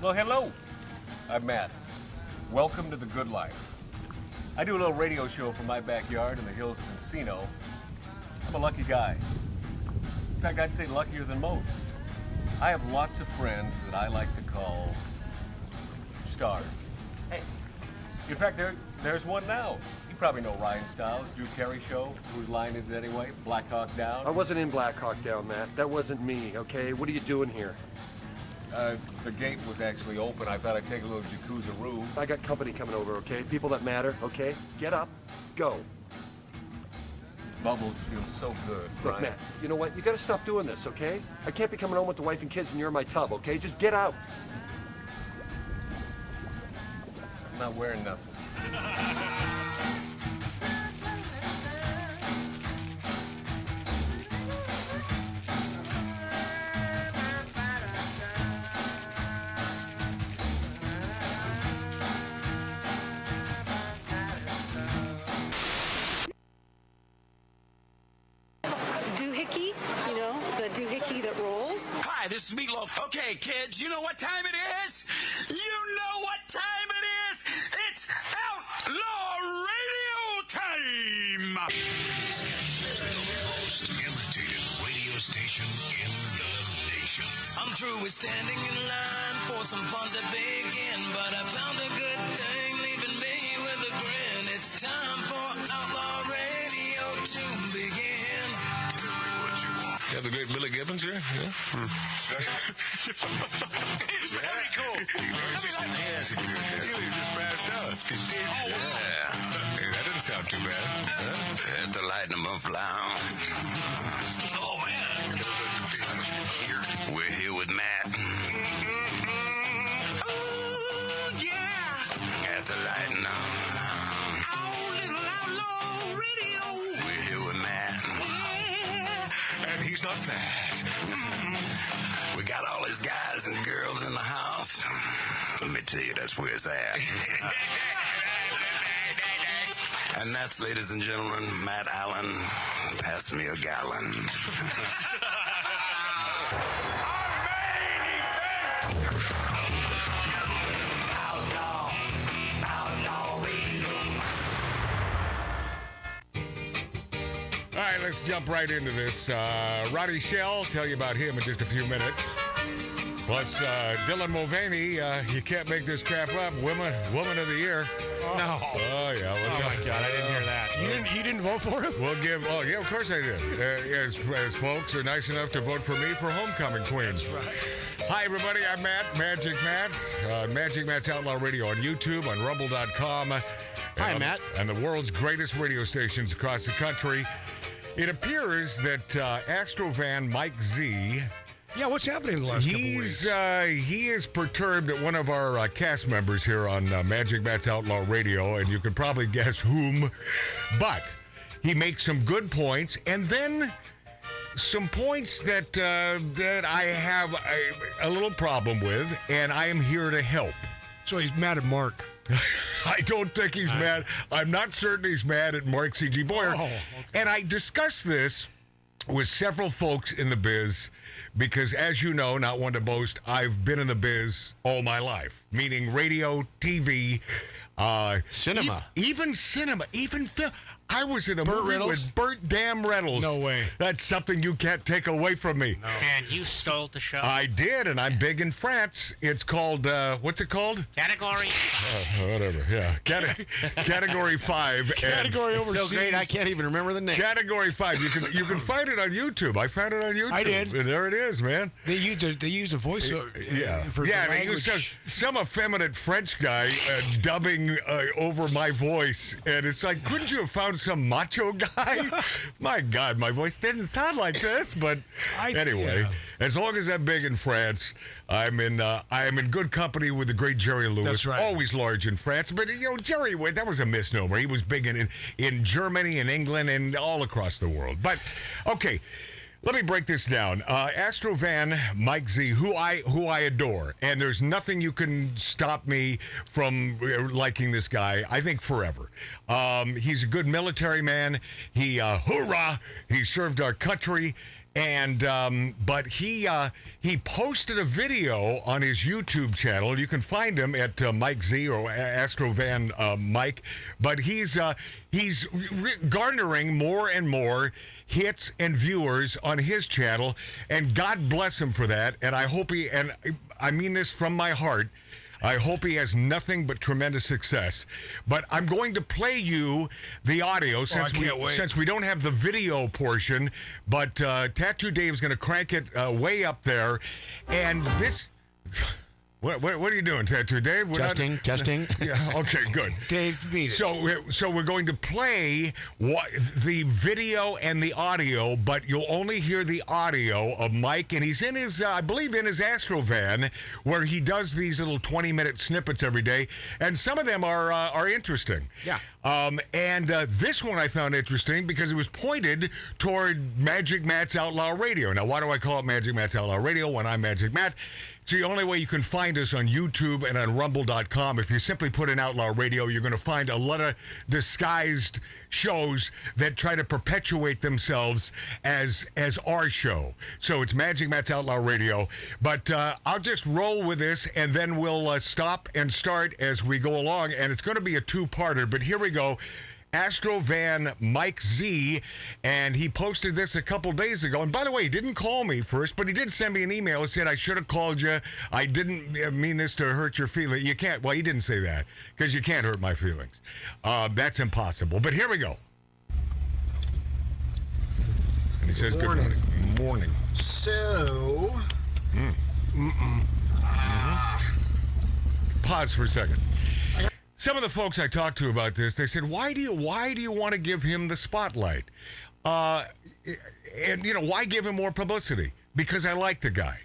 Well, hello. I'm Matt. Welcome to the good life. I do a little radio show from my backyard in the hills of Encino. I'm a lucky guy. In fact, I'd say luckier than most. I have lots of friends that I like to call stars. Hey, in fact, there's one now. You probably know Ryan Stiles, Drew Carey show. Whose line is it anyway? Black Hawk Down? I wasn't in Black Hawk Down, Matt. That wasn't me, okay? What are you doing here? The gate was actually open. I thought I'd take a little jacuzzi-roo. I got company coming over, okay? People that matter, okay? Get up, go. Bubbles feel so good, Look, Ryan. Matt, you know what? You gotta stop doing this, okay? I can't be coming home with the wife and kids and you're in my tub, okay? Just get out. I'm not wearing nothing. Hi, this is Meatloaf. Okay, kids, you know what time it is? You know what time it is? It's Outlaw Radio time! The most imitated radio station in the nation. I'm through with standing in line for some fun to begin, but I found a good thing leaving me with a grin. It's time for Outlaw Radio to begin. You have the great Billy Gibbons here? Yeah. It's very cool. Yes, he just passed out. Yeah. Hey, that didn't sound too bad. Huh? Had to lighten them up loud. Oh, man. We're here with Matt. Oh, yeah. Had to lighten them. Oh, little Outlaw Radio. We're here with Matt. And he's not fat. We got all these guys and girls in the house. Let me tell you, that's where it's at. And that's, ladies and gentlemen, Matt Allen. Pass me a gallon. All right, let's jump right into this. Roddy Shell, tell you about him in just a few minutes. Plus, Dylan Mulvaney, you can't make this crap up. Woman of the Year. No. Oh, yeah. Oh, my God, I didn't hear that. You didn't vote for him? We'll give, oh, yeah, of course I did. As folks are nice enough to vote for me for Homecoming Queen. That's right. Hi, everybody. I'm Matt, Magic Matt. Magic Matt's Outlaw Radio on YouTube, on Rumble.com. Hi, Matt. And the world's greatest radio stations across the country. It appears that Astro van Mike Z... Yeah, what's happening in the last couple weeks? He is perturbed at one of our cast members here on Magic Matt's Outlaw Radio, and you can probably guess whom. But he makes some good points, and then some points that I have a little problem with, and I am here to help. So he's mad at Mark. I don't think he's mad. I'm not certain he's mad at Mark C.G. Boyer. Oh, okay. And I discussed this with several folks in the biz because, as you know, not one to boast, I've been in the biz all my life, meaning radio, TV, cinema. Even cinema, even film. I was in a Burt movie Reynolds? with Burt Damn Reynolds. No way. That's something you can't take away from me. No. And you stole the show. I did, and I'm big in France. It's called, what's it called? Category. Whatever, yeah. Category 5. Category overseas. So great, I can't even remember the name. Category 5. You can find it on YouTube. I found it on YouTube. I did. And there it is, man. They used a voice for they used some effeminate French guy dubbing over my voice, and it's like, couldn't you have found some macho guy? My God, my voice didn't sound like this, but anyway, as long as I'm big in France, I am in good company with the great Jerry Lewis. That's right. Always large in France, but Jerry, that was a misnomer. He was big in Germany and England and all across the world. But okay. Let me break this down. Astro van Mike Z, who I adore, and there's nothing you can stop me from liking this guy. I think forever. He's a good military man. He hoorah! He served our country, And but he posted a video on his YouTube channel. You can find him at Mike Z or Astro Van Mike. But he's garnering more and more hits and viewers on his channel, and God bless him for that. And I hope I mean this from my heart, I hope he has nothing but tremendous success. But I'm going to play you the audio since we don't have the video portion. But Tattoo Dave's going to crank it way up there. And this... What are you doing, Tattoo Dave? Testing. Yeah, okay, good. Dave, beat it. So we're going to play the video and the audio, but you'll only hear the audio of Mike, and he's in his, I believe, in his Astro van, where he does these little 20-minute snippets every day, and some of them are interesting. Yeah. And this one I found interesting because it was pointed toward Magic Matt's Outlaw Radio. Now, why do I call it Magic Matt's Outlaw Radio when I'm Magic Matt? It's the only way you can find us on YouTube and on Rumble.com. If you simply put in Outlaw Radio, you're going to find a lot of disguised shows that try to perpetuate themselves as our show. So it's Magic Matt's Outlaw Radio. But I'll just roll with this, and then we'll stop and start as we go along. And it's going to be a two-parter, but here we go. Astro Van Mike Z, and he posted this a couple days ago. And by the way, he didn't call me first, but he did send me an email. He said, I should have called you. I didn't mean this to hurt your feelings. You can't, well, he didn't say that, because you can't hurt my feelings. That's impossible. But here we go. And he says, good morning. Morning. So... Pause for a second. Some of the folks I talked to about this, they said, why do you want to give him the spotlight? And, why give him more publicity? Because I like the guy.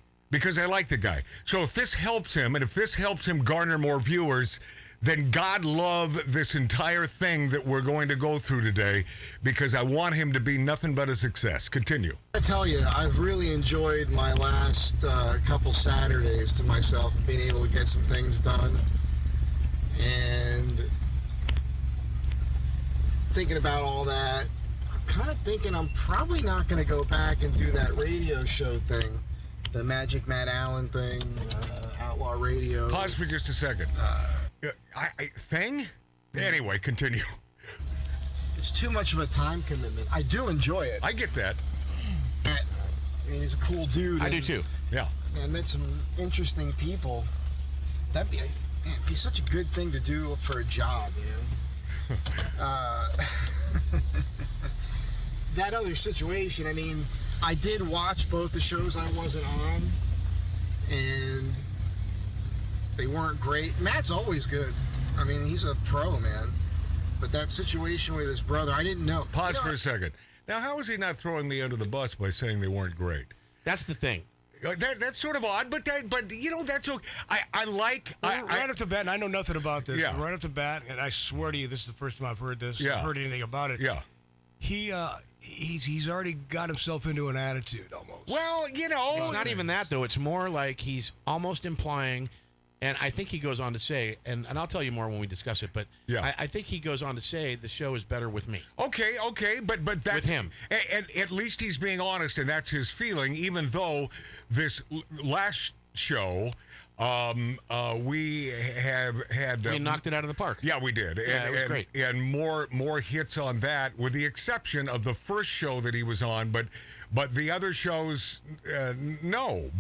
So if this helps him, and if this helps him garner more viewers, then God love this entire thing that we're going to go through today, because I want him to be nothing but a success. Continue. I tell you, I've really enjoyed my last couple Saturdays to myself, being able to get some things done. And thinking about all that, I'm kind of thinking I'm probably not going to go back and do that radio show thing, the Magic Matt Allen thing, Outlaw Radio. Pause for just a second. Thing? Anyway, continue. It's too much of a time commitment. I do enjoy it. I get that. I mean, he's a cool dude. I do too. Yeah. I met some interesting people. That'd be such a good thing to do for a job, you know? That other situation, I mean, I did watch both the shows I wasn't on, and they weren't great. Matt's always good. I mean, he's a pro, man. But that situation with his brother, I didn't know. Pause for a second. Now, how is he not throwing me under the bus by saying they weren't great? That's the thing. That's sort of odd, but that's okay. I like... right off the bat, and I know nothing about this. Yeah. Right off the bat, and I swear to you, this is the first time I've heard this. Yeah. Heard anything about it. Yeah. He's already got himself into an attitude almost. Well, It's not even that, though. It's more like he's almost implying, and I think he goes on to say, and I'll tell you more when we discuss it, but yeah. I think he goes on to say the show is better with me. Okay, but that's... With him. And at least he's being honest, and that's his feeling, even though this last show... we have had... we knocked it out of the park. Yeah, we did. Yeah, it was great. And more hits on that, with the exception of the first show that he was on, but the other shows, no.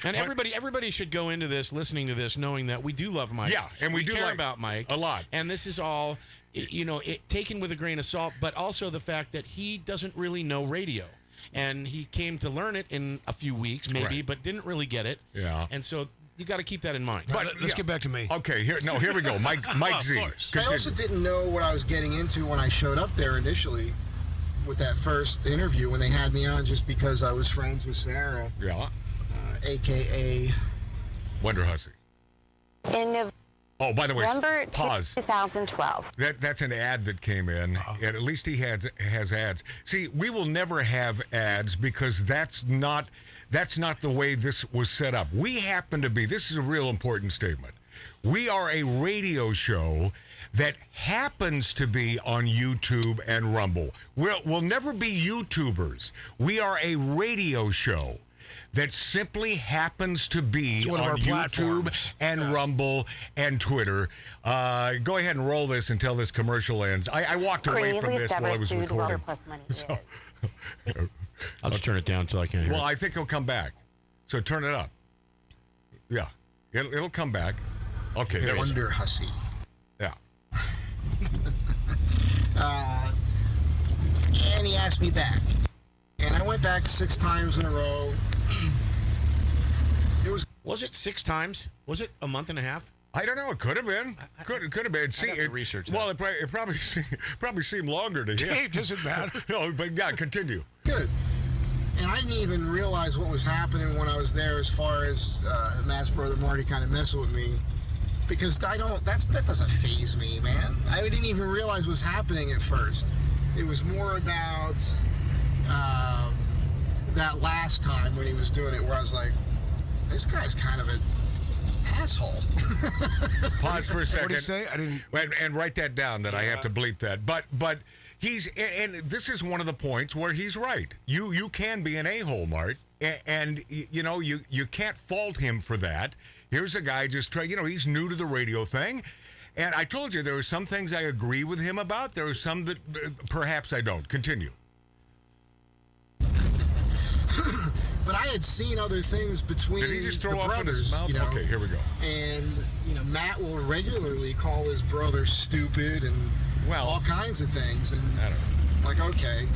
And everybody should go into this, listening to this, knowing that we do love Mike. Yeah, and we do care like about Mike a lot. And this is all, taken with a grain of salt, but also the fact that he doesn't really know radio. And he came to learn it in a few weeks, maybe, right. But didn't really get it. Yeah. And so... you got to keep that in mind. But let's get back to me. Okay, here we go. Mike Z. I also didn't know what I was getting into when I showed up there initially with that first interview when they had me on, just because I was friends with Sarah. Yeah. A.K.A. WONDERHUSSY. Oh, by the way, November pause. 2012. That's an ad that came in, and at least he has ads. See, we will never have ads because that's not the way this was set up. We happen to be, this is a real important statement. We are a radio show that happens to be on YouTube and Rumble. We'll never be YouTubers. We are a radio show that simply happens to be one of on our YouTube platforms. and Rumble and Twitter. Go ahead and roll this until this commercial ends. I walked away from this while I was recording. Plus money I'll just turn it down until I can't hear Well, it. I think he'll come back. So turn it up. Yeah, it'll come back. Okay, there it is. WONDERHUSSY. Yeah. And he asked me back. And I went back 6 times in a row. Was it 6 times? Was it a month and a half? I don't know. It could have been. Could have been. I'd have to research that. Well, it probably seemed longer to him. It doesn't matter. No, but yeah, continue. Good. And I didn't even realize what was happening when I was there as far as Matt's brother Marty kind of messing with me. Because that doesn't faze me, man. I didn't even realize what was happening at first. It was more about that last time when he was doing it where I was like, this guy's kind of an asshole. Pause for a second. What did he say? I didn't. And write that down that I have to bleep that. But he's and this is one of the points where he's right. You can be an a-hole, Mart, and you know you can't fault him for that. Here's a guy just trying. He's new to the radio thing, and I told you there are some things I agree with him about. There are some that perhaps I don't. Continue. But I had seen other things between Did he just throw the up in his brothers, mouth? Okay, here we go. And Matt will regularly call his brother stupid and all kinds of things. And I don't know. like, okay.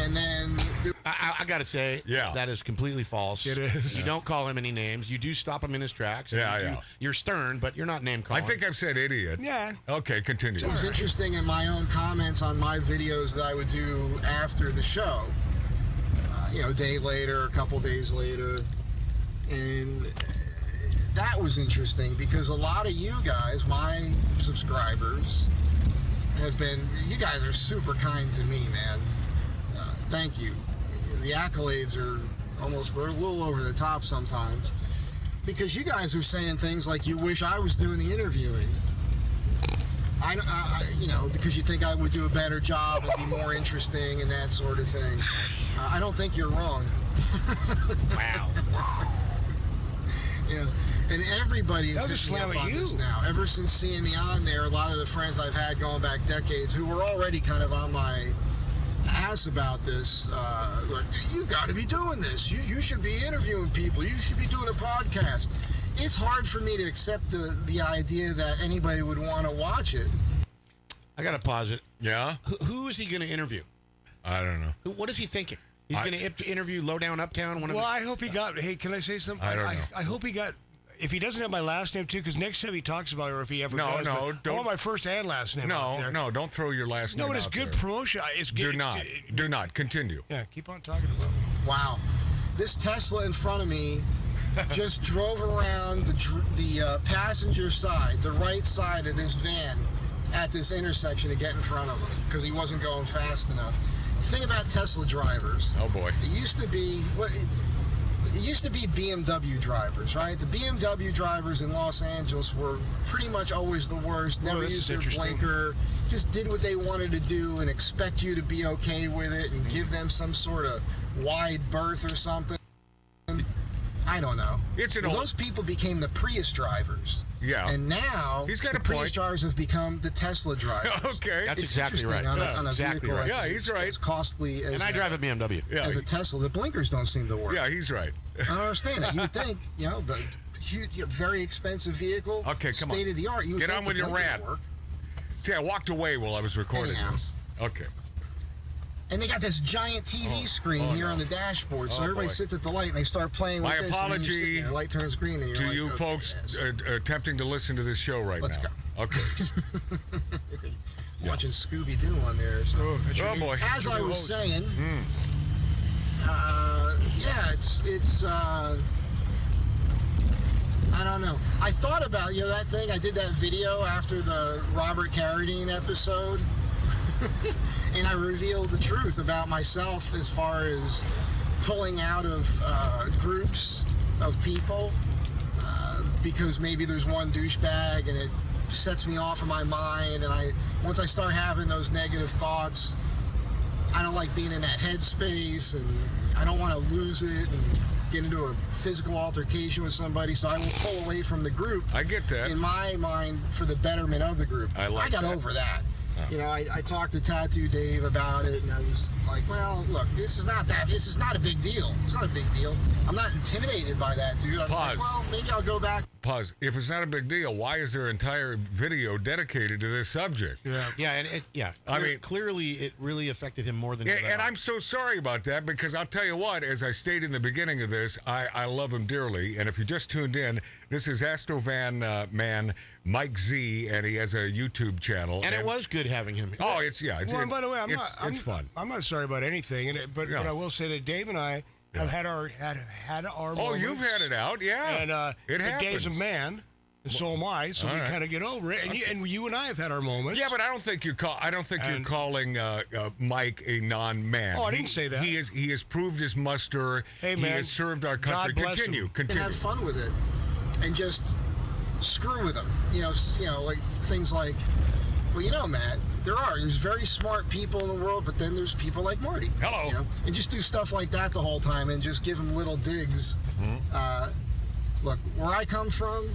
And then I got to say, that is completely false. It is. You don't call him any names. You do stop him in his tracks. And you're stern, but you're not name calling. I think I've said idiot. Yeah. Okay, continue. it was interesting in my own comments on my videos that I would do after the show. A day later, a couple days later. And that was interesting because a lot of you guys, my subscribers, you guys are super kind to me, man. Thank you. The accolades are they're a little over the top sometimes because you guys are saying things like you wish I was doing the interviewing. Because you think I would do a better job and be more interesting and that sort of thing. I don't think you're wrong. Wow. Yeah. And everybody is That was a hitting me slam up at on this you. now. Ever since seeing me on there, a lot of the friends I've had going back decades who were already kind of on my ass about this, like, you got to be doing this. You should be interviewing people. You should be doing a podcast. It's hard for me to accept the idea that anybody would want to watch it. I got to pause it. Yeah? Who is he going to interview? I don't know. What is he thinking? He's going to interview Low Down Uptown? I hope he got. Hey, can I say something? I don't know. I hope he got. If he doesn't have my last name too, because next time he talks about it, or if he ever No, does, no, but I don't- want my first and last name. out there. No, don't throw your last name No, but it's out good there. promotion. It's good. Do not. Continue. Yeah, keep on talking about it. Wow. This Tesla in front of me just drove around the passenger side, the right side of this van at this intersection to get in front of him because he wasn't going fast enough. The thing about Tesla drivers, Oh boy. it used to be BMW drivers, right? The BMW drivers in Los Angeles were pretty much always the worst. Never this used is their interesting. blinker, just did what they wanted to do and expect you to be okay with it and give them some sort of wide berth or something. I don't know. Those people became the Prius drivers. Yeah. And now He's got the a Prius point. drivers have become the Tesla drivers. Okay. That's It's exactly interesting right. on a- That's on a exactly vehicle right. that's Yeah, he's right. as costly as And I drive a BMW. Yeah, as a Tesla. The blinkers don't seem to work. yeah, he's right. I don't understand that. You would think, the huge, very expensive vehicle, Okay, come on. state of the art. You would Get think on the with your blinkers rant. would work. See, I walked away while I was recording Anyhow. this. Okay. And they got this giant TV screen here no. on the dashboard, so Oh, everybody boy. sits at the light and they start playing with My this. And then you apology sit there, light turns green, and you're To like, you okay, folks yes. attempting to listen to this show right Let's now. go. Okay. Watching Scooby-Doo on there. So. Oh boy. As I was saying, Hmm. it's I don't know. I thought about, that thing, I did that video after the Robert Carradine episode, and I revealed the truth about myself as far as pulling out of groups of people because maybe there's one douchebag and it sets me off of my mind, and once I start having those negative thoughts, I don't like being in that headspace, and I don't want to lose it and get into a physical altercation with somebody, so I will pull away from the group. I get that. In my mind, for the betterment of the group. I got over that. Oh. You know, I talked to Tattoo Dave about it, and I was like, well, look, this is not a big deal. It's not a big deal. I'm not intimidated by that, dude. I'm Pause. like, well, maybe I'll go back. Pause. If it's not a big deal, why is there an entire video dedicated to this subject? Yeah, and I mean, clearly it really affected him more than. Yeah, and I'm so sorry about that, because I'll tell you what, as I stated in the beginning of this, I love him dearly. And if you just tuned in, this is Astro van Man Mike Z, and he has a YouTube channel. And it was good having him. Oh, it's Well, by the way, it's fun. I'm not sorry about anything, but I will say that Dave and I have had our Oh, moments. you've had it out, yeah. And it happens. Dave's a man, and so am I. So we right. kind of get over it. And you and I have had our moments. Yeah, but I don't think you're calling Mike a non-man. Oh, I didn't say that. He has proved his muster. Hey, he man, has served our country. God bless Continue. him. And Continue. have fun with it, and just screw with them. You know, like things like, well, you know, Matt, there's very smart people in the world, but then there's people like Marty. Hello. You know, and just do stuff like that the whole time, and just give them little digs. Look, where I come from,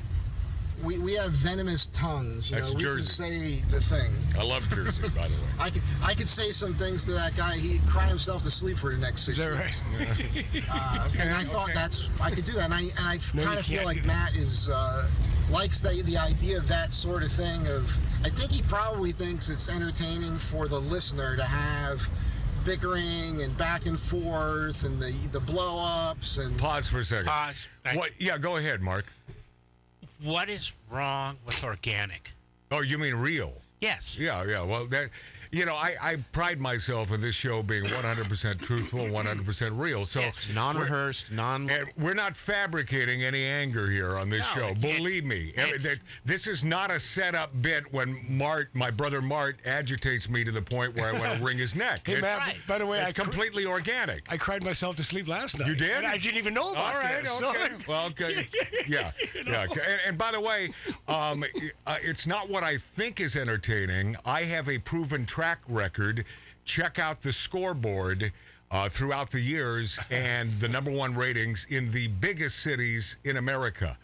we have venomous tongues. That's we Jersey. can say the thing. I love Jersey, by the way. I could say some things to that guy. He'd cry himself to sleep for the next 6 Is that weeks. right? And I thought I could do that. And I No, kind you of feel can't like do that. Matt is likes the idea of that sort of thing. I think he probably thinks it's entertaining for the listener to have bickering and back and forth and the blow ups and. Pause for a second. Pause. What? Yeah, go ahead, Mark. What is wrong with organic? Oh, you mean real? Yes. Yeah. Well, I pride myself in this show being 100% truthful, 100% real. So Yes. Non-rehearsed, and we're not fabricating any anger here on this No, show. Believe me, this is not a set-up bit when my brother Mart agitates me to the point where I want to wring his neck. Hey, Matt, right. by the way, It's completely organic. I cried myself to sleep last night. You did? And I didn't even know about All right, this. okay. So, Well, okay. Yeah. And by the way, it's not what I think is entertaining. I have a proven track record. Check out the scoreboard throughout the years and the #1 ratings in the biggest cities in America.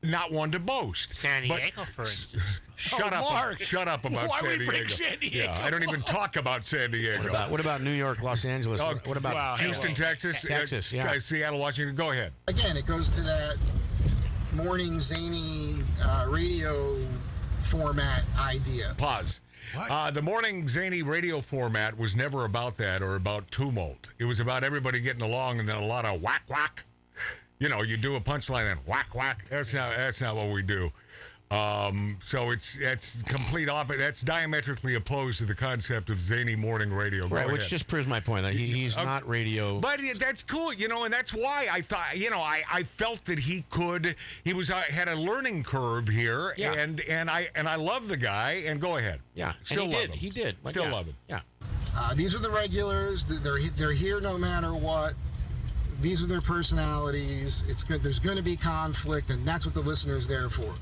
Not one to boast. San but- Diego, for instance. Shut up! Mark. Shut up about Why San would we bring Diego. San Diego Yeah, I don't even talk about San Diego. what about New York, Los Angeles? Oh, What about wow. Houston, Texas, Texas, yeah. Seattle, Washington. Go ahead. Again, it goes to that morning zany radio format idea. Pause. What? The morning zany radio format was never about that or about tumult. It was about everybody getting along and then a lot of whack whack. You know, you do a punchline and whack whack. That's not what we do. So it's complete opposite. That's diametrically opposed to the concept of zany morning radio. Go Right, which ahead. just proves my point that he's not radio. But that's cool, and that's why I thought, I felt that he had a learning curve here, Yeah. and I love the guy. And go ahead, Yeah, still and love him. He did. But Still yeah, love him. Yeah. These are the regulars. They're here no matter what. These are their personalities. It's good. There's going to be conflict, and that's what the listener is there for.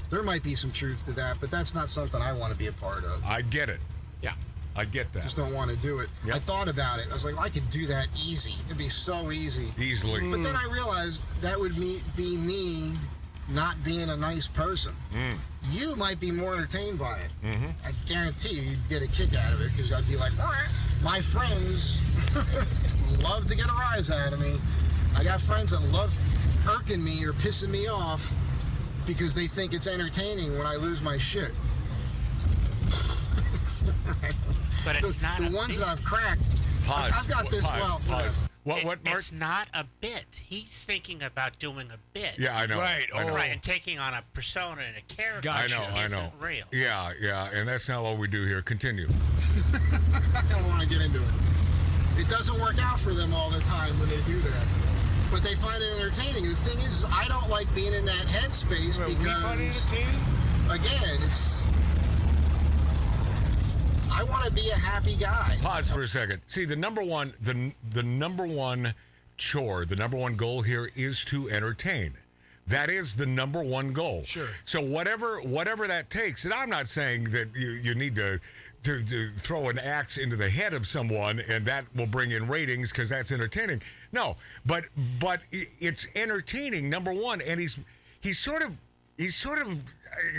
There might be some truth to that, but that's not something I want to be a part of. I get it. Yeah. I get that. Just don't want to do it. Yep. I thought about it. I was like, I could do that easy. It'd be so easy. Easily. But then I realized that would be me not being a nice person. You might be more entertained by it. I guarantee you'd get a kick out of it because I'd be like, my friends love to get a rise out of me. I got friends that love irking me or pissing me off because they think it's entertaining when I lose my shit. But it's not the a ones bit. that I've cracked. Pause. I've got this. Pause. Well, Pause. What, Mark? It's not a bit. He's thinking about doing a bit. Yeah, I know. Right, I know. Right, and taking on a persona and a character Gotcha. I isn't know. real. Yeah, and that's not what we do here. Continue. I don't want to get into it. It doesn't work out for them all the time when they do that. But they find it entertaining. The thing is, I don't like being in that headspace we find it because, entertaining? again, I want to be a happy guy. Pause for a second. See, the number one chore, the number one goal here is to entertain. That is the number one goal. Sure. So whatever that takes, and I'm not saying that you need to throw an axe into the head of someone and that will bring in ratings because that's entertaining. No, but it's entertaining, number one, and he's sort of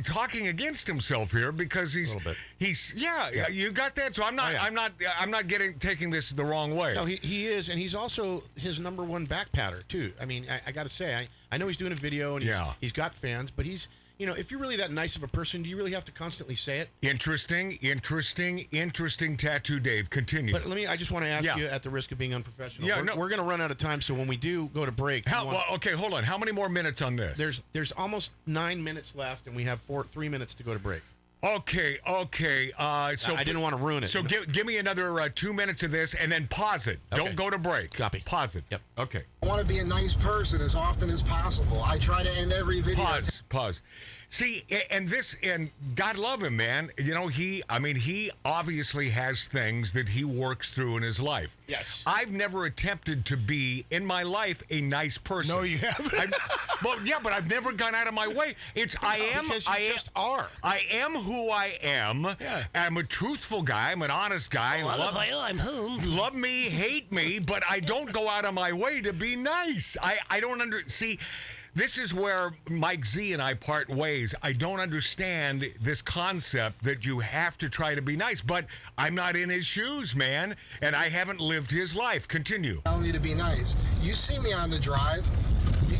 talking against himself here because he's you got that. So I'm not taking this the wrong way. No, he is, and he's also his number one backpatter too. I mean, I got to say, I know he's doing a video and he's got fans, but he's, if you're really that nice of a person, do you really have to constantly say it? Interesting tattoo, Dave. Continue. But I just want to ask you, at the risk of being unprofessional, we're going to run out of time, so when we do go to break... Okay, hold on. How many more minutes on this? There's almost 9 minutes left, and we have 3 minutes to go to break. Okay. So I didn't want to ruin it. So give me another 2 minutes of this, and then pause it. Okay. Don't go to break. Copy. Pause it. Yep. Okay. I want to be a nice person as often as possible. I try to end every video. Pause. See, and God love him, man. He obviously has things that he works through in his life. Yes. I've never attempted to be, in my life, a nice person. No, you haven't. But I've never gone out of my way. Because you just are. I am who I am. Yeah. I'm a truthful guy. I'm an honest guy. I'm home. Love me, hate me, but I don't go out of my way to be nice. I don't see. This is where Mike Z and I part ways. I don't understand this concept that you have to try to be nice, but I'm not in his shoes, man, and I haven't lived his life. Continue. Tell me to be nice. You see me on the drive.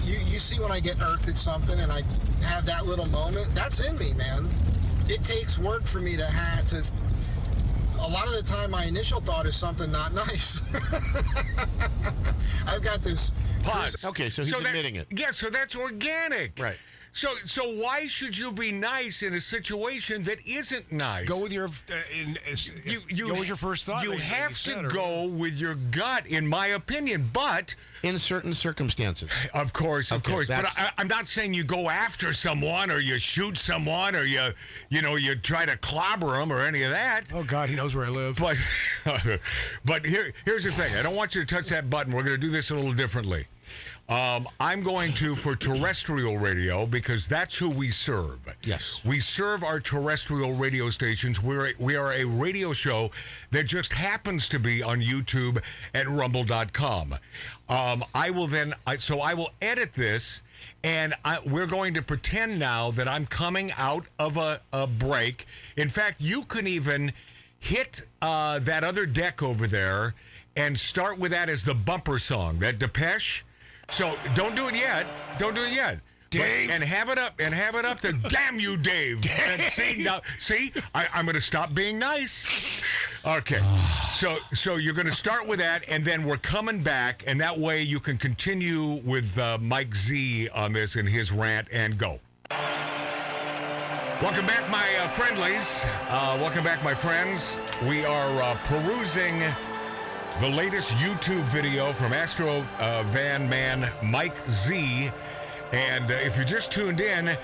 You see when I get irked at something and I have that little moment. That's in me, man. It takes work for me to a lot of the time, my initial thought is something not nice. I've got this... Pause. Okay, so he's admitting it. Yeah, so that's organic. Right. So why should you be nice in a situation that isn't nice? Go with your go with your first thought. You have to go with your gut, in my opinion. But in certain circumstances, of course. But I'm not saying you go after someone or you shoot someone or you try to clobber them or any of that. Oh God, he knows where I live. But here's the thing. I don't want you to touch that button. We're going to do this a little differently. I'm going to for terrestrial radio because that's who we serve. Yes. We serve our terrestrial radio stations. We are a radio show that just happens to be on YouTube at rumble.com. I will edit this, and we're going to pretend now that I'm coming out of a break. In fact, you can even hit that other deck over there and start with that as the bumper song, that Depeche. So don't do it yet. Dave. And have it up to damn you, Dave. And see, I'm going to stop being nice. Okay. So you're going to start with that, and then we're coming back, and that way you can continue with Mike Z on this and his rant and go. Welcome back, my friendlies. Welcome back, my friends. We are perusing the latest YouTube video from Astro Van Man Mike Z. And if you just tuned in,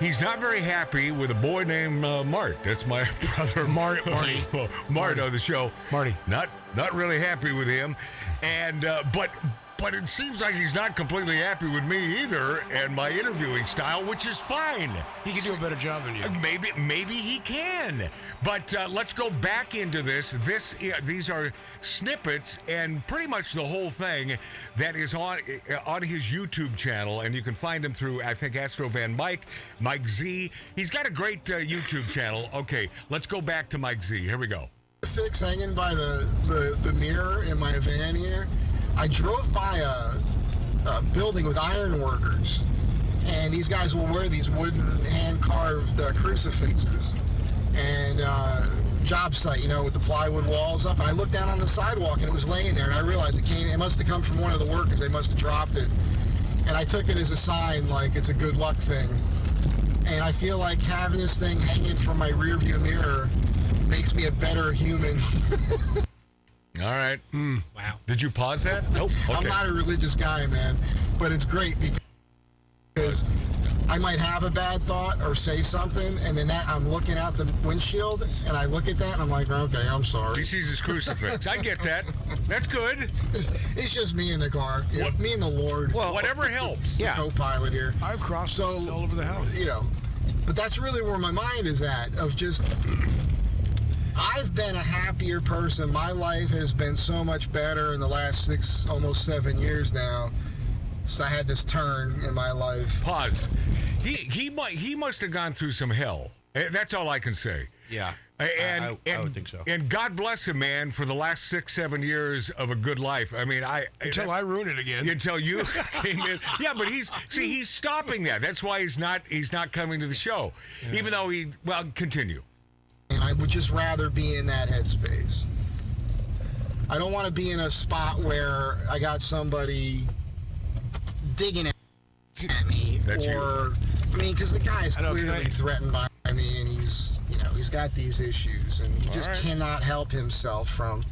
he's not very happy with a boy named Mart. That's my brother Marty. Mart on the show. Marty. Not really happy with him. And but it seems like he's not completely happy with me either and my interviewing style, which is fine. He can do a better job than you. Maybe he can. But let's go back into this. These are snippets and pretty much the whole thing that is on his YouTube channel, and you can find him through, I think, Astro Van Mike, Mike Z. He's got a great YouTube channel. Okay, let's go back to Mike Z. Here we go. Fix hanging by the mirror in my van here. I drove by a building with iron workers, and these guys will wear these wooden hand-carved crucifixes. And job site, with the plywood walls up. And I looked down on the sidewalk, and it was laying there, and I realized it must have come from one of the workers. They must have dropped it. And I took it as a sign, like it's a good luck thing. And I feel like having this thing hanging from my rearview mirror makes me a better human. All right. Wow. Did you pause that? Nope. Okay. I'm not a religious guy, man, but it's great because I might have a bad thought or say something, and then I'm looking out the windshield, and I look at that, and I'm like, okay, I'm sorry. He sees his crucifix. I get that. That's good. It's just me in the car. You know, me and the Lord. Well, whatever helps. The co-pilot here. I've crossed all over the house. You know, but that's really where my mind is at, of just... I've been a happier person. My life has been so much better in the last 6, almost 7 years now. So I had this turn in my life. Pause. He must have gone through some hell. That's all I can say. Yeah. And I would think so. And God bless him, man, for the last 6, 7 years of a good life. I mean, until I ruin it again. Until you came in. Yeah, but he's stopping that. That's why he's not coming to the show. Yeah. Even though continue. And I would just rather be in that headspace. I don't want to be in a spot where I got somebody digging at me. That's or, I mean, because the guy's clearly threatened by me, and he's got these issues, and he just cannot help himself from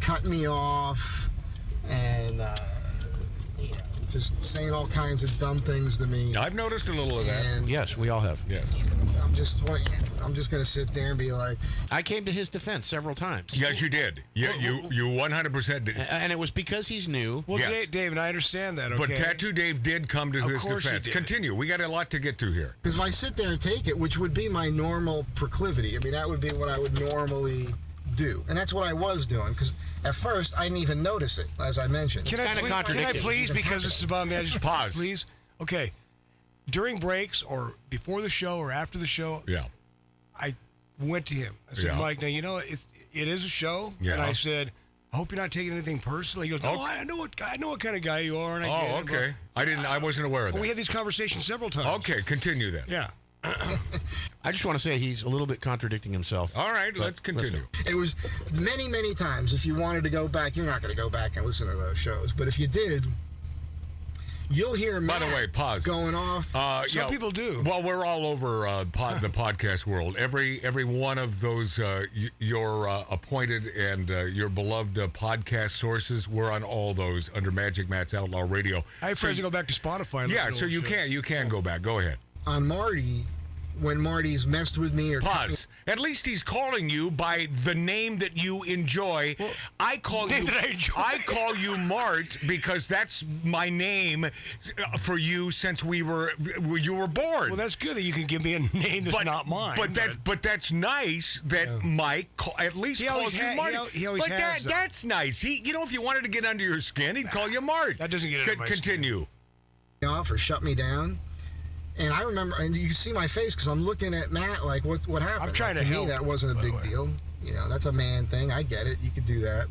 cutting me off and, just saying all kinds of dumb things to me. I've noticed a little of that. Yes, we all have. Yeah. I'm just going to sit there and be like... I came to his defense several times. Yes, you did. You 100% did. And it was because he's new. Well, yes. Dave, and I understand that, okay? But Tattoo Dave did come to his defense. Continue. We got a lot to get to here. Because if I sit there and take it, which would be my normal proclivity, I mean, that would be what I would normally do. And that's what I was doing, because at first I didn't even notice it, as I mentioned. Can I please, because this is about me, I just pause. Please? Okay. During breaks or before the show or after the show, I went to him. I said, Mike, now, you know, it is a show. Yeah. And I said, I hope you're not taking anything personally. He goes, no, I know what kind of guy you are. And I get it. Okay. I wasn't aware of that. We had these conversations several times. Okay, continue then. Yeah. I just want to say he's a little bit contradicting himself. All right, let's continue. It was many, many times. If you wanted to go back, you're not going to go back and listen to those shows. But if you did, you'll hear Matt, by the way, pause. Going off. Some people do. Well, we're all over the podcast world. Every one of those your appointed and your beloved podcast sources, we're on all those under Magic Matt's Outlaw Radio. I have friends to go back to Spotify. And yeah, so you can go back. Go ahead. On Marty, when Marty's messed with me or... Pause. At least he's calling you by the name that you enjoy. Well, I call you Mart because that's my name for you since you were born. Well, that's good that you can give me a name that's not mine. But that's nice that Mike at least calls you Marty. He always has. That's nice. If you wanted to get under your skin, he'd call you Mart. That doesn't get under my Continue. Off or shut me down. And I remember, and you can see my face because I'm looking at Matt like, what happened? I'm trying to help. To me, that wasn't a big deal. You know, that's a man thing. I get it. You could do that.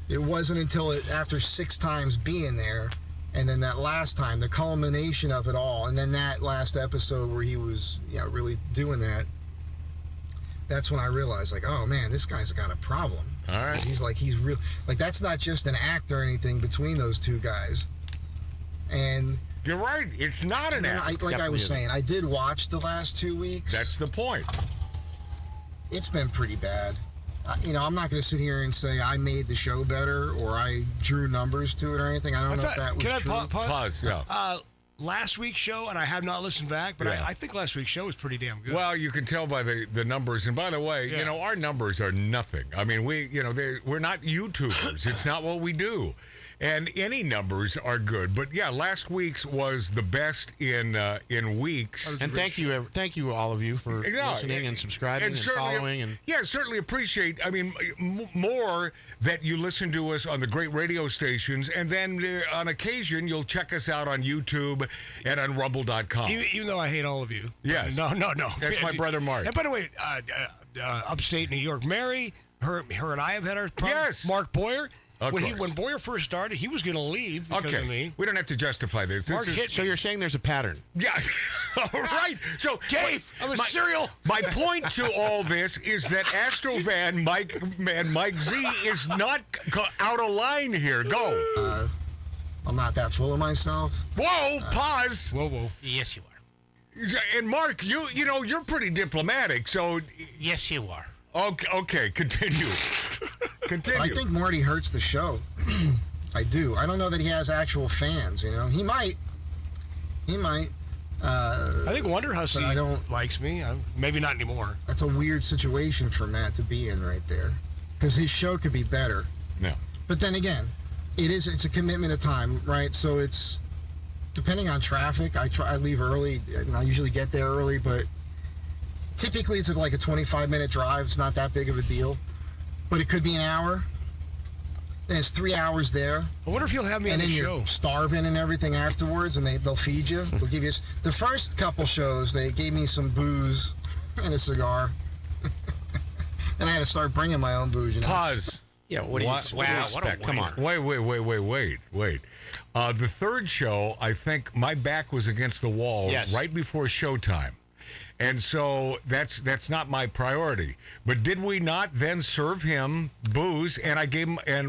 It wasn't until after 6 times being there, and then that last time, the culmination of it all, and then that last episode where he was, really doing that. That's when I realized, like, oh man, this guy's got a problem. All right. He's real. Like, that's not just an act or anything between those two guys. And you're right. It's not an act. I was saying, I did watch the last 2 weeks. That's the point. It's been pretty bad. I'm not going to sit here and say I made the show better or I drew numbers to it or anything. I don't know if that was true. Can I pause? Yeah. Last week's show, and I have not listened back, but I think last week's show was pretty damn good. Well, you can tell by the numbers. And by the way, our numbers are nothing. I mean, we're not YouTubers. It's not what we do. And any numbers are good, but last week's was the best in weeks. And thank you all of you for listening and subscribing and following. And certainly appreciate. I mean, more that you listen to us on the great radio stations, and then on occasion you'll check us out on YouTube and on Rumble.com. Even though I hate all of you. Yes. No. That's my brother Mark. And by the way, upstate New York, Mary, her and I have had our problems. Yes. Mark Boyer. When Boyer first started, he was going to leave because of me. We don't have to justify this. So you're saying there's a pattern? Yeah. All right. So, Dave, I'm a cereal. My point to all this is that Astro Van Mike and Mike Z is not out of line here. Go. I'm not that full of myself. Whoa! Pause. Whoa. Yes, you are. And Mark, you're pretty diplomatic. So. Yes, you are. Okay. Continue. I think Marty hurts the show. I do. I don't know that he has actual fans, He might. I think WONDERHUSSY likes me. Maybe not anymore. That's a weird situation for Matt to be in right there, because his show could be better. No. But then again, it's a commitment of time, right? So it's depending on traffic. I leave early, and I usually get there early, but typically it's like a 25-minute drive. It's not that big of a deal, but it could be an hour. Then it's 3 hours there. I wonder if he'll have me on the show. You're starving and everything afterwards, and they'll feed you. They'll give you the first couple shows. They gave me some booze and a cigar, and I had to start bringing my own booze. You know? Pause. Yeah, what do you expect? Come on. Wait. The third show, I think my back was against the wall right before showtime. And so that's not my priority. But did we not then serve him booze, and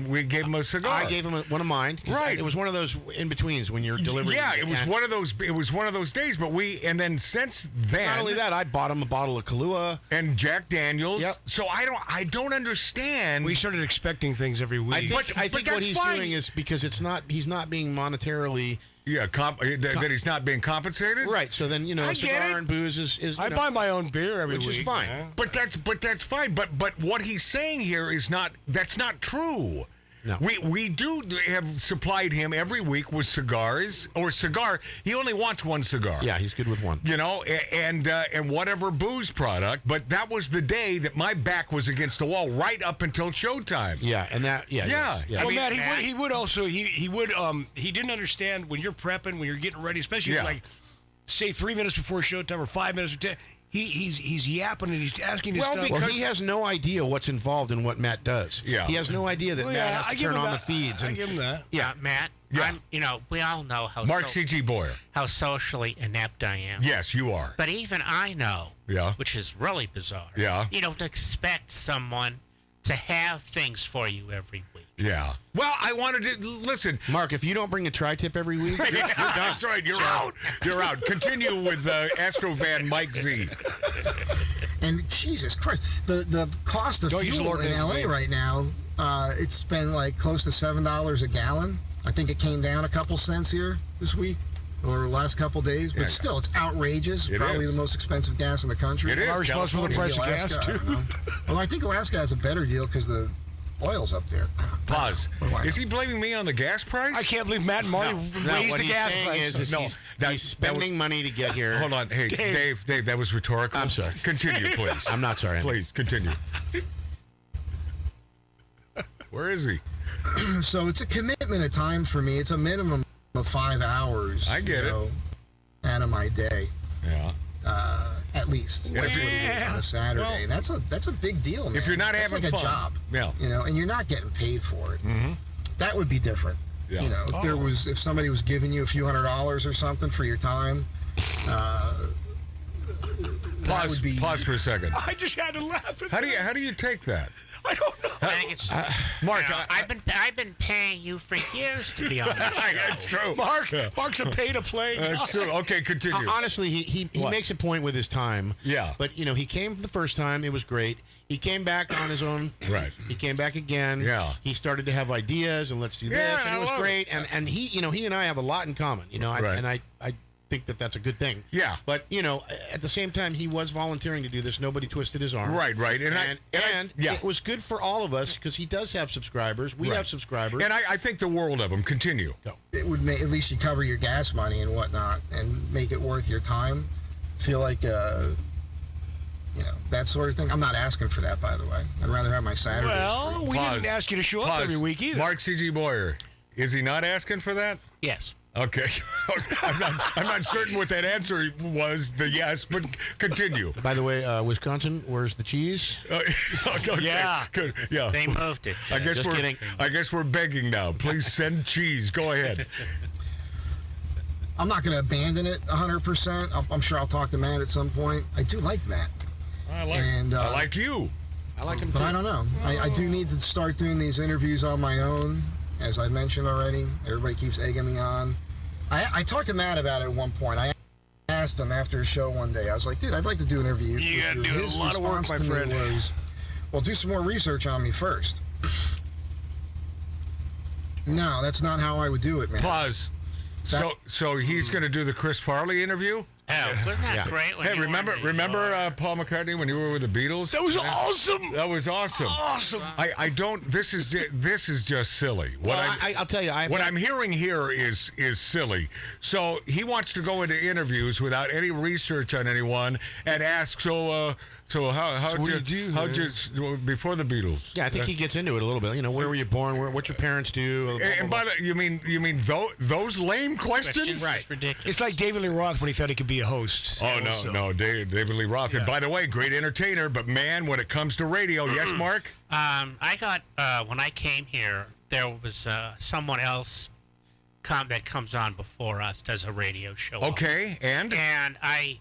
we gave him a cigar? I gave him one of mine. Right. It was one of those in betweens when you're delivering. Yeah, it was one of those. It was one of those days. But and then since then, not only that, I bought him a bottle of Kahlua and Jack Daniels. Yep. So I don't understand. We started expecting things every week. I think what he's doing is because he's not being monetarily. Yeah, that he's not being compensated. Right. So then a cigar and booze is. I buy my own beer every week, which is fine. Yeah. But that's fine. But what he's saying here is not true. No. We do have supplied him every week with cigars or cigar. He only wants one cigar. Yeah, he's good with one. You know, and whatever booze product. But that was the day that my back was against the wall right up until showtime. Yeah, and that. Yeah. Well, Matt, he would also he didn't understand when you're prepping, when you're getting ready, especially like say 3 minutes before showtime or 5 minutes or 10. He's yapping and he's asking his stuff. Well, he has no idea what's involved in what Matt does. Yeah. He has no idea that Matt has to turn on the feeds. I give him that. Yeah, Matt. Yeah. We all know how Mark C.G. Boyer. how socially inept I am. Yes, you are. But even I know, which is really bizarre. Yeah. You don't expect someone to have things for you every week. Yeah. Well, I wanted to listen, Mark. If you don't bring a tri-tip every week, you're done. That's right. You're out. You're out. Continue with Astro van Mike Z. And Jesus Christ, the cost of fuel in LA right now, it's been like close to $7 a gallon. I think it came down a couple cents here this week or last couple days, but still, it's outrageous. Probably the most expensive gas in the country. It is. Am I responsible for the price of gas too? Well, I think Alaska has a better deal because the oil's up there. Pause. Is he blaming me on the gas price? I can't believe Matt and Marty raised the gas price. He's spending money to get here. Hold on. Hey, Dave, that was rhetorical. I'm sorry. Continue, please. I'm not sorry. Please, continue. Where is he? So it's a commitment of time for me. It's a minimum of 5 hours. I get it. Out of my day. Yeah. At least on a Saturday. Well, that's a big deal, man. If you're not having like fun, a job, and you're not getting paid for it, that would be different. Yeah. You know, if somebody was giving you a few $100s or something for your time, that would be. Pause for a second. I just had to laugh at How do you take that? I don't know. Mark, I've been paying you for years to be on the show. That's true. Mark's a pay-to-play. That's true. Okay, continue. Honestly, he makes a point with his time. Yeah. But, he came the first time. It was great. He came back on his own. Right. He came back again. Yeah. He started to have ideas, and let's do this, and it was great. And he, he and I have a lot in common, I think that's a good thing. Yeah. But, at the same time, he was volunteering to do this. Nobody twisted his arm. Right. And it was good for all of us because he does have subscribers. We have subscribers. And I think the world of them. Continue. Go. It would at least you cover your gas money and whatnot and make it worth your time. Feel like, that sort of thing. I'm not asking for that, by the way. I'd rather have my Saturdays. Well, we didn't ask you to show up every week either. Mark C.G. Boyer, is he not asking for that? Yes. Okay. I'm not certain what that answer was, the yes, but continue. By the way, Wisconsin, where's the cheese? Okay. Yeah. Yeah. They moved it. I guess we're begging now. Please send cheese. Go ahead. I'm not going to abandon it 100%. I'm sure I'll talk to Matt at some point. I do like Matt. I like you. I like him but too. I don't know. I do need to start doing these interviews on my own. As I mentioned already, everybody keeps egging me on. I talked to Matt about it at one point. I asked him after a show one day. I was like, dude, I'd like to do an interview. You got to do a lot of work, my friend. Was, well, do some more research on me first. No, that's not how I would do it, man. Pause. So he's going to do the Chris Farley interview? Oh, wasn't that great? When Hey, you remember Paul McCartney when you were with the Beatles? That was awesome. That was awesome. Awesome. I don't. This is just silly. I'll tell you. What I'm hearing here is silly. So he wants to go into interviews without any research on anyone and ask. So how'd you before the Beatles? Yeah, I think he gets into it a little bit. You know, where were you born? What your parents do? And by the you mean those lame questions? Right. Ridiculous. It's like David Lee Roth when he thought he could be a host. Oh no, David Lee Roth. And by the way, great entertainer, but man, when it comes to radio, yes, Mark. I got when I came here, there was someone else that comes on before us, does a radio show. Okay, and I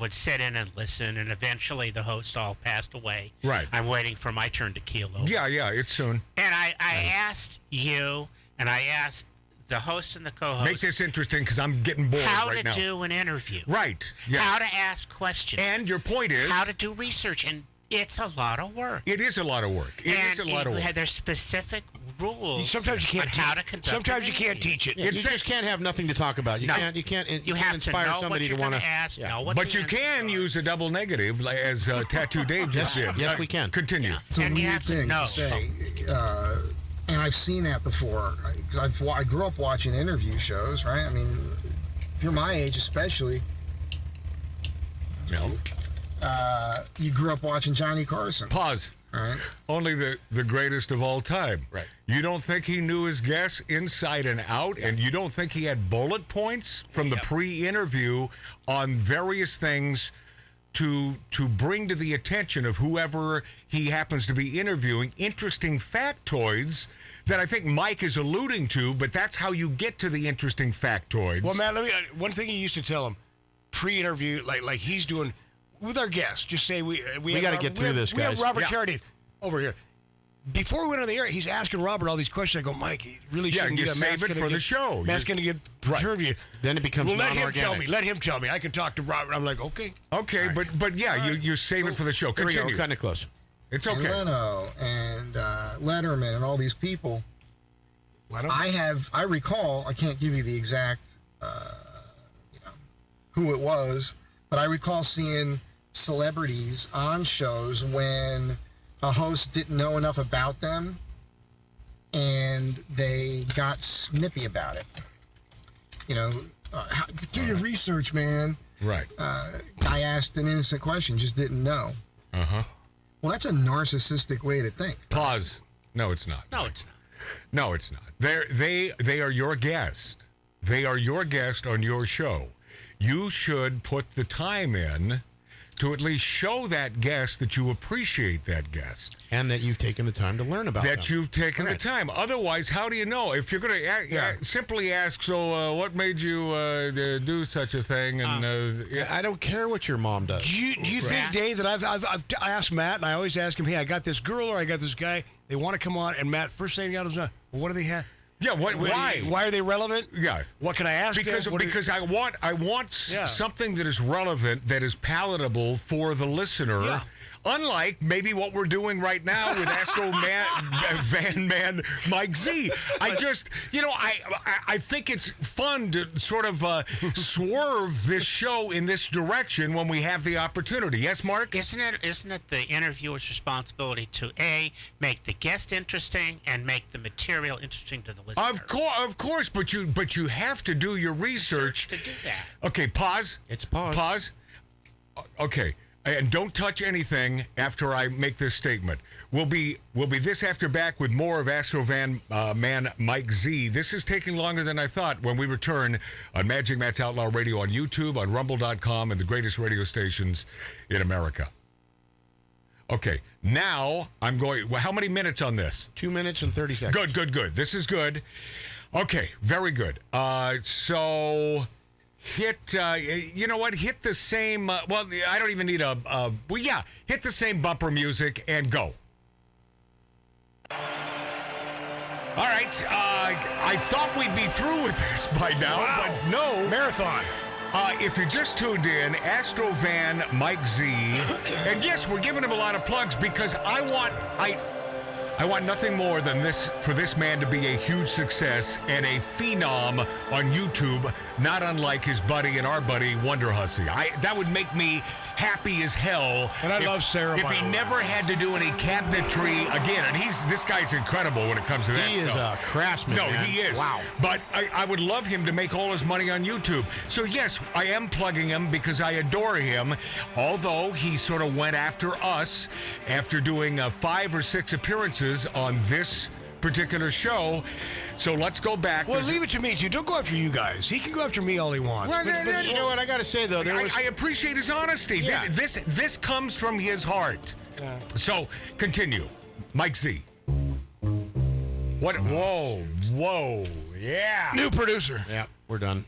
would sit in and listen, and eventually the hosts all passed away. Right. I'm waiting for my turn to keel over. Yeah, it's soon. And I asked you, and I asked the host and the co-host. Make this interesting because I'm getting bored right now. How to do an interview. Right. Yeah. How to ask questions. And your point is how to do research, and it's a lot of work. It is a lot of work. There's specific rules. Sometimes you can't on how to conduct. Sometimes you can't teach it. Yeah, you just can't have nothing to talk about. You can't have inspire to know somebody what you're to want to ask. Know what but the you can use a double negative, like, as Tattoo Dave just did. Yes, we can. Continue. It's a And you weird have to thing know. to say, and I've seen that before because I grew up watching interview shows, right? I mean, if you're my age, especially, No. You grew up watching Johnny Carson. Pause. All right. Only the greatest of all time. Right. You don't think he knew his guests inside and out, and you don't think he had bullet points from the pre-interview on various things to bring to the attention of whoever he happens to be interviewing, interesting factoids that I think Mike is alluding to, but that's how you get to the interesting factoids. Well, Matt, one thing you used to tell him pre-interview, like he's doing with our guests. Just say we got to get through this, guys. We have Robert Carradine over here. Before we went on the air, he's asking Robert all these questions. I go, Mike, he really shouldn't you do that. save it for the show. Matt's going to get interviewed. Then it becomes non-organic. Let him tell me. I can talk to Robert. I'm like, okay. Okay, right. but you save it for the show. Continue. Here we go, cutting it close. It's okay. And Leno and Letterman and all these people. I recall. I can't give you the exact, who it was, but I recall seeing celebrities on shows when a host didn't know enough about them and they got snippy about it. Do your research, man. Right. Guy asked an innocent question, just didn't know. Uh-huh. Well, that's a narcissistic way to think. Pause. No, it's not. No, it's not. No, it's not. They are your guest. They are your guest on your show. You should put the time in to at least show that guest that you appreciate that guest. And that you've taken the time to learn about them. That you've taken the time. Otherwise, how do you know? If you're going to simply ask, so what made you do such a thing? And I don't care what your mom does. Do you think, Dave, that I've asked Matt, and I always ask him, hey, I got this girl or I got this guy. They want to come on, and Matt, first thing out is, well, what do they have? Yeah, why? Why are they relevant? Yeah. What can I ask because them? Because I want something that is relevant, that is palatable for the listener. Yeah. Unlike maybe what we're doing right now with Astro Van Man Mike Z. I just, I think it's fun to sort of swerve this show in this direction when we have the opportunity. Yes, Mark? Isn't it the interviewer's responsibility to make the guest interesting and make the material interesting to the listener? Of course, but you have to do your research to do that. Okay, pause. It's pause. Pause. Okay. And don't touch anything after I make this statement. We'll be this after back with more of Astro Van Man Mike Z. This is taking longer than I thought when we return on Magic Matt's Outlaw Radio on YouTube, on Rumble.com, and the greatest radio stations in America. Okay, now I'm going. Well, how many minutes on this? 2 minutes and 30 seconds. Good. This is good. Okay, very good. So... Hit, you know what? Hit the same, well, I don't even need hit the same bumper music and go. All right, I thought we'd be through with this by now, but no. Marathon. If you just tuned in, Astro Van Mike Z, and yes, we're giving him a lot of plugs because I I want nothing more than for this man to be a huge success and a phenom on YouTube, not unlike his buddy and our buddy WONDERHUSSY. That would make me happy as hell. And I love Sarah. If he never had to do any cabinetry again, and this guy's incredible when it comes to that. He is a craftsman. No, man. he is. Wow. But I would love him to make all his money on YouTube. So yes, I am plugging him because I adore him. Although he sort of went after us after doing 5 or 6 appearances on this particular show. So let's go back. Well, leave it to me, too. Don't go after you guys. He can go after me all he wants. Well, but you know what? I got to say, though, I appreciate his honesty. Yeah. This comes from his heart. Yeah. So, continue. Mike Z. What? Whoa. Yeah. New producer. Yeah, we're done.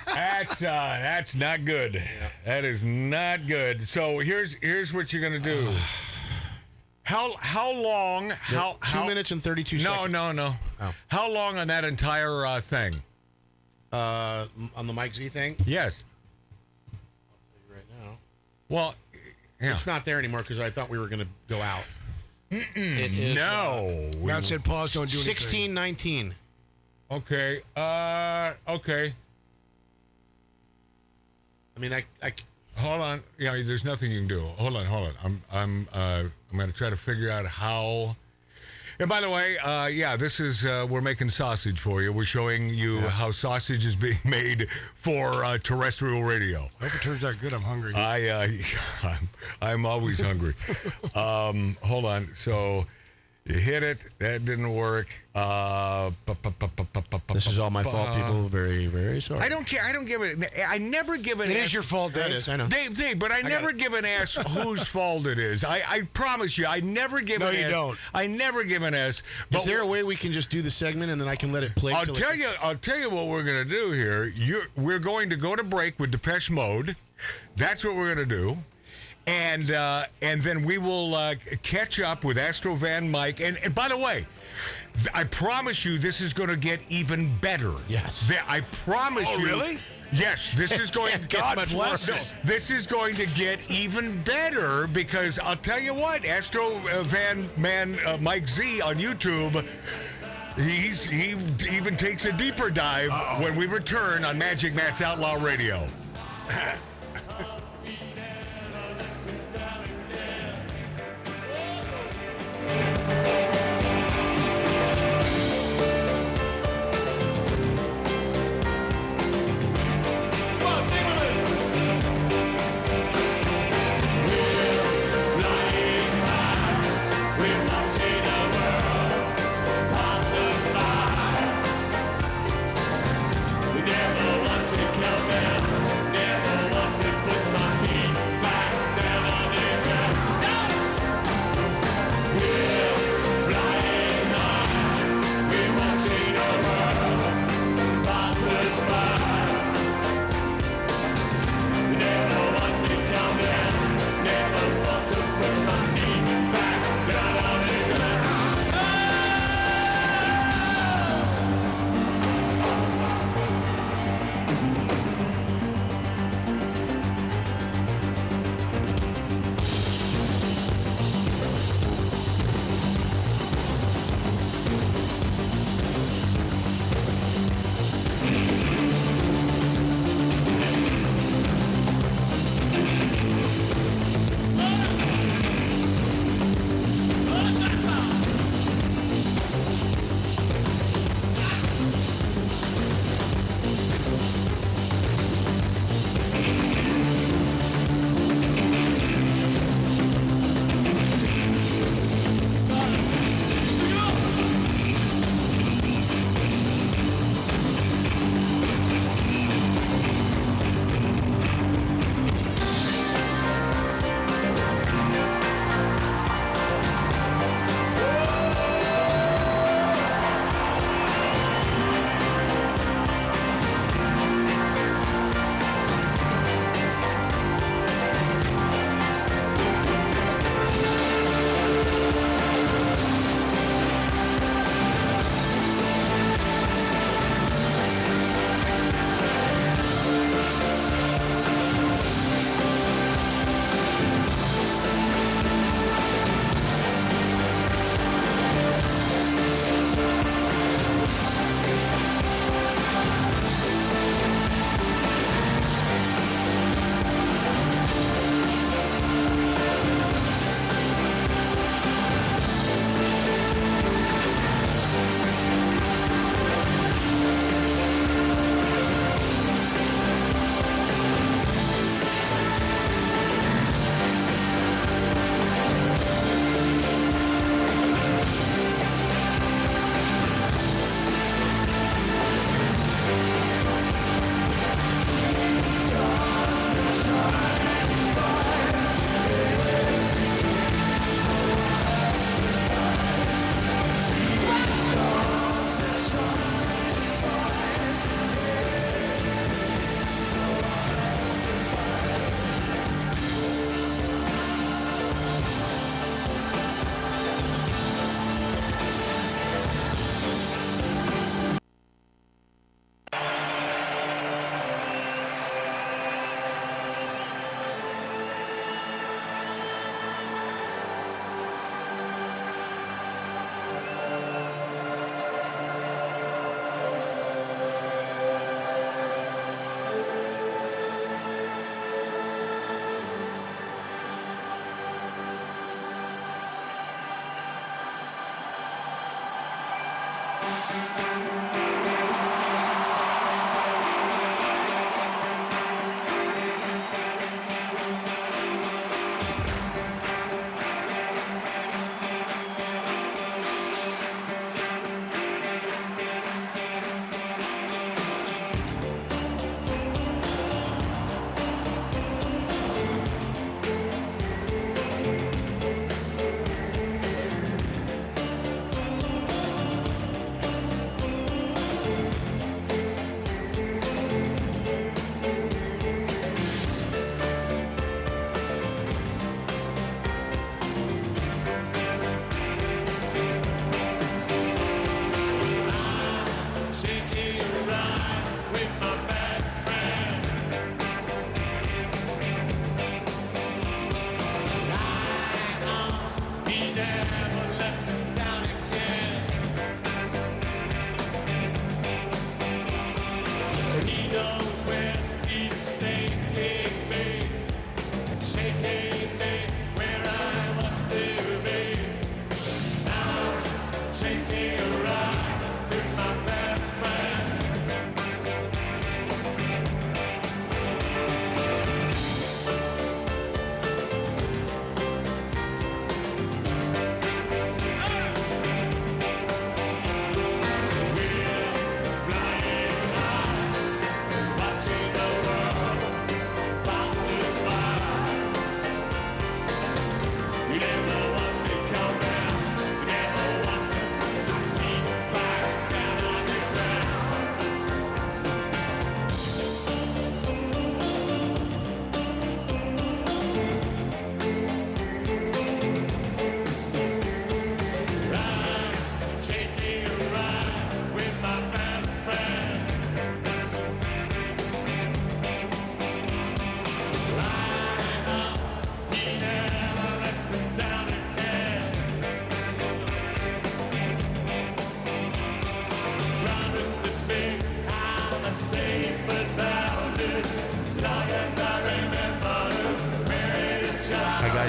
That's not good. Yeah. That is not good. So, here's what you're going to do. How long? 2 minutes and 32 seconds. No. Oh. How long on that entire thing? On the Mike Z thing? Yes. I'll tell you right now. Well, yeah. It's not there anymore because I thought we were going to go out. It is. No. Matt said pause, don't do anything. 16:19. Okay. Okay. I mean, I Hold on. Yeah, there's nothing you can do. Hold on. I'm going to try to figure out how. And by the way, this is we're making sausage for you. We're showing you how sausage is being made for terrestrial radio. I hope it turns out good. I'm hungry. I'm always hungry. Hold on. So you hit it. That didn't work. This is all my fault, people. Very, very sorry. I don't care. I don't give it. I never give an. It is your fault, Dave. It is. I know. Dave, but I never give an ass whose fault it is. I promise you, I never give an ass. No, you don't. I never give an ass. Is there a way we can just do the segment and then I can let it play? I'll tell you what we're going to do here. We're going to go to break with Depeche Mode. That's what we're going to do. And then we will catch up with Astro Van Mike. And by the way, I promise you this is going to get even better. Yes. I promise you. Oh, really? Yes, this is going to get God much bless more. us. This is going to get even better because I'll tell you what, Astro Van Mike Z on YouTube, he even takes a deeper dive when we return on Magic Matt's Outlaw Radio. Never want to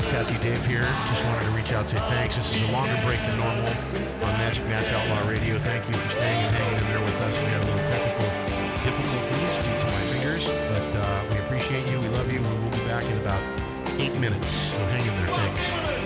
Tattoo Dave here. Just wanted to reach out and say thanks. This is a longer break than normal on Magic Matt's Outlaw Radio. Thank you for staying and hanging in there with us. We had a little technical difficulties due to my fingers, but we appreciate you. We love you. We will be back in about 8 minutes. So hang in there. Thanks.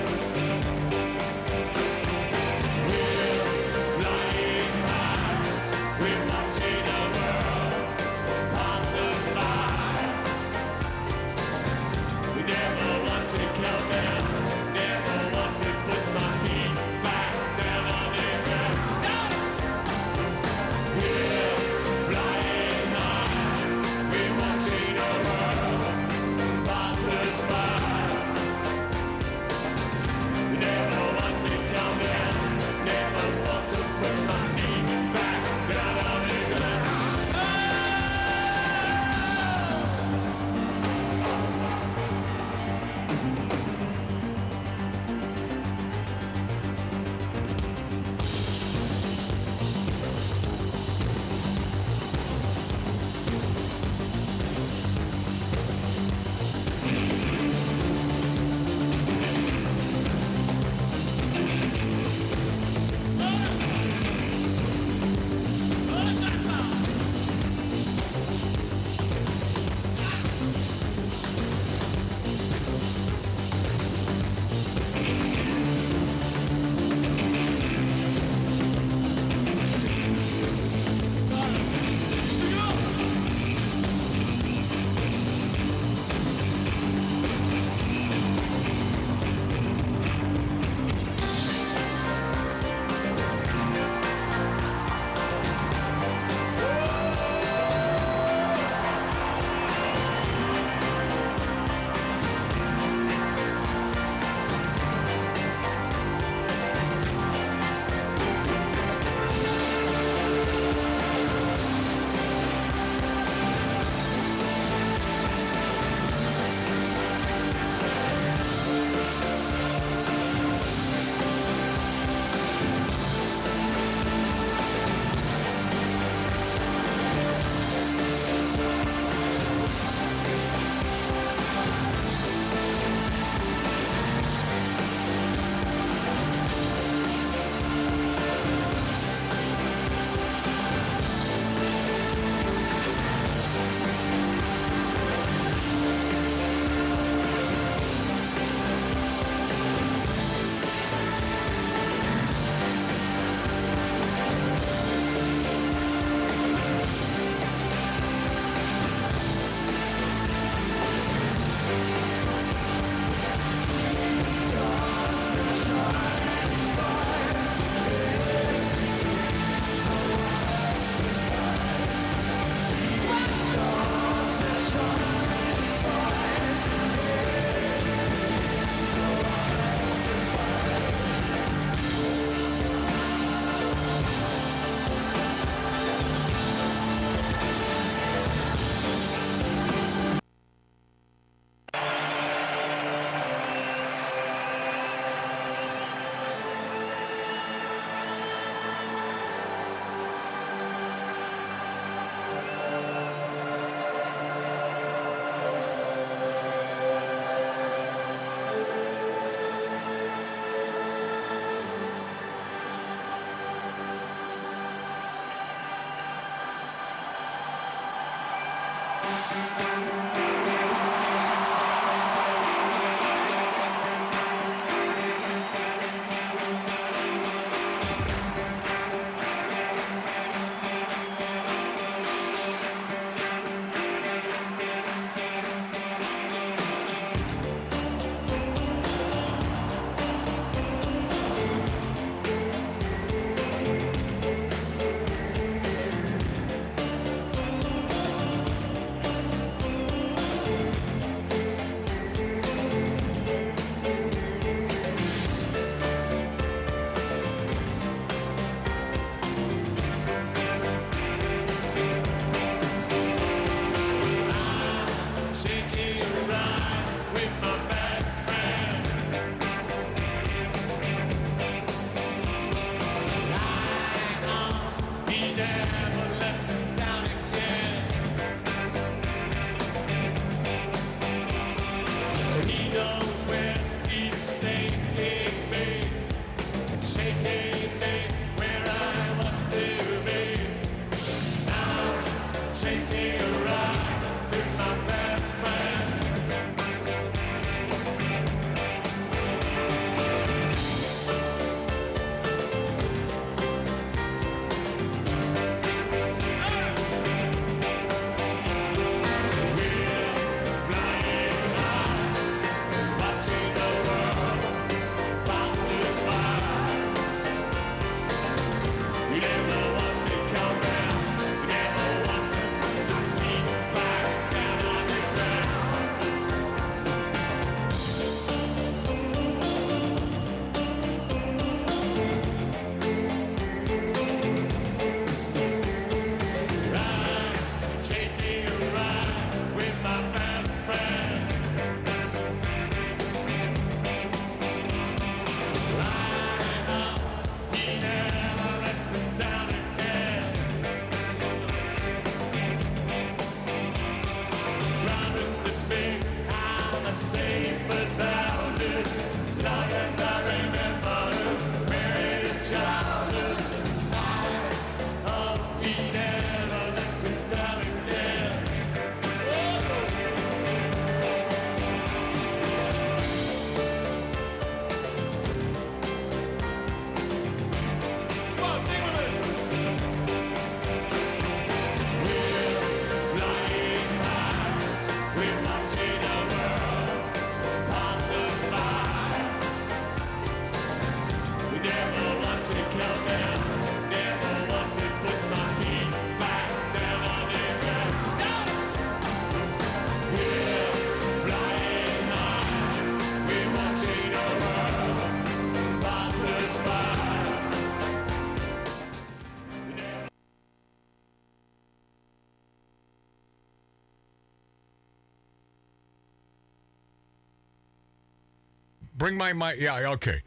Bring my mic. Yeah, okay.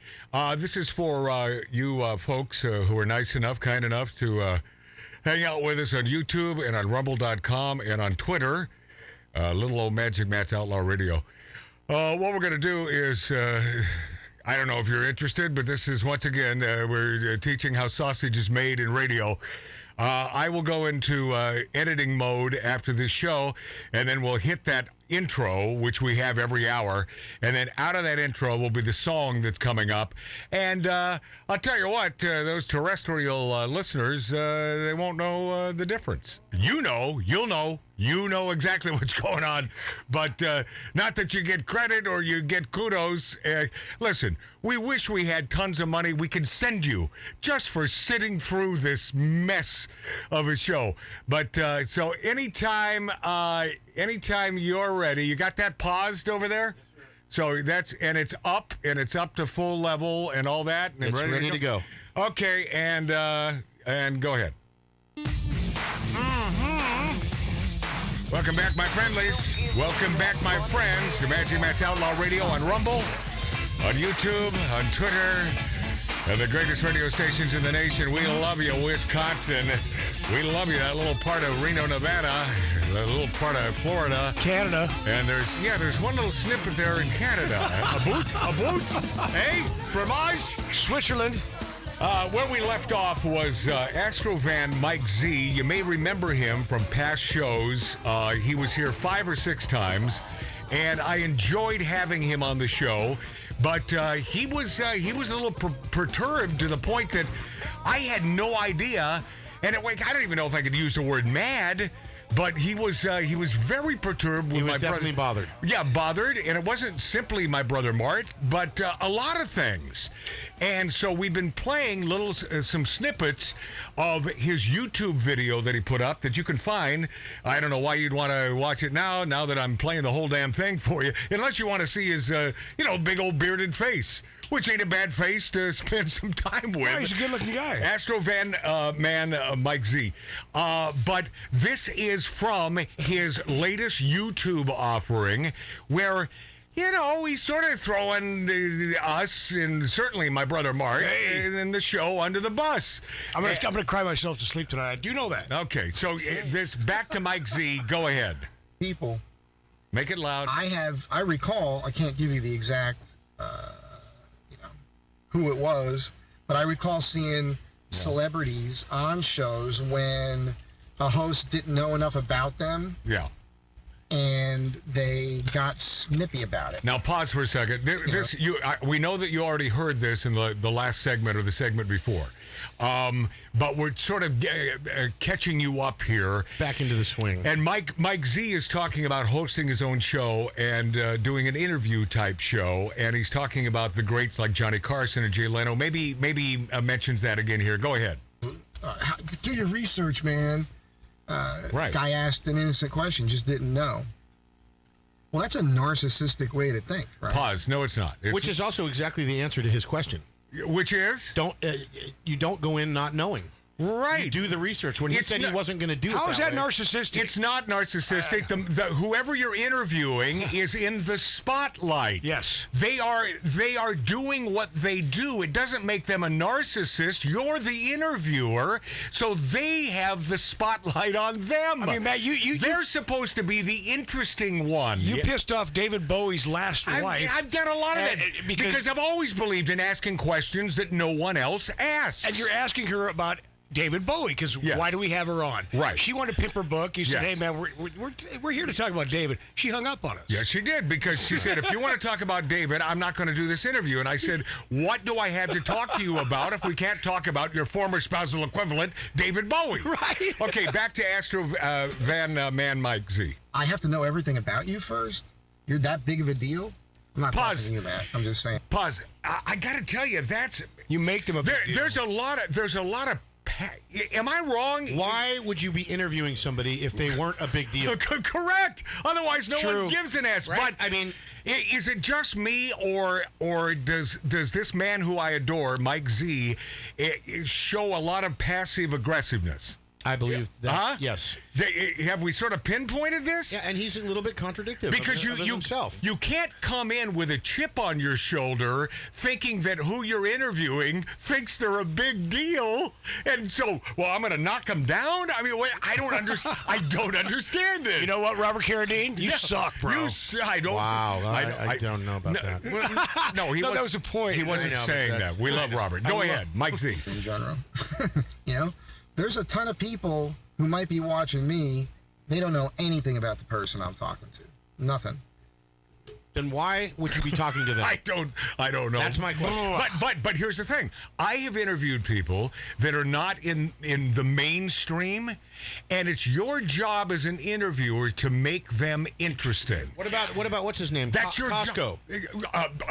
This is for you folks who are nice enough, kind enough to hang out with us on YouTube and on Rumble.com and on Twitter. Little old Magic Matt's Outlaw Radio. What we're going to do is, I don't know if you're interested, but this is, once again, we're teaching how sausage is made in radio. I will go into editing mode after this show, and then we'll hit that intro, which we have every hour, and then out of that intro will be the song that's coming up. And I'll tell you what, those terrestrial listeners, they won't know the difference. You know exactly what's going on, but not that you get credit or you get kudos. Listen, we wish we had tons of money we could send you just for sitting through this mess of a show. But so anytime you're ready, you got that paused over there? So and it's up to full level and all that. And it's ready to go. Okay, and go ahead. Welcome back, my friendlies. Welcome back, my friends, to Magic Matt's Outlaw Radio on Rumble, on YouTube, on Twitter, and the greatest radio stations in the nation. We love you, Wisconsin. We love you, that little part of Reno, Nevada, that little part of Florida. Canada. And there's one little snippet there in Canada. A boot? Hey? Fromage? Switzerland. Where we left off was Astro van Mike Z. You may remember him from past shows. He was here 5 or 6 times, and I enjoyed having him on the show. But he was a little perturbed to the point that I had no idea, and I don't even know if I could use the word mad. But he was very perturbed with he was my definitely brother. bothered. Yeah, bothered, and it wasn't simply my brother Mart, but a lot of things. And so we've been playing some snippets of his YouTube video that he put up that you can find. I don't know why you'd want to watch it now that I'm playing the whole damn thing for you, unless you want to see his big old bearded face. Which ain't a bad face to spend some time with. Yeah, he's a good-looking guy. Astro van Mike Z. But this is from his latest YouTube offering, where, he's sort of throwing us and certainly my brother Mark and the show under the bus. I'm gonna cry myself to sleep tonight. Do you know that? Okay, so this back to Mike Z. Go ahead. People. Make it loud. I recall. I can't give you the exact. Who it was, but I recall seeing celebrities on shows when a host didn't know enough about them. Yeah. And they got snippy about it. Now pause for a second. We know that you already heard this in the last segment or the segment before, but we're sort of catching you up here. Back into the swing. And Mike Z is talking about hosting his own show and doing an interview type show, and he's talking about the greats like Johnny Carson and Jay Leno. Maybe mentions that again here. Go ahead. Do your research, man. Right. Guy asked an innocent question, just didn't know. Well, that's a narcissistic way to think, right? Pause. No, it's not. Which is also exactly the answer to his question. Which is? You don't go in not knowing. Right. You do the research. When he said he wasn't going to do it. How is that narcissistic? It's not narcissistic. Whoever you're interviewing is in the spotlight. Yes. They are doing what they do. It doesn't make them a narcissist. You're the interviewer, so they have the spotlight on them. I mean, Matt, they're supposed to be the interesting one. You pissed off David Bowie's last wife. I've done a lot of that because I've always believed in asking questions that no one else asks. And you're asking her about David Bowie, because why do we have her on? Right. She wanted to pimp her book. You said, hey, man, we're here to talk about David. She hung up on us. Yes, she did, because she said, if you want to talk about David, I'm not going to do this interview. And I said, what do I have to talk to you about if we can't talk about your former spousal equivalent, David Bowie? Right. Okay, back to Astro van Mike Z. I have to know everything about you first? You're that big of a deal? I'm not talking to you, Matt. I'm just saying. Pause. I got to tell you, you make them a big deal. There's a lot of. Am I wrong? Why would you be interviewing somebody if they weren't a big deal? Correct. Otherwise, no one gives an ass. Right? But I mean, is it just me, or does this man who I adore, Mike Z, show a lot of passive aggressiveness? I believe that. Huh? Yes. Have we sort of pinpointed this? Yeah, and he's a little bit contradictory because himself. You can't come in with a chip on your shoulder thinking that who you're interviewing thinks they're a big deal, and so, I'm going to knock them down. I mean, I don't understand. I don't understand this. You know what, Robert Carradine? You suck, bro. I don't. Wow, I don't know about that. No, that was the point. He wasn't saying that. We love Robert. Go ahead, Mike Z. In general, there's a ton of people who might be watching me. They don't know anything about the person I'm talking to. Nothing. Then why would you be talking to them? I don't know. That's my question. But here's the thing. I have interviewed people that are not in the mainstream, and it's your job as an interviewer to make them interesting. What about what's his name? That's your Costco.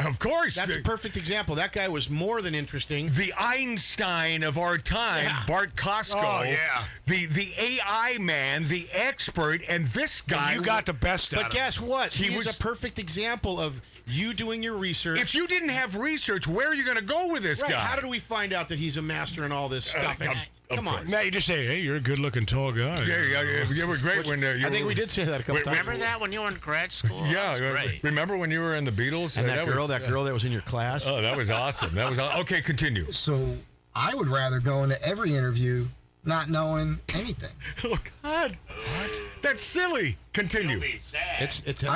Of course. That's a perfect example. That guy was more than interesting. The Einstein of our time, Bart Costco. Oh, yeah. The AI man, the expert, and this guy. And you got the best out of But guess what? He was a perfect example of you doing your research. If you didn't have research, where are you going to go with this guy? How did we find out that he's a master in all this stuff? Come on. Matt, you just say, hey, you're a good-looking tall guy. Yeah, you were great when you I think we did say that a couple times. Remember that when you were in grad school? Yeah, that was great. Remember when you were in the Beatles? And that girl that was in your class? Oh, that was awesome. Okay, continue. So I would rather go into every interview not knowing anything. Oh, God. What? That's silly. Continue. You'll be sad.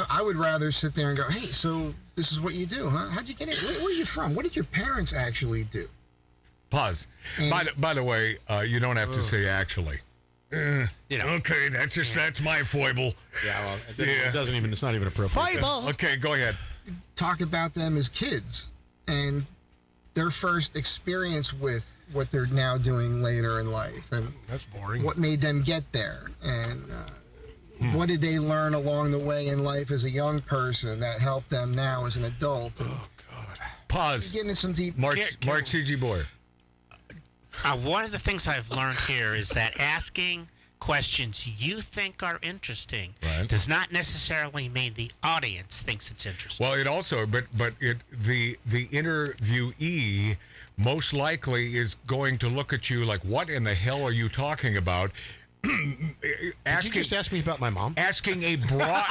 I would rather sit there and go, hey, so this is what you do, huh? How'd you get it? Where are you from? What did your parents actually do? Pause. By the way, you don't have to say actually. Okay, that's my foible. Yeah, well, it doesn't even. It's not even appropriate. Foible. Okay, go ahead. Talk about them as kids and their first experience with what they're now doing later in life, and that's boring. What made them get there, and what did they learn along the way in life as a young person that helped them now as an adult? And God. Pause. Getting into some deep. Mark C.G. Boyer. One of the things I've learned here is that asking questions you think are interesting does not necessarily mean the audience thinks it's interesting. Well, it also, but the interviewee most likely is going to look at you like, what in the hell are you talking about? Did you just ask me about my mom? Asking a broad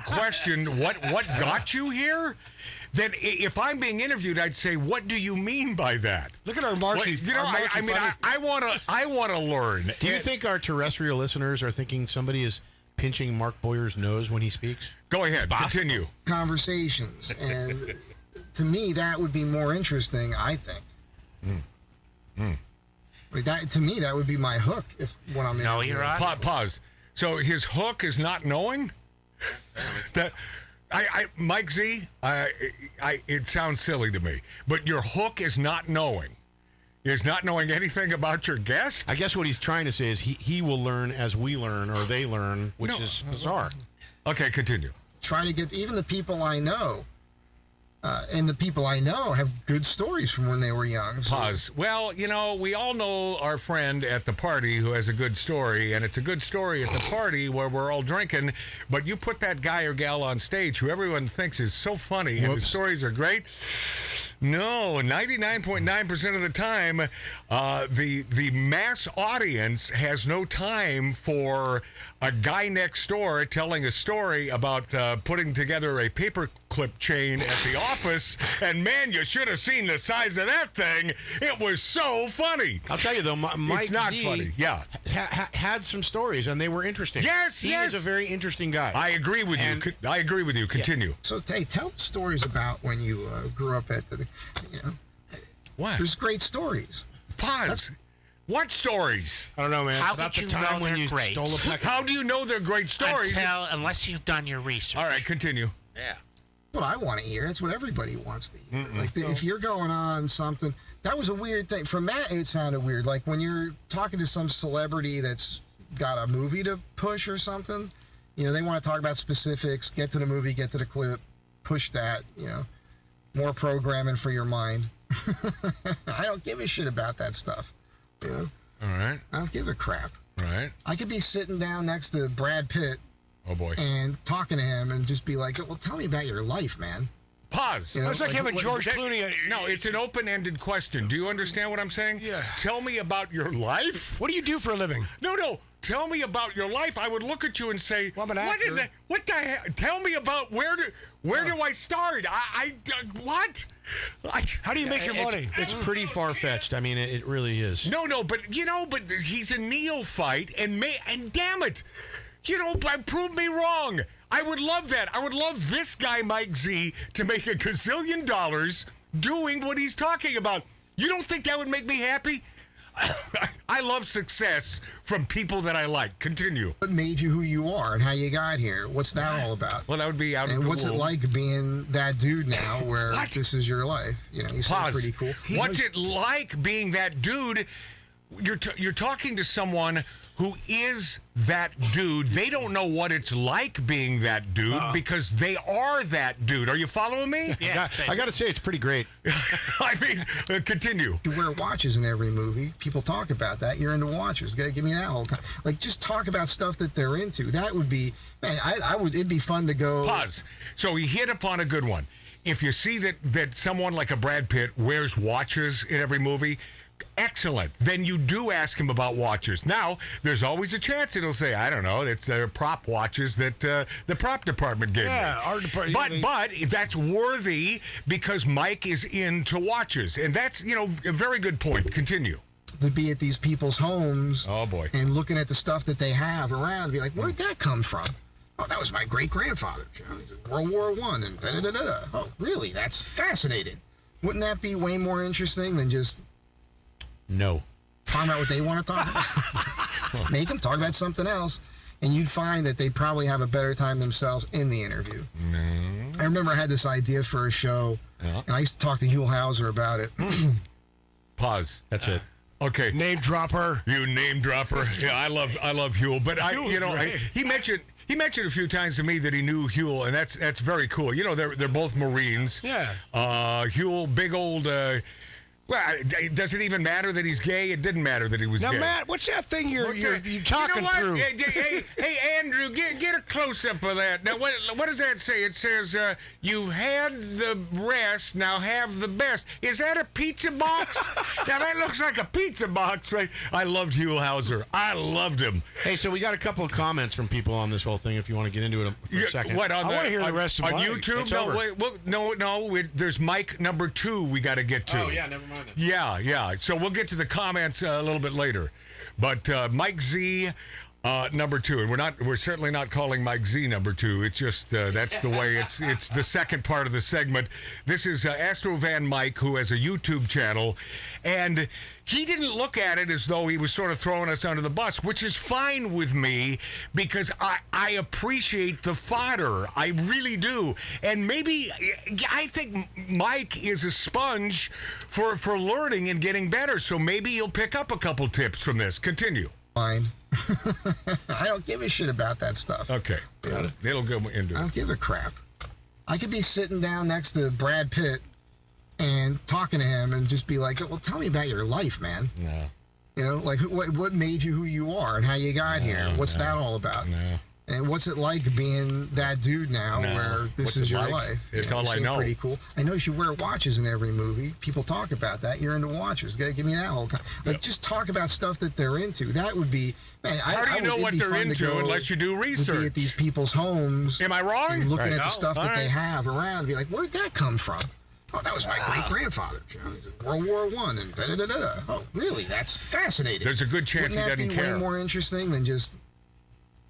question. What got you here? Then if I'm being interviewed, I'd say, what do you mean by that? Look at our marketing. I want to learn. Do you think our terrestrial listeners are thinking somebody is pinching Mark Boyer's nose when he speaks? Go ahead, continue. Conversations, and to me, that would be more interesting. I think. Like that, to me, that would be my hook when I'm in. No, you're right. Pause. So his hook is not knowing that. Mike Z, it sounds silly to me, but your hook is not knowing. Is not knowing anything about your guest? I guess what he's trying to say is he will learn as we learn, or they learn, which is bizarre. Okay, continue. Try to get even the people I know, and the people I know have good stories from when they were young. So. Pause. Well, we all know our friend at the party who has a good story, and it's a good story at the party where we're all drinking, but you put that guy or gal on stage who everyone thinks is so funny and his stories are great. No, 99.9% of the time, the mass audience has no time for a guy next door telling a story about putting together a paperclip chain at the office, and man, you should have seen the size of that thing. It was so funny. I'll tell you though, Mike it's not Z funny. Yeah, had some stories, and they were interesting. He is a very interesting guy. I agree with you. I agree with you. Continue. Yeah. So, tell stories about when you grew up at the, What? There's great stories. Pause. What stories? I don't know, man. How About could the you time know when they're you great? stole a peck. How do you know they're great stories? Unless you've done your research. All right, continue. Yeah. What I want to hear. That's what everybody wants to hear. If you're going on something, that was a weird thing. For Matt, it sounded weird. Like when you're talking to some celebrity that's got a movie to push or something, they want to talk about specifics, get to the movie, get to the clip, push that, more programming for your mind. I don't give a shit about that stuff. All right. I don't give a crap. All right. I could be sitting down next to Brad Pitt. Oh, boy. And talking to him and just be like, well, tell me about your life, man. Pause. It's like having George Clooney. No, it's an open-ended question. Do you understand what I'm saying? Yeah. Tell me about your life. What do you do for a living? No. Tell me about your life. I would look at you and say, well, I'm an actor. What the hell? Tell me about where do I start? What? How do you make your money? It's pretty far-fetched. I mean, it really is. No, but he's a neophyte, and damn it, prove me wrong. I would love that. I would love this guy, Mike Z, to make $1 gazillion doing what he's talking about. You don't think that would make me happy? I love success from people that I like. Continue. What made you who you are and how you got here? What's that all about? Well, that would be out of the And what's world. it like being that dude now where this is your life? You sound pretty cool. What's it like being that dude? You're talking to someone who is that dude. They don't know what it's like being that dude because they are that dude. Are you following me? Yeah. I got to say, it's pretty great. I mean, continue. You wear watches in every movie. People talk about that. You're into watches. Give me that all the time. Like, just talk about stuff that they're into. That would be, man, it'd be fun to go. Pause. So he hit upon a good one. If you see that someone like a Brad Pitt wears watches in every movie, excellent. Then you do ask him about watches. Now, there's always a chance it'll say, I don't know, it's prop watches that the prop department gave me. Our department. But that's worthy because Mike is into watches. And that's, a very good point. Continue. To be at these people's homes. Oh, boy. And looking at the stuff that they have around and be like, where'd that come from? Oh, that was my great-grandfather. World War I and da-da-da-da. Oh, really? That's fascinating. Wouldn't that be way more interesting than just No. talking about what they want to talk about? Make them talk about something else, and you'd find that they probably have a better time themselves in the interview. No. I remember I had this idea for a show, and I used to talk to Hugh Hauser about it. Pause. That's it. Okay. Name dropper. You name dropper. Yeah, I love Huel, but he mentioned a few times to me that he knew Huel, and that's very cool. You know, they're both Marines. Yeah. Huel, big old. Well, does it even matter that he's gay? It didn't matter that he was Now, gay. Matt, what's that thing you're talking what? through? Hey, Andrew, get a close-up of that. Now, what does that say? It says, you've had the rest, now have the best. Is that a pizza box? Now, that looks like a pizza box, right? I loved Hugh Hauser. I loved him. Hey, so we got a couple of comments from people on this whole thing if you want to get into it for a second. What, I want to hear the rest of on Mike. YouTube? It's No, over. wait, well, no. There's Mike number 2 we got to get to. Oh, yeah, never mind that. Yeah. So we'll get to the comments a little bit later. But Mike Z, number 2, and we're certainly not calling Mike Z number 2. It's just that's the way it's the second part of the segment. This is Astro Van Mike, who has a YouTube channel, and he didn't look at it as though he was sort of throwing us under the bus, which is fine with me because I appreciate the fodder. I really do. And maybe I think Mike is a sponge for learning and getting better. So maybe he'll pick up a couple tips from this. Continue. Fine. I don't give a shit about that stuff. Okay. Got it. It'll go into it. I don't give a crap. I could be sitting down next to Brad Pitt and talking to him and just be like, well, tell me about your life, man. No. You know, like what made you who you are and how you got here? What's that all about? No. And what's it like being that dude now where this What's is it your like? life? It's You all I seems know. Pretty cool. I know you wear watches in every movie. People talk about that. You're into watches. Give me that whole time. Like, just talk about stuff that they're into. That would be, man, How do you know what they're into unless you do Be at research? these people's homes. Am I wrong? And looking Right. at the No. stuff All that they right. have around. And be like, where'd that come from? Oh, that was my great-grandfather. World War I and da-da-da-da-da. Oh, really? That's fascinating. There's a good chance Wouldn't he that doesn't be care. way more interesting than just...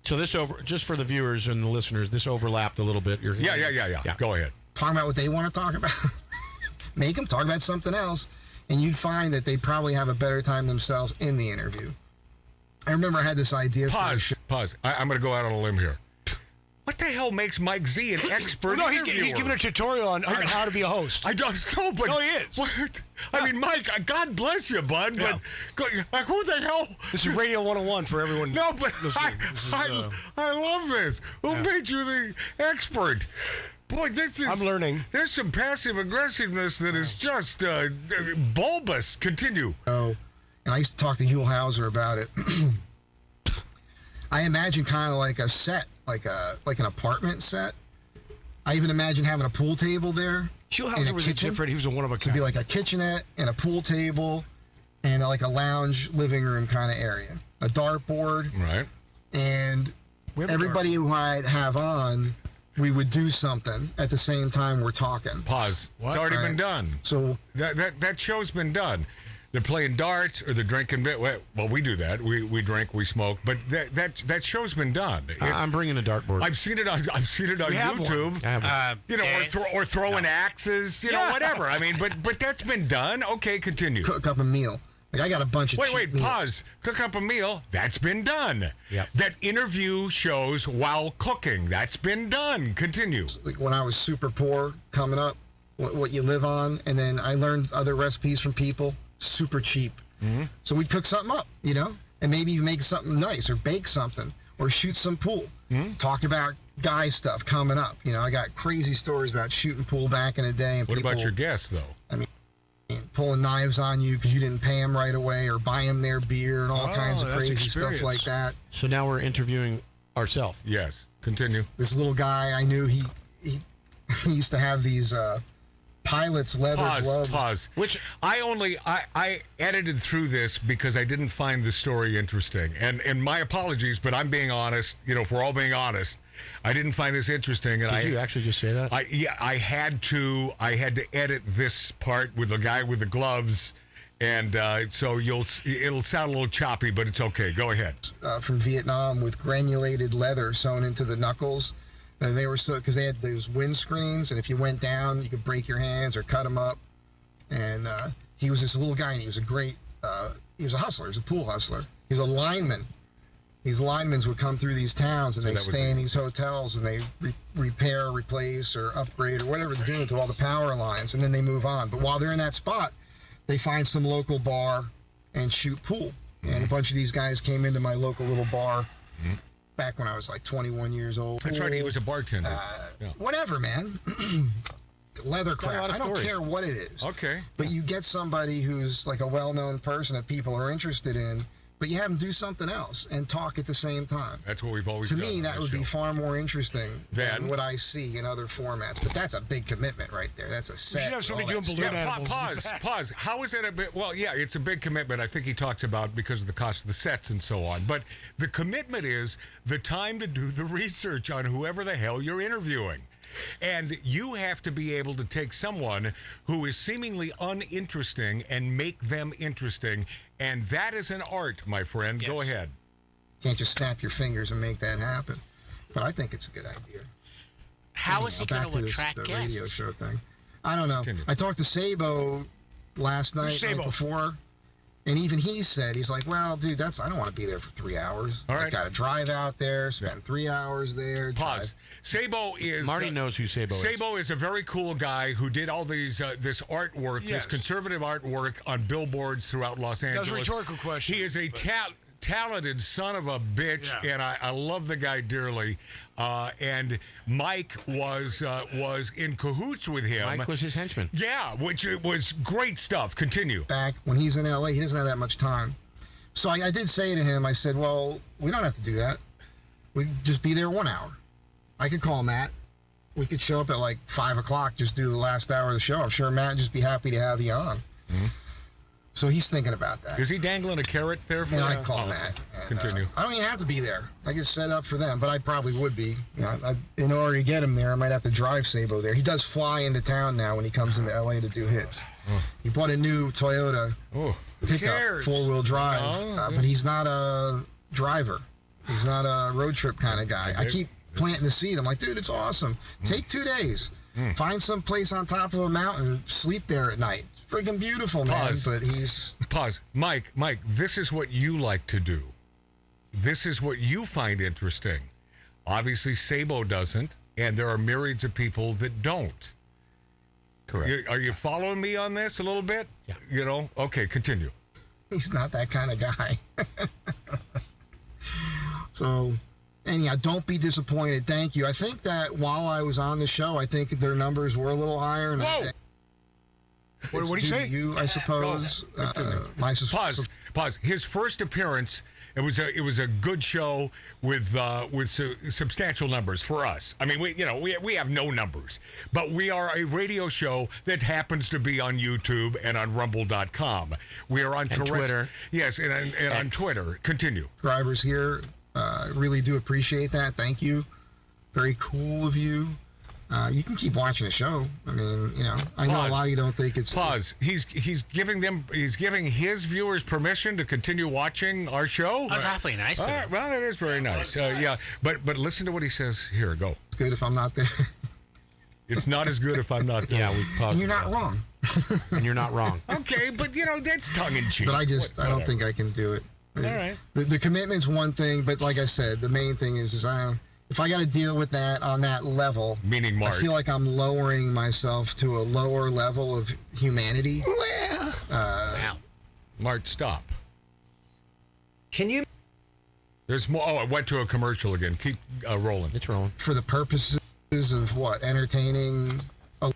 So this just for the viewers and the listeners, this overlapped a little bit. Yeah. Go ahead. Talking about what they want to talk about. Make them talk about something else, and you'd find that they probably have a better time themselves in the interview. I remember I had this idea for a show. Pause. I'm going to go out on a limb here. What the hell makes Mike Z an expert No, interviewer? he's giving a tutorial on how to be a host. I don't know, but... No, he is. What? I mean, Mike, God bless you, bud, Yeah. but who the hell... This is Radio 101 for everyone. No, but listening. I love this. Who made you the expert? Boy, this is... I'm learning. There's some passive aggressiveness that is just bulbous. Continue. And I used to talk to Hugh Hauser about it. I imagine kind of like a set, like an apartment set. I even imagine having a pool table there. Hugh in Hauser was kitchen. different. He was a one of a It'd kind. be like a kitchenette and a pool table and like a lounge living room kind of area. A dartboard. Right. And We have a everybody who I'd have on, we would do something at the same time we're talking. Pause. What? It's already been Right. done. So That show's been done. They're playing darts or they're drinking. Well, we do that. We drink, we smoke. But that show's been done. I'm bringing a dartboard. I've seen it on We have one. YouTube. I have one. You know, or throwing axes. You know, Yeah. whatever. I mean, but that's been done. Okay, continue. cook up a meal. Like I got a bunch of cheap Wait, meals. pause. Cook up a meal. That's been done. Yep. That interview shows while cooking. That's been done. Continue. Like when I was super poor coming up, what you live on, and then I learned other recipes from people, super cheap. Mm-hmm. So we'd cook something up, you know, and maybe you make something nice or bake something or shoot some pool. Mm-hmm. Talk about guy stuff coming up. You know, I got crazy stories about shooting pool back in the day. And What people, about your guests, though? pulling knives on you because you didn't pay them right away or buy them their beer and all kinds of that's crazy stuff experience. like that. So now we're interviewing ourselves. Yes. Continue. This little guy I knew, he used to have these pilot's leather gloves. Pause. Which I edited through this because I didn't find the story interesting. And my apologies, but I'm being honest. You know, if we're all being honest, I didn't find this interesting. And Did you actually just say that? I had to edit this part with the guy with the gloves. And so it'll sound a little choppy, but it's okay. Go ahead. From Vietnam with granulated leather sewn into the knuckles. And they were because they had those windscreens, and if you went down, you could break your hands or cut them up. and he was this little guy, and he was a great. He was a hustler. He was a pool hustler. He was a lineman. These linemen would come through these towns, and they stay in these hotels, and they repair, replace, or upgrade, or whatever they're doing to all the power lines, and then they move on. But while they're in that spot, they find some local bar and shoot pool. And a bunch of these guys came into my local little bar back when I was like 21 years old. That's right, he was a bartender. Whatever, man. Leathercraft. I don't care what it is. Okay. But you get somebody who's like a well-known person that people are interested in, but you have them do something else and talk at the same time. That's what we've always done. To me, that would be far more interesting than what I see in other formats. But that's a big commitment right there. That's a set. We should have somebody doing balloon animals. Pause. How is it a bit? Well, yeah, it's a big commitment. I think he talks about because of the cost of the sets and so on. But the commitment is the time to do the research on whoever the hell you're interviewing. And you have to be able to take someone who is seemingly uninteresting and make them interesting. And that is an art, my friend. Yes. Go ahead. Can't just snap your fingers and make that happen. But I think it's a good idea. How is he going to attract the guests? Radio show thing. I don't know. Continue. I talked to Sabo last night before. And even he said, he's like, well, dude, I don't want to be there for 3 hours. All right. I got to drive out there, spend 3 hours there. Pause. Sabo is... Marty knows who Sabo is. Sabo is a very cool guy who did all these this artwork, this conservative artwork on billboards throughout Los Angeles. That's a rhetorical question. He is a talented son of a bitch, and I love the guy dearly. And Mike was in cahoots with him. Mike was his henchman. Yeah, which was great stuff. Continue. Back when he's in L.A., he doesn't have that much time. So I did say to him, I said, well, we don't have to do that. We can just be there 1 hour. I could call Matt. We could show up at like 5 o'clock, just do the last hour of the show. I'm sure Matt would just be happy to have you on. Mm-hmm. So he's thinking about that. Is he dangling a carrot there for you? And I call Matt. And, continue. I don't even have to be there. I get set up for them, but I probably would be. You know, in order to get him there, I might have to drive Sabo there. He does fly into town now when he comes into L.A. to do hits. He bought a new Toyota pickup, 4-wheel drive, but he's not a driver. He's not a road trip kind of guy. I keep planting the seed. I'm like, dude, it's awesome. Take 2 days. Find some place on top of a mountain, sleep there at night. It's freaking beautiful, man. But he's... Pause. Mike, this is what you like to do. This is what you find interesting. Obviously, Sabo doesn't, and there are myriads of people that don't. Correct. Are you following me on this a little bit? Yeah. You know? Okay, continue. He's not that kind of guy. So... Anyhow, don't be disappointed. Thank you. I think that while I was on the show, I think their numbers were a little higher. And Whoa! What do you say? You, I suppose. Pause. His first appearance, it was a good show with substantial numbers for us. I mean, we have no numbers, but we are a radio show that happens to be on YouTube and on Rumble.com. We are on Twitter. Yes, and on Twitter. Continue. Drivers here. Really do appreciate that. Thank you. Very cool of you. You can keep watching the show. I mean, I know a lot of you don't think it's... Pause. He's giving his viewers permission to continue watching our show? That's awfully nice of him. Well, that is very nice. Yeah, but listen to what he says here. Go. It's good if I'm not there. It's not as good if I'm not there. Yeah, we talked. And you're not wrong. And you're not wrong. Okay, but that's tongue-in-cheek. But I don't think I can do it. All right. The commitment's one thing, but like I said, the main thing is if I got to deal with that on that level, meaning Mart, I feel like I'm lowering myself to a lower level of humanity. Wow. Mart, stop. Can you? There's more. Oh, I went to a commercial again. Keep rolling. It's rolling. For the purposes of what? Entertaining a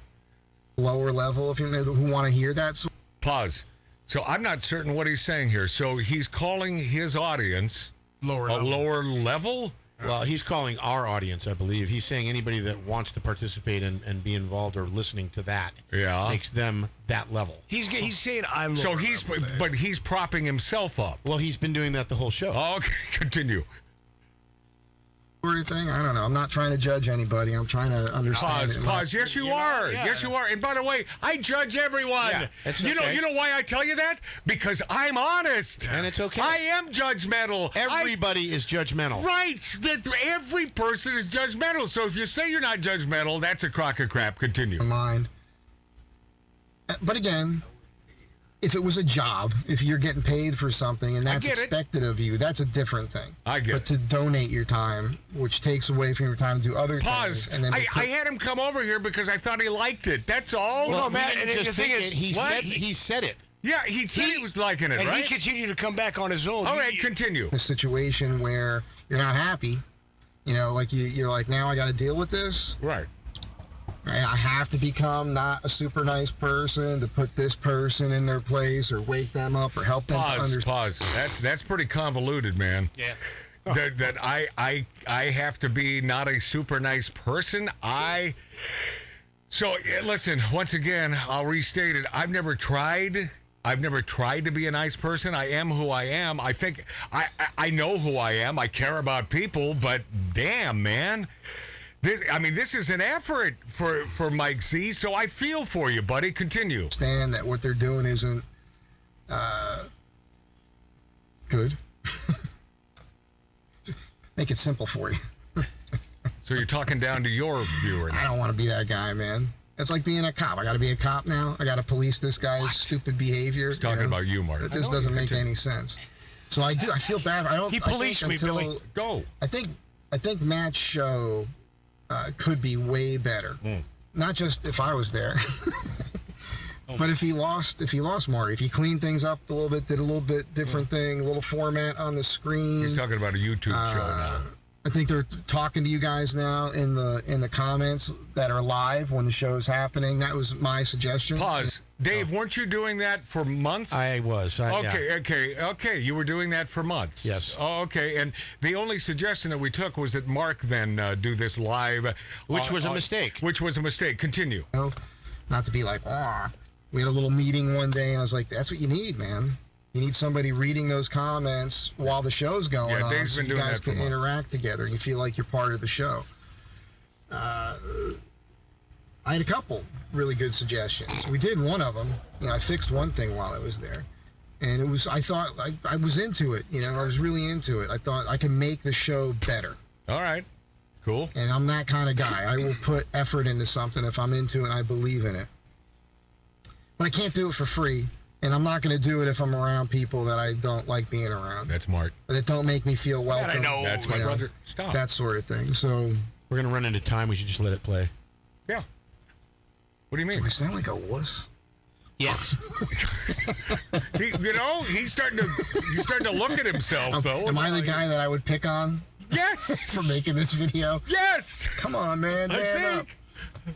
lower level of humanity who want to hear that. Pause. So I'm not certain what he's saying here. So he's calling his audience lower level? Well, he's calling our audience, I believe. He's saying anybody that wants to participate and be involved or listening to that makes them that level. He's saying I'm lower level. But he's propping himself up. Well, he's been doing that the whole show. Okay, continue. Thing. I don't know. I'm not trying to judge anybody. I'm trying to understand. Pause. Yes, you are. Yes, you are. And by the way, I judge everyone. Yeah, it's you okay. know why I tell you that? Because I'm honest. And it's okay. I am judgmental. Everybody is judgmental. Right. Every person is judgmental. So if you say you're not judgmental, that's a crock of crap. Continue. Mind. But again, if it was a job, if you're getting paid for something and that's expected of you, that's a different thing. I get it. But to donate your time, which takes away from your time to do other things. And then I had him come over here because I thought he liked it. That's all. Well, no, Matt, and the thing is, he said it. Yeah, he said he was liking it, and right? he continued to come back on his own. All right, continue. A situation where you're not happy, like you're like, now I got to deal with this. Right. I have to become not a super nice person to put this person in their place or wake them up or help them to understand. Pause. That's pretty convoluted, man. Yeah. That I have to be not a super nice person. So listen, once again, I'll restate it. I've never tried to be a nice person. I am who I am. I think I know who I am. I care about people, but damn, man. This is an effort for Mike Z, so I feel for you, buddy. Continue. Understand that what they're doing isn't good. Make it simple for you. So you're talking down to your viewer now. I don't want to be that guy, man. It's like being a cop. I got to be a cop now. I got to police this guy's stupid behavior. He's talking about you, Mark. It just doesn't make any sense. So I feel bad. He policed me, Billy. Go. I think Matt's show could be way better. Not just if I was there, but if he lost Marty, if he cleaned things up a little bit, did a little bit different thing, a little format on the screen. He's talking about a YouTube show now. I think they're talking to you guys now in the comments that are live when the show's happening. That was my suggestion. Pause. Dave, weren't you doing that for months? I was. Okay. You were doing that for months. Yes. Oh, okay. And the only suggestion that we took was that Mark then do this live. Which was a mistake. Which was a mistake. Continue. Not to be like, we had a little meeting one day, and I was like, that's what you need, man. You need somebody reading those comments while the show's going on, Dave's so been you doing guys that for can months. interact together and you feel like you're part of the show. I had a couple really good suggestions. We did one of them. I fixed one thing while I was there, and I thought I was into it. I was really into it. I thought I could make the show better. All right. Cool. And I'm that kind of guy. I will put effort into something if I'm into it and I believe in it. But I can't do it for free. And I'm not going to do it if I'm around people that I don't like being around. That's Mark. That don't make me feel welcome. I know. That's my brother. Stop. That sort of thing. So We're going to run into time. We should just let it play. Yeah. What do you mean? do I sound like a wuss? Yes. He's starting to look at himself though. Am I the guy that I would pick on Yes. for making this video? Yes. Come on, man. Man up.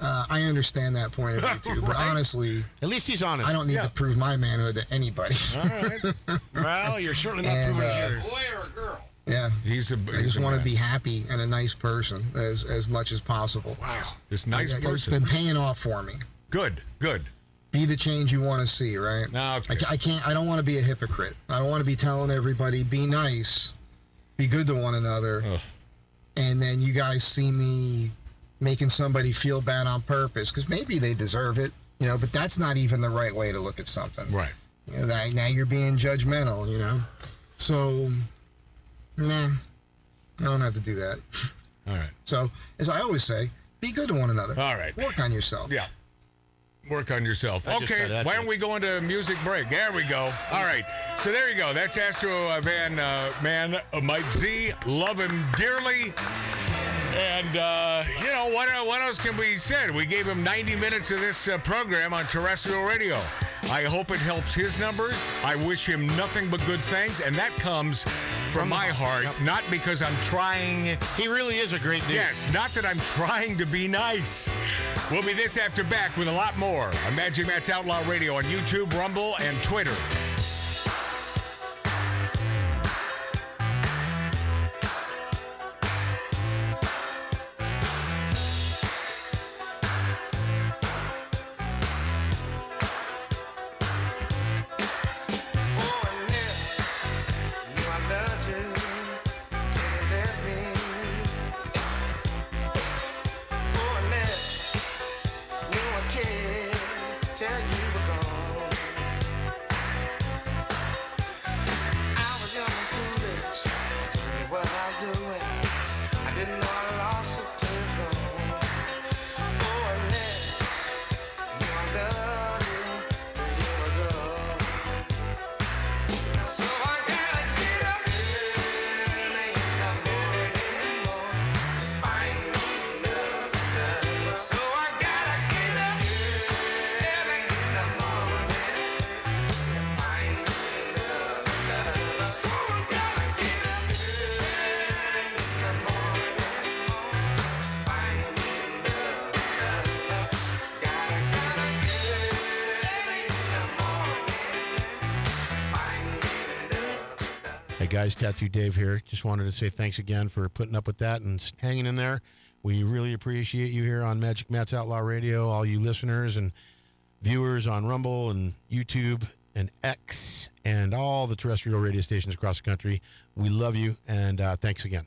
I understand that point of view too, but honestly, At least he's honest. I don't need to prove my manhood to anybody. All right. Well, you're certainly not proving it here. Boy or a girl? Yeah. I I just want to be happy and a nice person as much as possible. Wow. this nice It's person. been paying off for me. Good. Be the change you want to see, right? Okay. I don't want to be a hypocrite. I don't want to be telling everybody, be nice, be good to one another, and then you guys see me making somebody feel bad on purpose, because maybe they deserve it, but that's not even the right way to look at something. Right. Now you're being judgmental, So, nah, I don't have to do that. All right. So, as I always say, be good to one another. All right. Work on yourself. Yeah. Work on yourself. I just got Okay, that why bit. don't we go into a music break? There we go. All right. So there you go. That's Astro Van Mike Z. Love him dearly. And, what else can be said? We gave him 90 minutes of this program on terrestrial radio. I hope it helps his numbers. I wish him nothing but good things, and that comes from my heart, not because I'm trying. He really is a great dude. Yes, not that I'm trying to be nice. We'll be this after back with a lot more on Magic Matt's Outlaw Radio on YouTube, Rumble, and Twitter. Tell you we're gone. guys. Tattoo Dave here. Just wanted to say thanks again for putting up with that and hanging in there. We really appreciate you here on Magic Matt's Outlaw Radio, all you listeners and viewers on Rumble and YouTube and X and all the terrestrial radio stations across the country. We love you, and thanks again.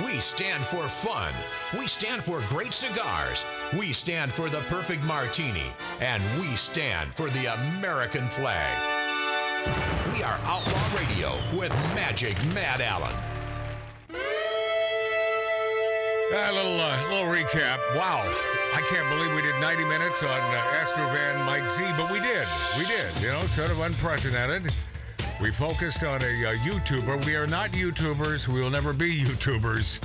We stand for fun. We stand for great cigars. We stand for the perfect martini. And we stand for the American flag. We are Outlaw Radio with Magic Matt Allen. A little recap. Wow. I can't believe we did 90 minutes on Astro van Mike Z, but we did. We did. You know, sort of unprecedented. We focused on a YouTuber. We are not YouTubers. We will never be YouTubers.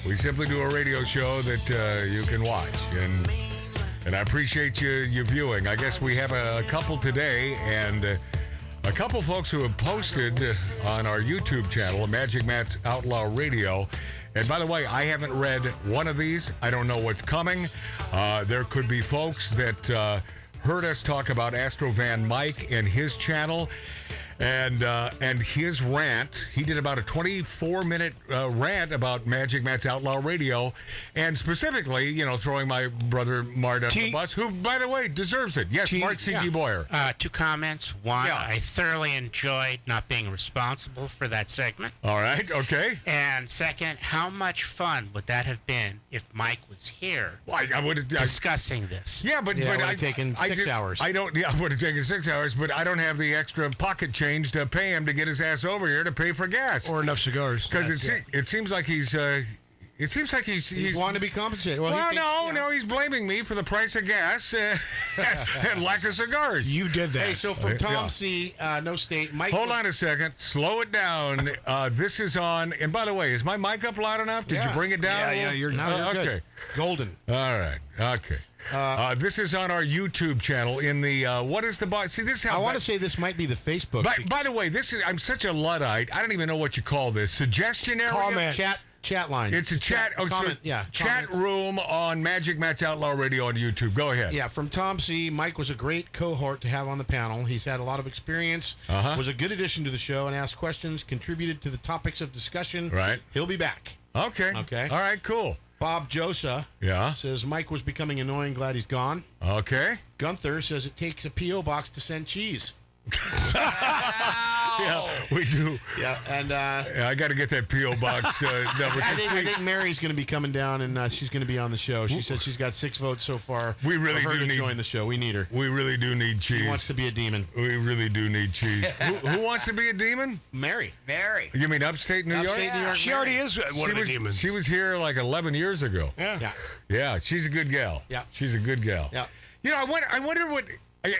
We simply do a radio show that you can watch. And I appreciate you viewing. I guess we have a couple today, and a couple folks who have posted on our YouTube channel, Magic Matt's Outlaw Radio. And by the way, I haven't read one of these. I don't know what's coming. There could be folks that heard us talk about Astro van Mike and his channel. And his rant, he did about a 24-minute rant about Magic Matt's Outlaw Radio, and specifically, you know, throwing my brother Mart under the bus, who, by the way, deserves it. Yes, Mark C.G. Boyer. 2 comments. One, I thoroughly enjoyed not being responsible for that segment. All right, okay. And second, how much fun would that have been if Mike was here I would have discussing this? Yeah, but it would I have taken 6 hours. I would have taken 6 hours, but I don't have the extra pocket change to pay him to get his ass over here to pay for gas or enough cigars. Because it seems like he's wanting to be compensated. No, he's blaming me for the price of gas and lack of cigars. You did that. Hey, so from Tom C, no state, Mike. Hold on a second. Slow it down. This is on. And by the way, is my mic up loud enough? Did you bring it down? Yeah, you're good. Okay. Golden. All right. Okay. This is on our YouTube channel in the what is the box? See, this is how I want to say this might be the Facebook. By the way, I'm such a Luddite. I don't even know what you call this. Suggestion area? Comment. Chat line. It's a chat. Comment. Chat room on Magic Matt's Outlaw Radio on YouTube. Go ahead. Yeah, from Tom C. Mike was a great cohort to have on the panel. He's had a lot of experience. Was a good addition to the show and asked questions, contributed to the topics of discussion. Right. He'll be back. Okay. Okay. All right. Cool. Bob Josa says Mike was becoming annoying. Glad he's gone. Okay. Gunther says it takes a P.O. box to send cheese. Yeah, we do. Yeah, and I got to get that P.O. box number. I think Mary's going to be coming down, and she's going to be on the show. She said she's got 6 votes so far. We really for her do to need join the show. We need her. We really do need cheese. She wants to be a demon. We really do need cheese. who wants to be a demon? Mary. You mean upstate New York? Upstate New York. She already is one of the demons. She was here like 11 years ago. Yeah. Yeah, she's a good gal. Yeah. She's a good gal. Yeah. You know, I wonder what...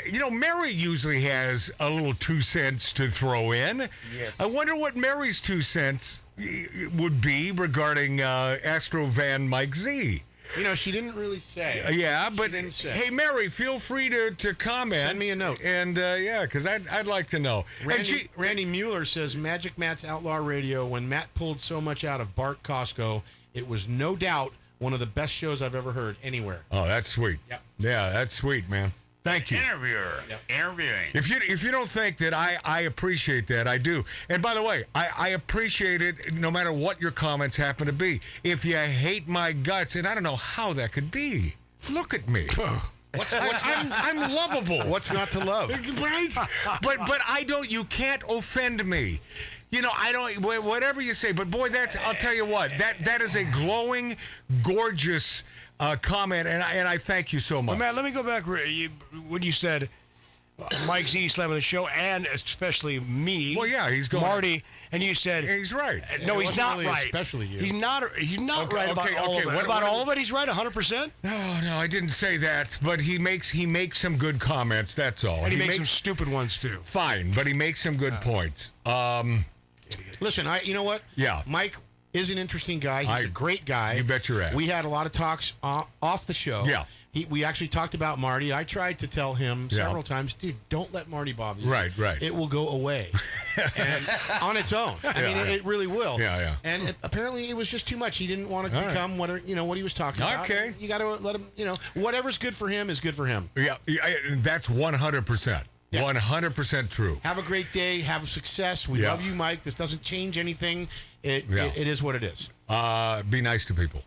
You know, Mary usually has a little 2 cents to throw in. Yes. I wonder what Mary's 2 cents would be regarding Astro Van Mike Z. You know, she didn't really say. Yeah, but didn't say. Hey, Mary, feel free to comment. Send me a note. And yeah, because I'd like to know. Randy Mueller says Magic Matt's Outlaw Radio, when Matt pulled so much out of Bart Costco, it was no doubt one of the best shows I've ever heard anywhere. Oh, that's sweet. Yep. Yeah, that's sweet, man. Thank you. Interviewer. Yep. Interviewing. If you don't think that I appreciate that, I do. And by the way, I appreciate it no matter what your comments happen to be. If you hate my guts, and I don't know how that could be. Look at me. I'm lovable. What's not to love? Right? But I don't. You can't offend me. You know, I don't. Whatever you say, but boy, I'll tell you what. That is a glowing, gorgeous comment, and I thank you so much. Well, Matt, let me go back when you said Mike Z slamming the show, and especially me. Well, yeah, he's going Marty, and you said he's right. No, he's not really right. Especially you. He's not right about all of it. What about all of it? He's right 100%. No, I didn't say that. But he makes some good comments. That's all. And he makes some stupid ones too. Fine, but he makes some good points. Listen, you know what? Yeah, Mike is an interesting guy. He's a great guy. You bet your ass. We had a lot of talks off the show. Yeah. We actually talked about Marty. I tried to tell him several times, dude, don't let Marty bother you. Right. It will go away. And on its own. I mean, it really will. Yeah. And apparently it was just too much. He didn't want to become what he was talking about. Okay. You got to let him, whatever's good for him is good for him. Yeah, that's 100%. Yeah. 100% true. Have a great day. Have success. We love you, Mike. This doesn't change anything. It is what it is. Be nice to people.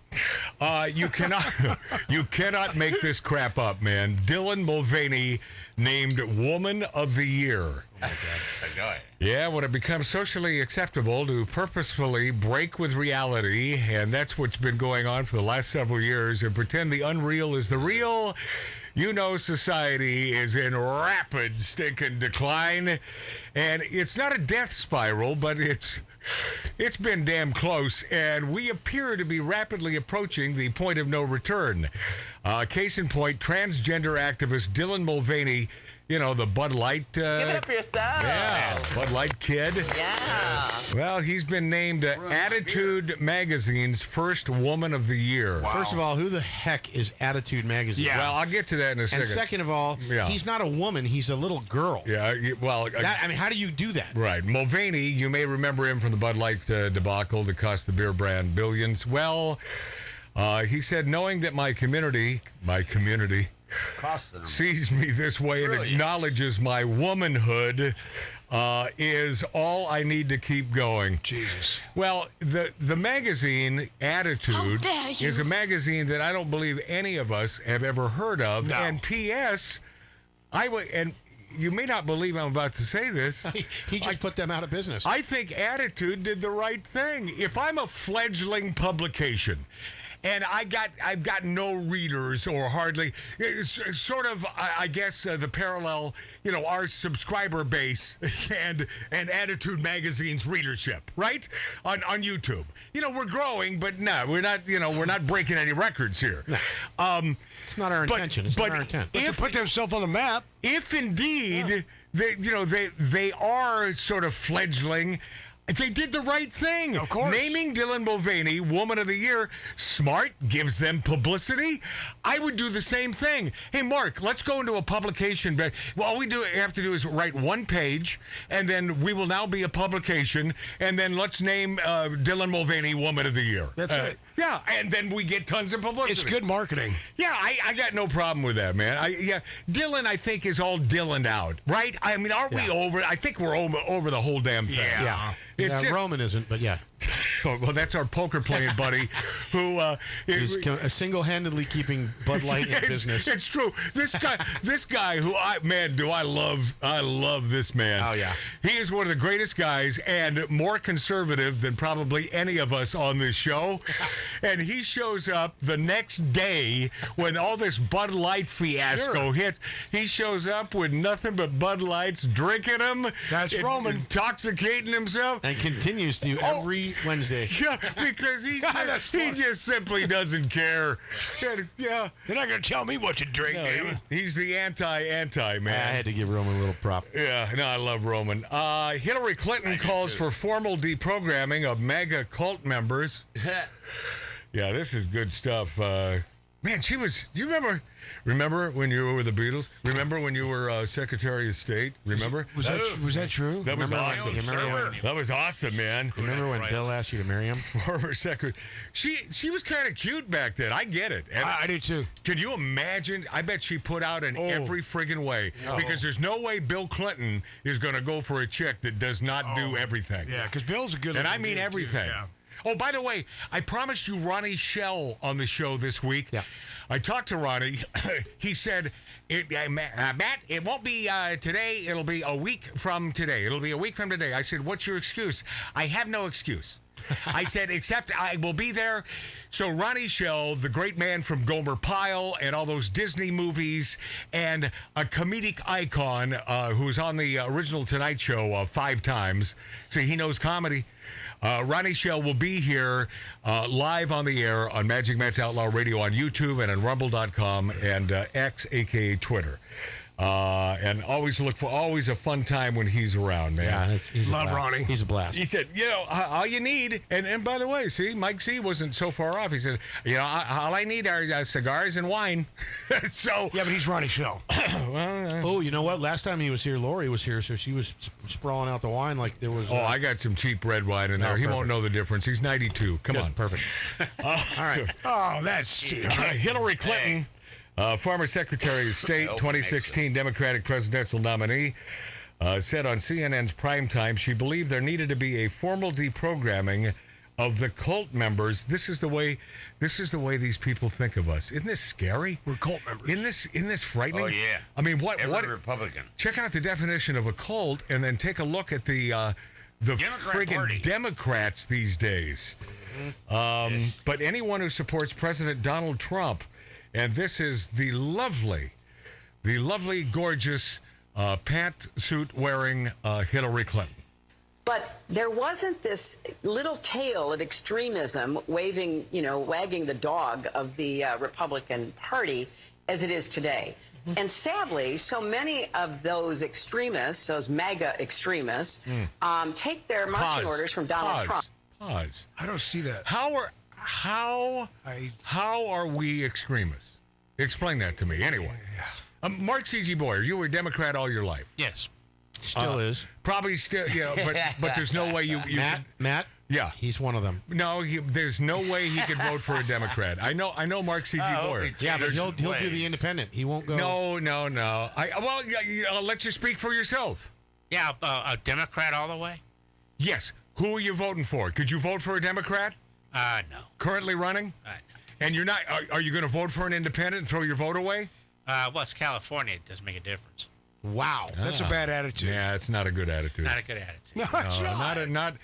You cannot make this crap up, man. Dylan Mulvaney named Woman of the Year. Oh my God, I know it. Yeah, when it becomes socially acceptable to purposefully break with reality, and that's what's been going on for the last several years, and pretend the unreal is the real. You know, society is in rapid stinking decline, and it's not a death spiral, but it's been damn close, and we appear to be rapidly approaching the point of no return. Case in point, transgender activist Dylan Mulvaney, you know, the Bud Light... Give it up for yourself. Yeah, Bud Light kid. Yeah. Well, he's been named Attitude Magazine's first Woman of the Year. Wow. First of all, who the heck is Attitude Magazine? Yeah. Well, I'll get to that in a second. And second of all, he's not a woman. He's a little girl. Yeah, well... how do you do that? Right. Mulvaney, you may remember him from the Bud Light debacle that cost the beer brand billions. Well, he said, knowing that my community sees me this way and acknowledges my womanhood is all I need to keep going. Jesus. Well, the magazine Attitude is a magazine that I don't believe any of us have ever heard of. No. And P.S., and you may not believe I'm about to say this. He just put them out of business. I think Attitude did the right thing. If I'm a fledgling publication, and I've got no readers or hardly, sort of, I guess, the parallel, our subscriber base and Attitude Magazine's readership, right? On YouTube. We're growing, but no, we're not breaking any records here. No. It's not our intention. It's not our intent. But to put themselves on the map. If indeed, they are sort of fledgling, they did the right thing. Of course. Naming Dylan Mulvaney Woman of the Year, smart, gives them publicity. I would do the same thing. Hey, Mark, let's go into a publication. Well, all we have to do is write one page, and then we will now be a publication, and then let's name Dylan Mulvaney Woman of the Year. That's it. Yeah, and then we get tons of publicity. It's good marketing. Yeah, I got no problem with that, man. Dylan, I think, is all Dylan'd out, right? I mean, aren't we over? I think we're over the whole damn thing. Yeah. Roman isn't, but yeah. Well, that's our poker playing buddy, who he's single-handedly keeping Bud Light in business. It's true. This guy, who I love this man. Oh yeah, he is one of the greatest guys and more conservative than probably any of us on this show. And he shows up the next day when all this Bud Light fiasco hits. He shows up with nothing but Bud Lights, drinking them. That's Roman. Intoxicating himself. And continues to every Wednesday. Yeah, because he just simply doesn't care. Yeah. You're not going to tell me what to drink, man. He's the anti, man. I had to give Roman a little prop. Yeah, no, I love Roman. Hillary Clinton calls for formal deprogramming of MAGA cult members. Yeah, this is good stuff. Man, she was. You remember when you were with the Beatles? Remember when you were Secretary of State? Remember? Was that true? That was awesome. That was awesome, man. Remember when Bill asked you to marry him? Former Secretary. She was kind of cute back then. I get it. And I do too. Can you imagine? I bet she put out in every friggin' way because there's no way Bill Clinton is going to go for a chick that does not do everything. Yeah, because Bill's a good. And I mean everything. Yeah. Oh, by the way, I promised you Ronnie Shell on the show this week. Yeah. I talked to Ronnie. He said, Matt, it won't be today. It'll be a week from today. It'll be a week from today. I said, what's your excuse? I have no excuse. I said, except I will be there. So Ronnie Shell, the great man from Gomer Pyle and all those Disney movies, and a comedic icon who's on the original Tonight Show 5 times. See, he knows comedy. Ronnie Shell will be here live on the air on Magic Matt's Outlaw Radio on YouTube and on Rumble.com and X, a.k.a. Twitter. And always a fun time when he's around, man. Yeah, he's love Ronnie. He's a blast. He said, all you need, and by the way, see, Mike C wasn't so far off. He said, all I need are cigars and wine. So yeah, but he's Ronnie Shell. Oh, you know what? Last time he was here, Lori was here, so she was sprawling out the wine like there was. I got some cheap red wine in there. He won't know the difference. He's 92. Come on, perfect. All right. Oh, that's Hillary Clinton. Former Secretary of State, 2016 Democratic presidential nominee, said on CNN's primetime she believed there needed to be a formal deprogramming of the cult members. This is the way these people think of us. Isn't this scary? We're cult members. Isn't this frightening? Oh yeah. I mean, what Republican? Check out the definition of a cult, and then take a look at the friggin' Democrats these days. But anyone who supports President Donald Trump. And this is the lovely, gorgeous pantsuit-wearing Hillary Clinton. But there wasn't this little tail of extremism wagging the dog of the Republican Party as it is today. And sadly, so many of those extremists, those MAGA extremists, take their marching orders from Donald Trump. Pause. I don't see that. How are we extremists? Explain that to me, anyway. Mark C.G. Boyer, you were a Democrat all your life. Yes. Still is. Probably still, but there's no way you Matt? Yeah. He's one of them. No, there's no way he could vote for a Democrat. I know Mark C.G. Boyer. Yeah, but he'll do the independent. He won't go. No. I'll let you speak for yourself. Yeah, a Democrat all the way? Yes. Who are you voting for? Could you vote for a Democrat? No. Currently running? No. And you're not? Are you going to vote for an independent and throw your vote away? Well, it's California. It doesn't make a difference. Wow, that's a bad attitude. Yeah, it's not a good attitude. Not a good attitude. No, it's not.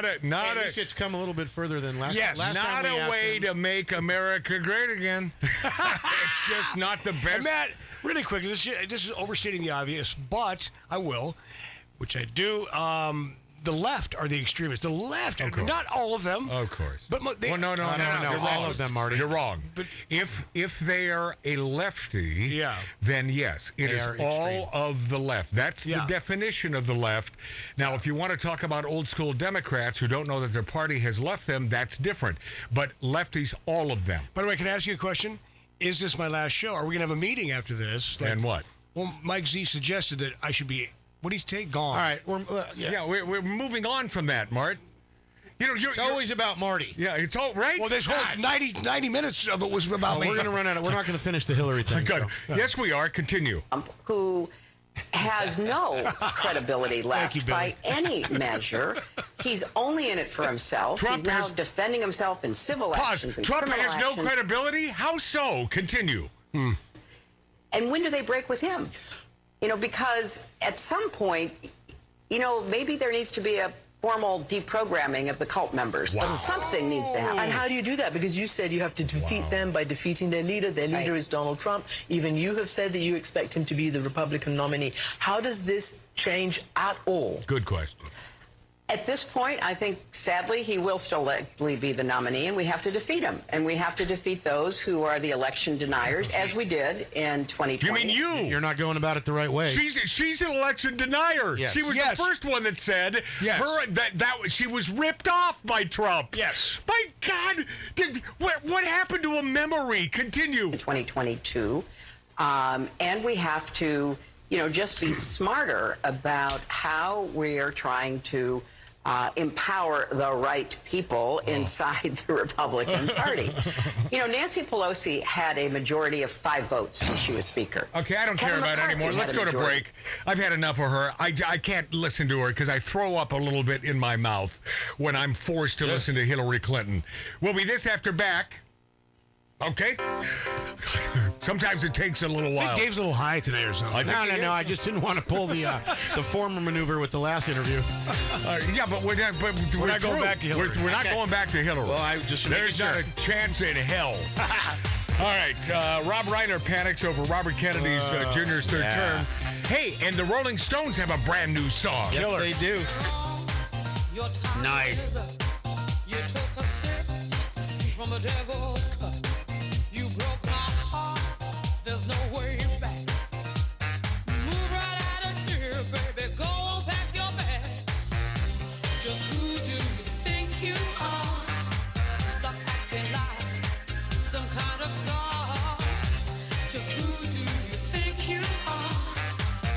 At least it's come a little bit further than last. Yes, last not time a way to make America great again. It's just not the best. And Matt, really quick, this is overstating the obvious, but I will, which I do. The left are the extremists. The left, not all of them. Of course. But no. All of them, Marty. You're wrong. But if they are a lefty, then yes, it is all of the left. That's the definition of the left. Now, if you want to talk about old school Democrats who don't know that their party has left them, that's different. But lefties, all of them. By the way, can I ask you a question? Is this my last show? Are we going to have a meeting after this? And what? Well, Mike Z suggested that I should be... What do you take? Gone. All right. We're moving on from that, Mart. It's always about Marty. Yeah, it's all right. Well, this whole 90 minutes of it was about me. We're going to run out. We're not going to finish the Hillary thing. Good. So. Yes, we are. Continue. Who has no credibility left by any measure. He's only in it for himself. He's now defending himself in civil actions and Trump criminal has no actions. credibility? How so? Continue. And when do they break with him? You know, because at some point, you know, maybe there needs to be a formal deprogramming of the cult members. But something needs to happen. And how do you do that? Because you said you have to defeat them by defeating their leader. Their leader is Donald Trump. Even you have said that you expect him to be the Republican nominee. How does this change at all? Good question. At this point, I think, sadly, he will still likely be the nominee, and we have to defeat him. And we have to defeat those who are the election deniers, as we did in 2020. You mean you? You're not going about it the right way. She's an election denier. Yes. She was the first one that said she was ripped off by Trump. Yes. My God, what happened to a memory? Continue. In 2022, and we have to, you know, just be smarter about how we are trying to empower the right people inside the Republican Party. You know, Nancy Pelosi had a majority of 5 votes when she was Speaker. Okay, I don't care about it anymore. Let's go to break. I've had enough of her. I can't listen to her because I throw up a little bit in my mouth when I'm forced to listen to Hillary Clinton. We'll be this after back. Okay? Sometimes it takes a little while. I think Dave's a little high today or something. No. I just didn't want to pull the former maneuver with the last interview. Yeah, but we're not going back to Hillary. We're not going back to Hillary. Well, I just There's not a chance in hell. All right, Rob Reiner panics over Robert Kennedy's Jr.'s third term. Hey, and the Rolling Stones have a brand new song. Yes, they do. Nice. You took a sip from the devil's cup. You broke my heart. There's no way back. Move right out of here, baby. Go on, pack your bags. Just who do you think you are? Stop acting like some kind of star. Just who do you think you are?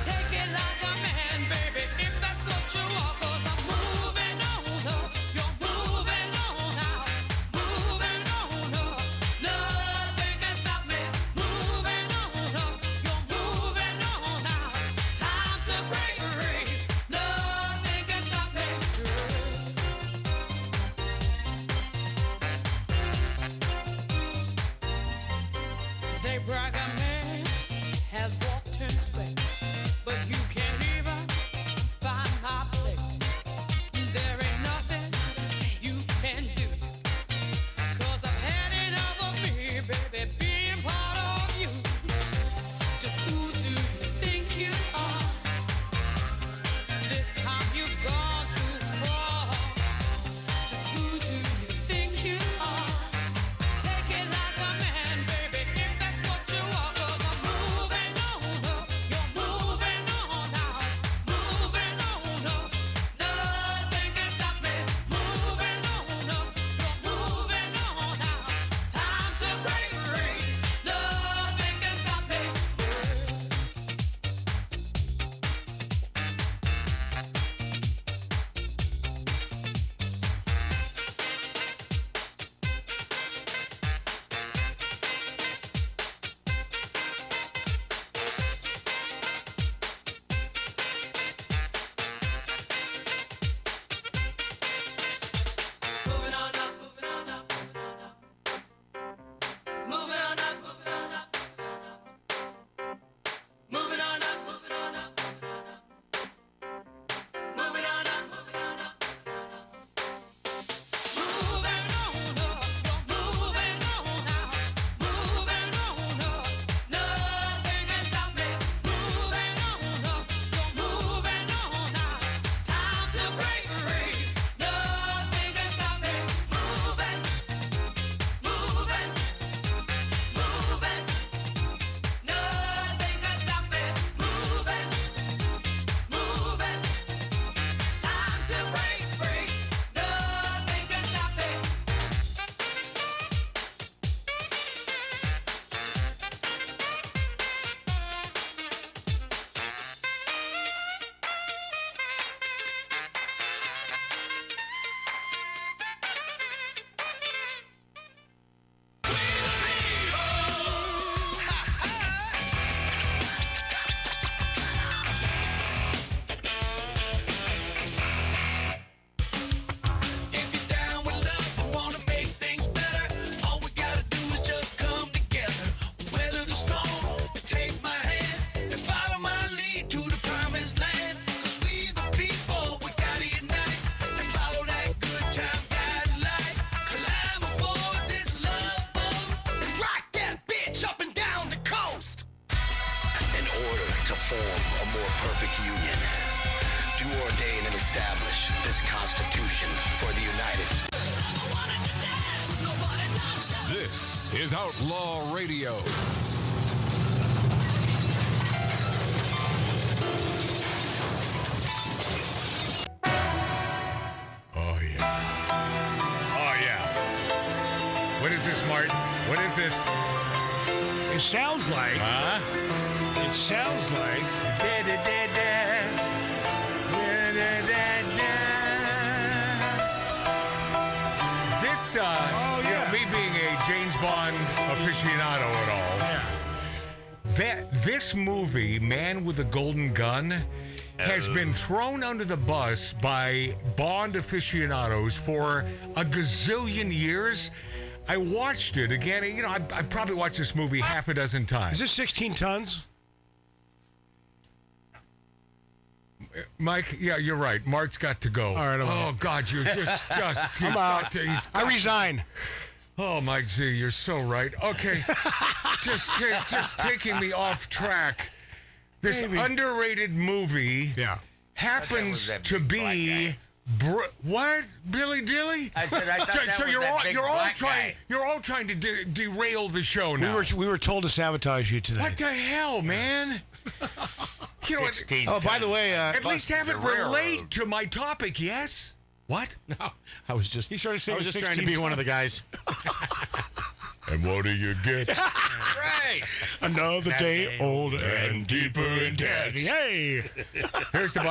Take it like a man, baby, if that's what you are. 'Cause I'm moving on up. You're moving on out. Moving on up. Nothing can stop me. Moving on up. You're moving on out. Time to break free. Nothing can stop me. They brag a man has walked in space, but you can't even find my place. There ain't nothing you can do, 'cause I've had enough of me, baby, being part of you. Just who do you think you are? This time you've gone too far. Just who do you think you are? Take it like a man, baby, if that's what you are. more perfect union. Do ordain and establish this Constitution for the United States. This is Outlaw Radio. Oh, yeah. Oh, yeah. What is this, Martin? What is this? It sounds like. It sounds like. This, me being a James Bond aficionado at all, this movie, Man with a Golden Gun, has been thrown under the bus by Bond aficionados for a gazillion years. I watched it again. You know, I probably watched this movie half a dozen times. Is this 16 tons? Mike, yeah, you're right. Mark's got to go. All right, oh, God, you're just I'm out. I resign. Oh, Mike Z, you're so right. Okay, just taking me off track. This underrated movie happens to be what? Billy Dilly? I said I thought that so was you're all trying to derail the show now. We were told to sabotage you today. What the hell, man? You know, by the way, at least have it relate to my topic, yes? What? No, I was just trying to be one of the guys. And what do you get? Right. Another day older and deeper in debt. Hey. Here's the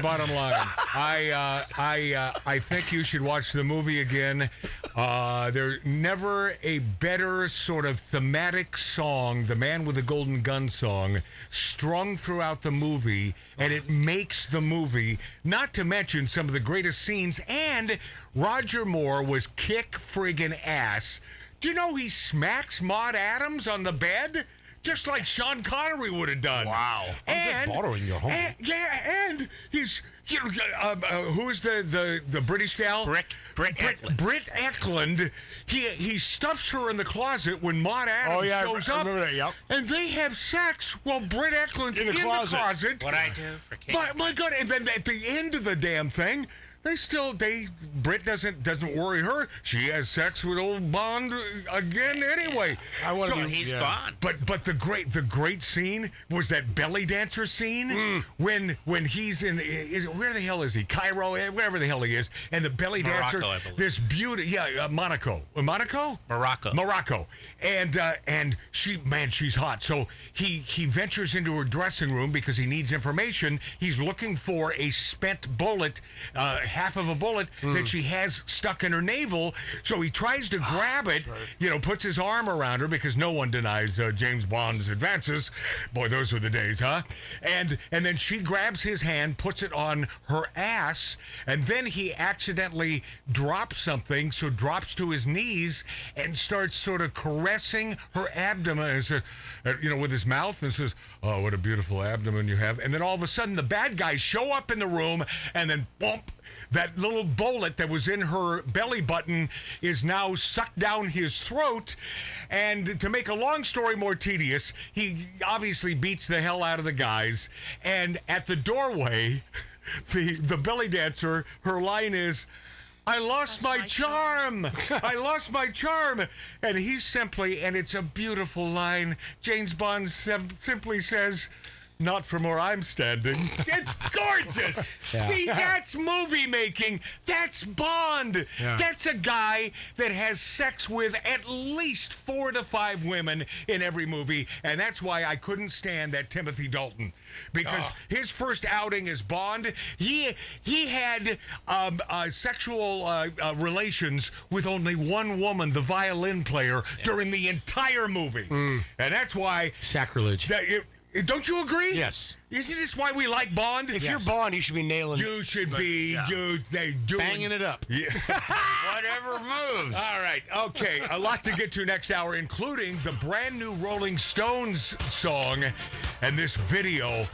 bottom line. I think you should watch the movie again. There's never a better sort of thematic song, the Man with the Golden Gun song, strung throughout the movie, and it makes the movie, not to mention some of the greatest scenes, and Roger Moore was kick friggin' ass. Do you know he smacks Maude Adams on the bed? Just like Sean Connery would have done. Wow. I'm just borrowing your home. And he's, who's the British gal? Britt Eklund. Britt Eklund. He stuffs her in the closet when Maude Adams shows up. Remember that, yep. And they have sex while Britt Eklund's in the closet. What I do for kids. My God, and then at the end of the damn thing, Britt doesn't worry her. She has sex with old Bond again anyway. He's Bond. But the great scene was that belly dancer scene when he's in where the hell is he? Cairo, wherever the hell he is, and the belly dancer, Morocco, I believe. this beauty, Monaco, Morocco, and she's hot. So he ventures into her dressing room because he needs information. He's looking for a spent bullet. Half of a bullet that she has stuck in her navel, so he tries to grab it, puts his arm around her because no one denies James Bond's advances. Boy, those were the days, huh? And then she grabs his hand, puts it on her ass, and then he accidentally drops something, so drops to his knees and starts sort of caressing her abdomen, with his mouth, and says, "Oh, what a beautiful abdomen you have." And then all of a sudden, the bad guys show up in the room, and then bump. That little bullet that was in her belly button is now sucked down his throat. And to make a long story more tedious, he obviously beats the hell out of the guys. And at the doorway, the belly dancer, her line is, "I lost my charm. I lost my charm." And he simply, and it's a beautiful line, James Bond simply says, "Not from where I'm standing." It's gorgeous. Yeah. See, that's movie making. That's Bond. Yeah. That's a guy that has sex with at least 4 to 5 women in every movie, and that's why I couldn't stand that Timothy Dalton. Because his first outing as Bond, he had sexual relations with only one woman, the violin player, during the entire movie. And that's why... Sacrilege. Don't you agree? Yes. Isn't this why we like Bond? If you're Bond, you should be nailing. You should be banging it up. Yeah. Whatever moves. All right. Okay. A lot to get to next hour, including the brand new Rolling Stones song and this video.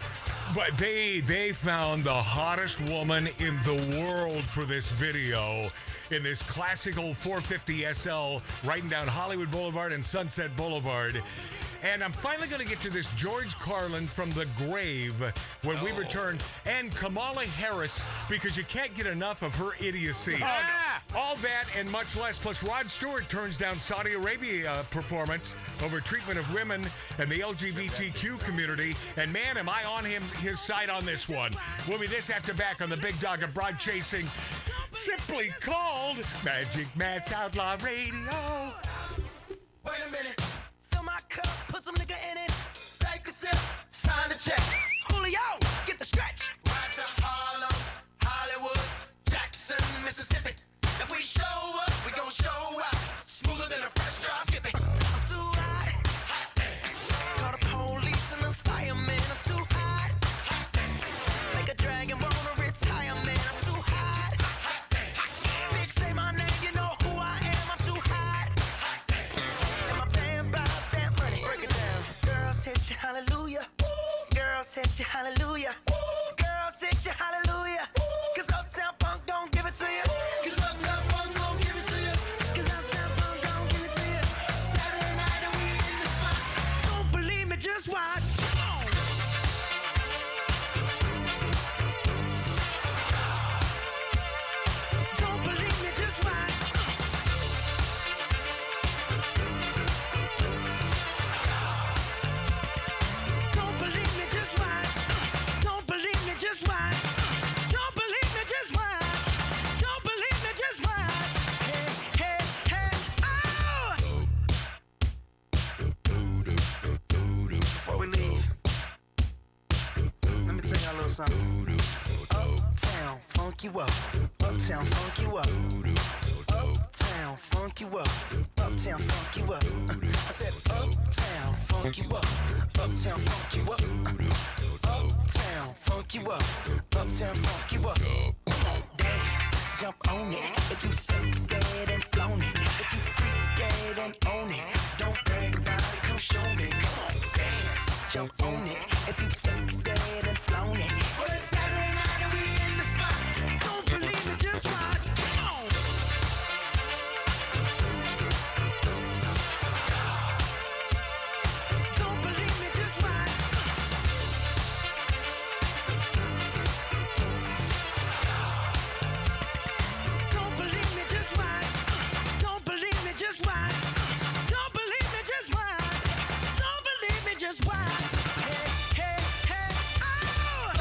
But they found the hottest woman in the world for this video in this classical 450 SL riding down Hollywood Boulevard and Sunset Boulevard. And I'm finally going to get to this George Carlin from the grave when we return, and Kamala Harris, because you can't get enough of her idiocy. All that and much less. Plus, Rod Stewart turns down Saudi Arabia performance over treatment of women and the LGBTQ community. And man, am I on his side on this one. We'll be this after back on the Big Dog of Broad Chasing, simply called Magic Matt's Outlaw Radio. Wait a minute. Fill my cup, put some nigga in it. Take a sip, sign the check. Julio, get the stretch. Right to Harlem, Hollywood, Jackson, Mississippi. If we show up, we gon' show out. Smoother than a fresh drop skipping. I'm too hot. Call the police and the fireman. I'm too hot. Make a dragon wanna retire, man. I'm too hot. Bitch, say my name, you know who I am. I'm too hot. And my band bought that money. Break it down. Girls hit you, hallelujah. Girls hit you, hallelujah. Girls hit you, hallelujah. Cause Uptown Funk don't give it to you. Cause Uptown Funk don't give it to you. Cause Uptown Funk don't give it to you. Saturday night and we in the spot. Don't believe me, just watch. Don't believe me, just watch. Don't believe me, just watch. Don't believe me, just watch. Don't believe me, just watch. Don't believe me, just watch. Hey, hey, hey, oh! Before we leave, let me tell y'all a little something. Uptown, funk you up. Uptown, funk you up. Uptown, funk you up. Uptown, funk you up. I said uptown, funk you up. Uptown, funk you up. Uptown, funk you up. Uptown, funk you up. Dance, jump on it. If you said and flown it. If you freak dead and own it. Don't brag about it, come show me. Come on, dance, jump on it. If you said and flown it. Well, it's Saturday night and we in the spot. Don't believe me, just watch. Come on. Don't believe me, just watch. Don't believe me, just watch. Don't believe me, just watch. Don't believe me, just watch. Don't believe me, just watch. Hey, hey, hey, oh!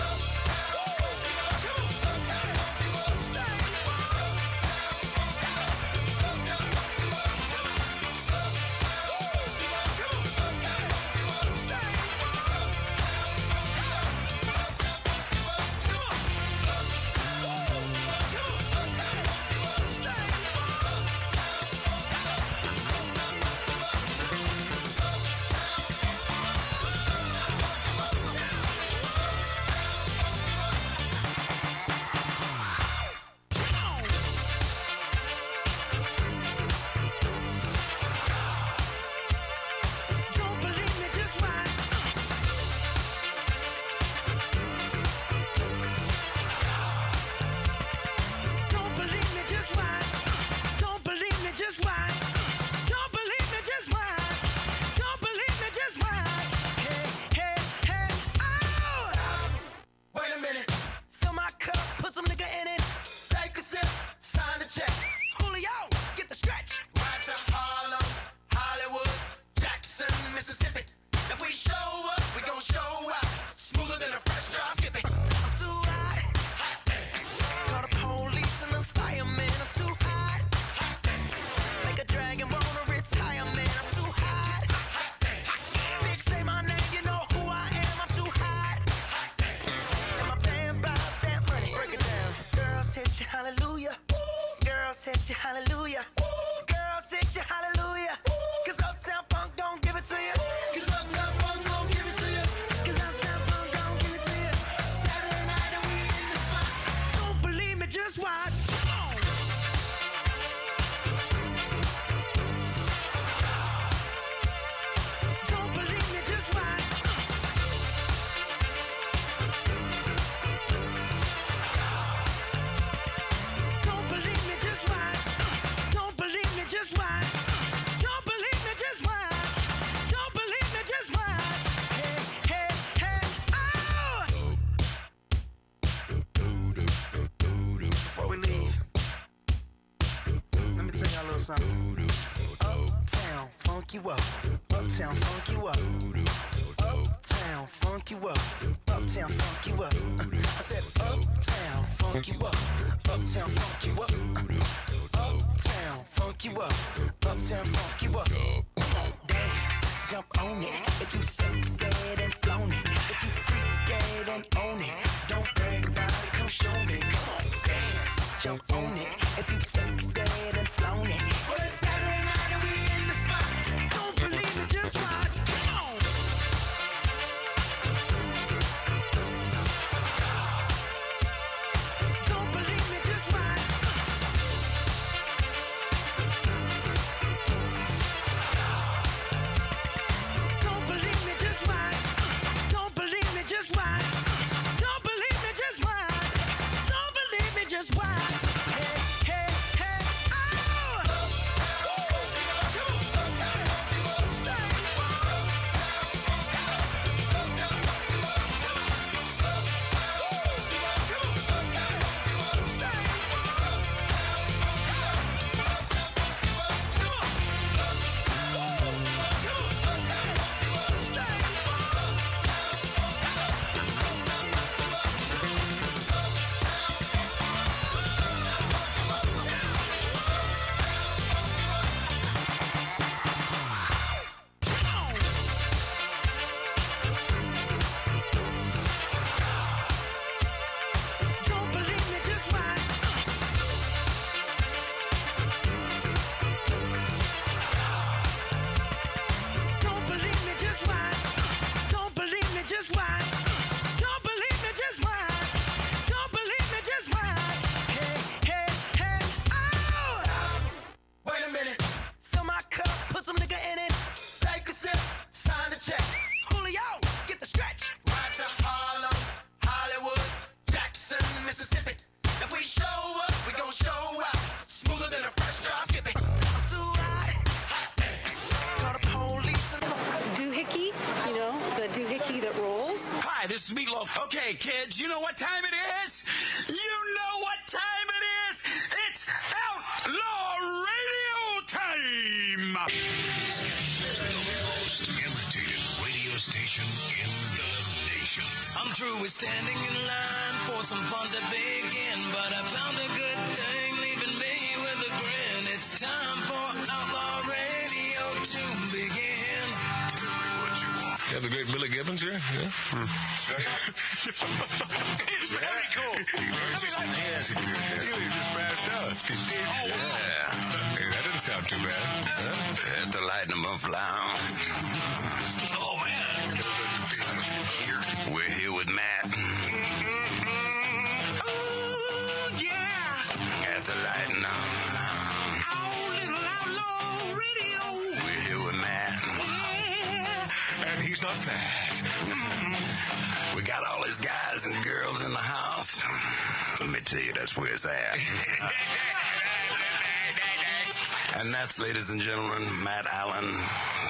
Don't believe me, just watch. Don't believe me, just watch. Don't believe me, just watch. Don't believe me, just watch. Don't believe me, just watch. Hey, hey, hey, oh! Stop. Wait a minute. Fill my cup, put some nigga in it. Take a sip, sign the check. Julio, get the stretch. Right to Harlem, Hollywood, Jackson, Mississippi. If we show up, we gon' show out. Smoother than a fresh drop skipping. I'm too hot. Call the police and the fireman. I'm too hot. Make a dragon wanna retire, man. I'm too hot. Bitch, say my name, you know who I am. I'm too hot. And my band bought that money. Break it down. Girls hit you, hallelujah. Girls hit you, hallelujah. Girls hit you, hallelujah. Cause Uptown Funk don't give it to you. Cause Uptown Funk don't give it to you. Cause Uptown Funk don't give it to you. Saturday night and we in the spot. Don't believe me, just watch. Don't believe me, just watch. little something. Uptown, funk you up. Uptown, funk you up. Uptown, funk you up. Uptown, funk you up. I said, uptown, funk you up. Uptown, funk you up. Uptown, funk you up. Uptown, funk you up. Come on, dance, jump on it. If you said and flown it. If you freak dead and own it. Don't brag about it, come show me. Come on, dance, jump on it. If you said and flown it. Well, it's Saturday night and we in the spot. Don't believe me, just watch. Come on. Don't believe me, just watch. Don't believe me, just watch. Don't believe me, just watch. Don't believe me, just watch. Don't believe me, just watch. Hey, hey, hey, oh! Don't believe me, just watch. Don't believe me, just watch. Don't believe me, just watch. Don't believe me, just watch. Don't believe me, just watch. Hey, hey, hey, oh! Stop. Wait a minute. Fill my cup, put some nigga in it. Take a sip, sign the check. Julio, get the stretch. Right to Harlem, Hollywood, Jackson, Mississippi. If we show up, we gon' show out. Smoother than a fresh drop skipping. I'm too hot. Hot dance. Call the police and Doohickey, you know, the doohickey that rolls. Hi, this is Meatloaf. Okay, kids, you know what time it is? You know what time it is? It's Outlaw Radio time! The most imitated radio station in the nation. I'm through with standing in line for some fun to begin, but I found a good thing leaving me with a grin. It's time for Outlaw Radio to begin. You have the great Billy Gibbons here? Yeah. It's very cool. He just passed out. Yeah. Hey, that didn't sound too bad. Huh? Had to lighten them up, fly. Oh, man. We're here with Matt. Oh, yeah. Had to lighten up. Oh, little Outlaw Radio. We're here with Matt. And he's not fat. We got all these guys and girls in the house. Let me tell you, that's where it's at. And that's, ladies and gentlemen, Matt Allen.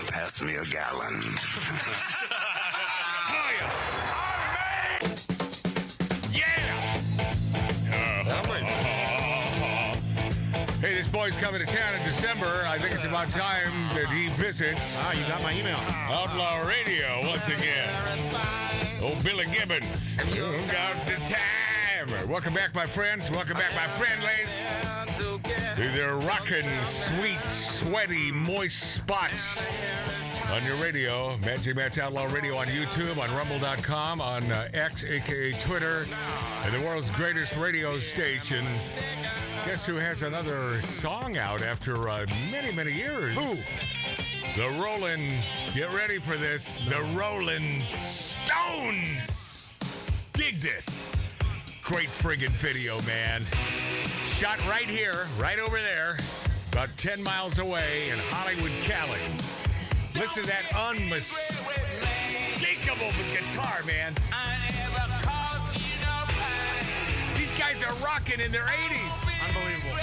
Pass me a gallon. Hey, this boy's coming to town in December. I think it's about time that he visits. Ah, you got my email. Outlaw Radio once again. Oh, Billy Gibbons. You got the time. Welcome back, my friends. Welcome back, my friendlies. To the rockin', sweet, sweaty, moist spot on your radio. Magic Matt's Outlaw Radio on YouTube, on Rumble.com, on X, a.k.a. Twitter, and the world's greatest radio stations. Guess who has another song out after many, many years? Who? The Rolling, get ready for this, the Rolling Stones. Dig this. Great friggin' video, man. Shot right here, right over there, about 10 miles away in Hollywood, Cali. Listen to that unmistakable guitar, man. These guys are rocking in their 80s. Unbelievable.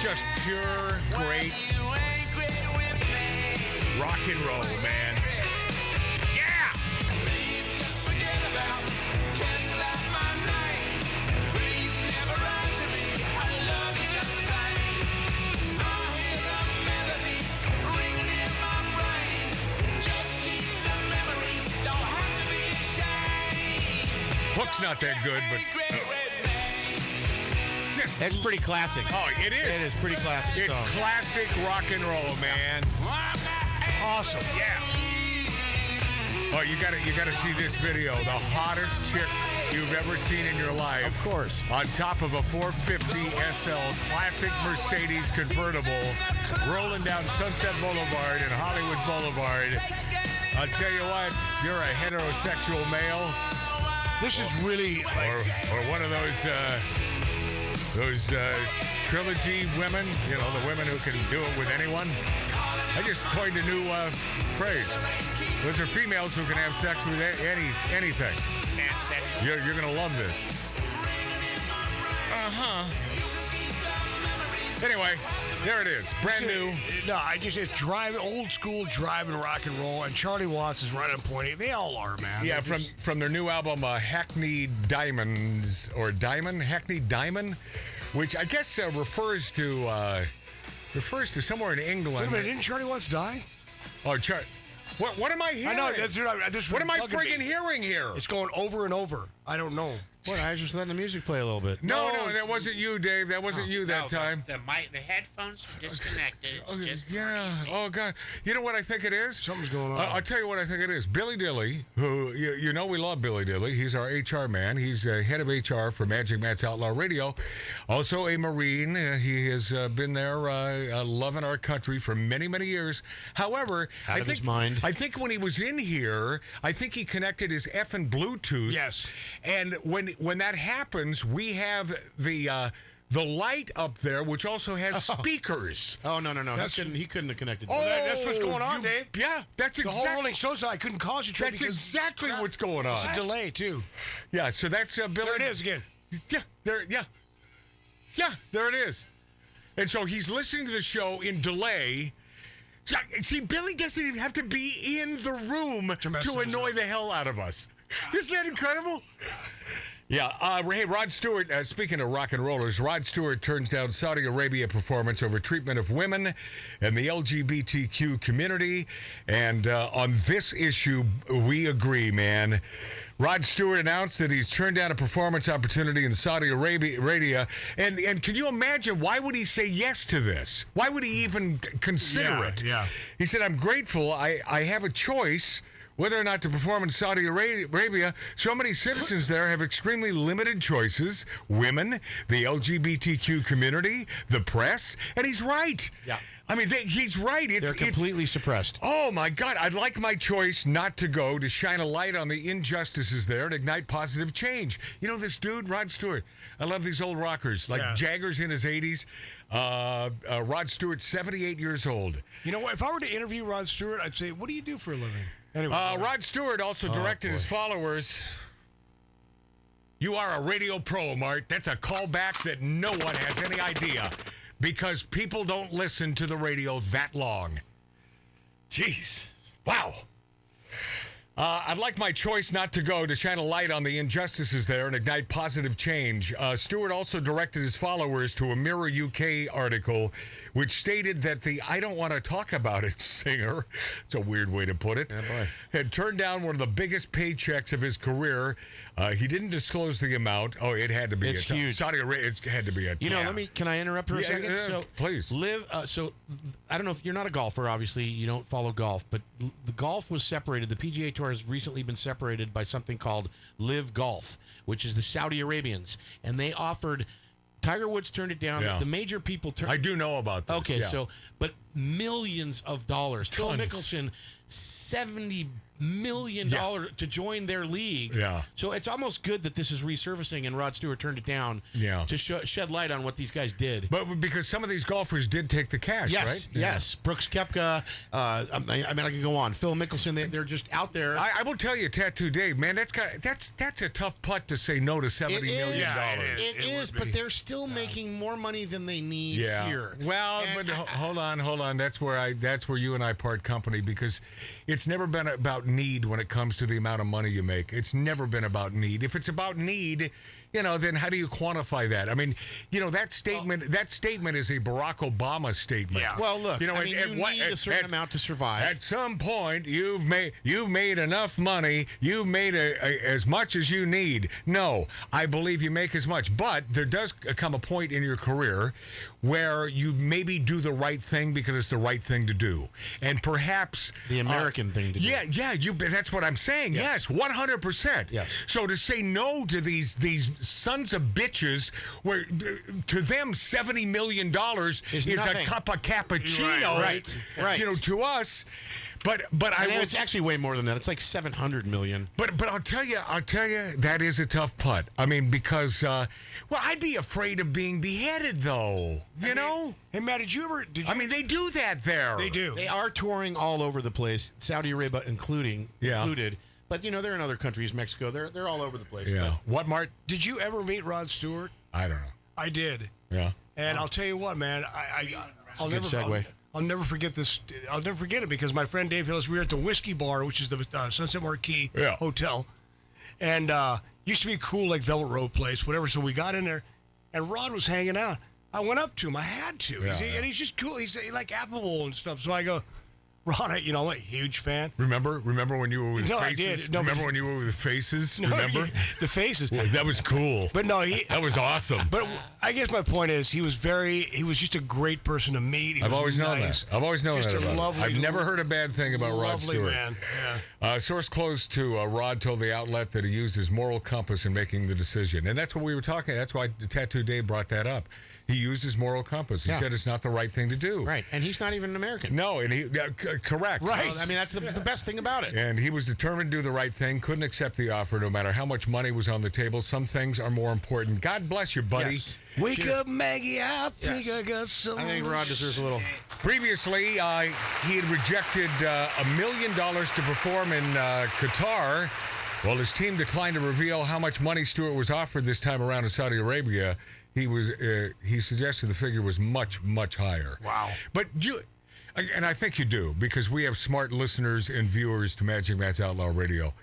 just pure, great rock and roll, man. Yeah! Hook's not that good, but That's pretty classic. Oh, it is. It is pretty classic It's song. classic rock and roll, man. Awesome. Yeah. Oh, you gotta see this video. The hottest chick you've ever seen in your life. Of course. On top of a 450 SL classic Mercedes convertible, rolling down Sunset Boulevard and Hollywood Boulevard. I'll tell you what, you're a heterosexual male. This is really or one of those trilogy women, you know, the women who can do it with anyone. I just coined a new phrase. Those are females who can have sex with anything. You're going to love this. Uh-huh. Anyway, there it is. Brand new. No, it's old school driving rock and roll, and Charlie Watts is right on point. They all are, man. Yeah, from their new album, Hackneyed Diamonds, or Hackneyed Diamond, which I guess refers to somewhere in England. Wait a minute, didn't Charlie Watts die? Oh, what am I hearing? I know. What am I friggin' hearing here? It's going over and over. I don't know. What? I was just letting the music play a little bit. No, that wasn't you, Dave. That wasn't you that time. The headphones are disconnected. Yeah. Oh, God. You know what I think it is? Something's going on. I'll tell you what I think it is. Billy Dilly, who, you know we love Billy Dilly. He's our HR man. He's head of HR for Magic Matt's Outlaw Radio. Also a Marine. He has been there loving our country for many, many years. However, Out of his mind. I think when he was in here, I think he connected his effing Bluetooth. Yes. And when that happens, we have the light up there, which also has speakers. Oh, no. He couldn't have connected. Oh, that's what's going on, Dave. Yeah, that's the exactly. whole rolling shows. I couldn't concentrate. That's exactly what's going on. It's a delay too. Yeah, so that's Billy. There it is again. Yeah, there it is. And so he's listening to the show in delay. See, Billy doesn't even have to be in the room to annoy the hell out of us. Isn't that incredible? Yeah. Hey, Rod Stewart, speaking of rock and rollers, Rod Stewart turns down Saudi Arabia performance over treatment of women and the LGBTQ community. And on this issue, we agree, man. Rod Stewart announced that he's turned down a performance opportunity in Saudi Arabia. And can you imagine, why would he say yes to this? Why would he even consider it? Yeah. He said, I'm grateful. I have a choice whether or not to perform in Saudi Arabia. So many citizens there have extremely limited choices. Women, the LGBTQ community, the press. And he's right. Yeah. I mean, he's right. They're completely suppressed. Oh, my God. I'd like my choice not to go, to shine a light on the injustices there and ignite positive change. You know this dude, Rod Stewart? I love these old rockers, like Jagger's in his 80s. Rod Stewart, 78 years old. You know what? If I were to interview Rod Stewart, I'd say, what do you do for a living? Anyway, Rod Stewart also directed his followers. You are a radio pro, Mart. That's a callback that no one has any idea, because people don't listen to the radio that long. Jeez. Wow. I'd like my choice not to go, to shine a light on the injustices there and ignite positive change. Stewart also directed his followers to a Mirror UK article which stated that the I don't want to talk about it singer, it's a weird way to put it, had turned down one of the biggest paychecks of his career. He didn't disclose the amount. Oh, it had to be. It's huge. Saudi Arabia, it had to be a. You know, can I interrupt for a second? Yeah, so please. So I don't know if you're not a golfer. Obviously, you don't follow golf, but the golf was separated. The PGA Tour has recently been separated by something called Live Golf, which is the Saudi Arabians, and they offered. Tiger Woods turned it down. Yeah. The major people turned. I do know about this. Okay, yeah. but millions of dollars. Phil Mickelson, $70 million to join their league. Yeah. So it's almost good that this is resurfacing, and Rod Stewart turned it down. Yeah. To shed light on what these guys did. But because some of these golfers did take the cash, yes, right? Yes. Brooks Koepka. I mean, I can go on. Phil Mickelson. They're just out there. I will tell you, Tattoo Dave, man, that's a tough putt to say no to $70 million. Yeah, it is. But they're still making more money than they need here. Well, but hold on. That's where you and I part company, because it's never been about need when it comes to the amount of money you make. It's never been about need. If it's about need, then how do you quantify that? I mean, that statement is a Barack Obama statement. Yeah. Well, look, you need a certain amount to survive. At some point, you've made enough money. You've made as much as you need. No, I believe you make as much, but there does come a point in your career where you maybe do the right thing because it's the right thing to do, and perhaps the American thing to do. Yeah. That's what I'm saying. Yes, 100%. Yes. So to say no to these sons of bitches, where to them $70 million is a cup of cappuccino, right. To us. But it's actually way more than that. It's like $700 million. But I'll tell you, that is a tough putt. I mean, because I'd be afraid of being beheaded, though. You know. Hey, Matt, did you? I mean, they do that there. They do. They are touring all over the place, Saudi Arabia included. But they're in other countries, Mexico. They're all over the place. Yeah. What, Mart? Did you ever meet Rod Stewart? I don't know. I did. Yeah. And I'll tell you what, man. I'll good segue. I'll never forget this. I'll never forget it, because my friend Dave Hillis, we were at the Whiskey Bar, which is the Sunset Marquis Hotel, and used to be a cool, like, Velvet Road place, whatever. So we got in there, and Rod was hanging out. I went up to him. I had to. And he's just cool. He's like affable and stuff. So I go, Rod, I'm a huge fan. Remember when you were with No, Faces? I did. No, remember when you were with Faces? No, remember? The Faces. Well, that was cool. But no, that was awesome. But I guess my point is, he was just a great person to meet. I've always known that. I've always known that about him. I've never heard a bad thing about Rod Stewart. Man. Yeah. Source close to Rod told the outlet that he used his moral compass in making the decision. And that's what we were talking. That's why Tattoo Dave brought that up. He used his moral compass. He said it's not the right thing to do. Right, and he's not even an American. No, and he correct. Right. I mean, that's the best thing about it. And he was determined to do the right thing, couldn't accept the offer no matter how much money was on the table. Some things are more important. God bless you, buddy. Yes. Wake up, Maggie. I think I got some. I think Rod deserves a little. Previously, he had rejected $1 million to perform in Qatar. Well, his team declined to reveal how much money Stewart was offered this time around in Saudi Arabia. He suggested the figure was much, much higher. Wow. But and I think you do, because we have smart listeners and viewers to Magic Matt's Outlaw Radio.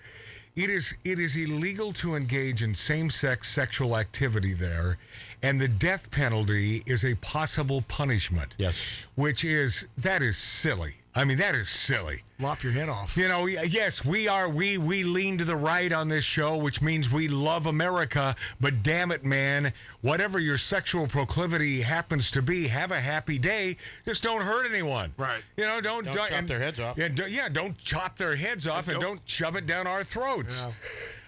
It is illegal to engage in same-sex sexual activity there, and the death penalty is a possible punishment. Yes. That is silly. I mean, that is silly. Lop your head off. Yes, we lean to the right on this show, which means we love America, but damn it, man, whatever your sexual proclivity happens to be, have a happy day. Just don't hurt anyone. Right. Don't chop their heads off. Don't chop their heads off, and don't shove it down our throats.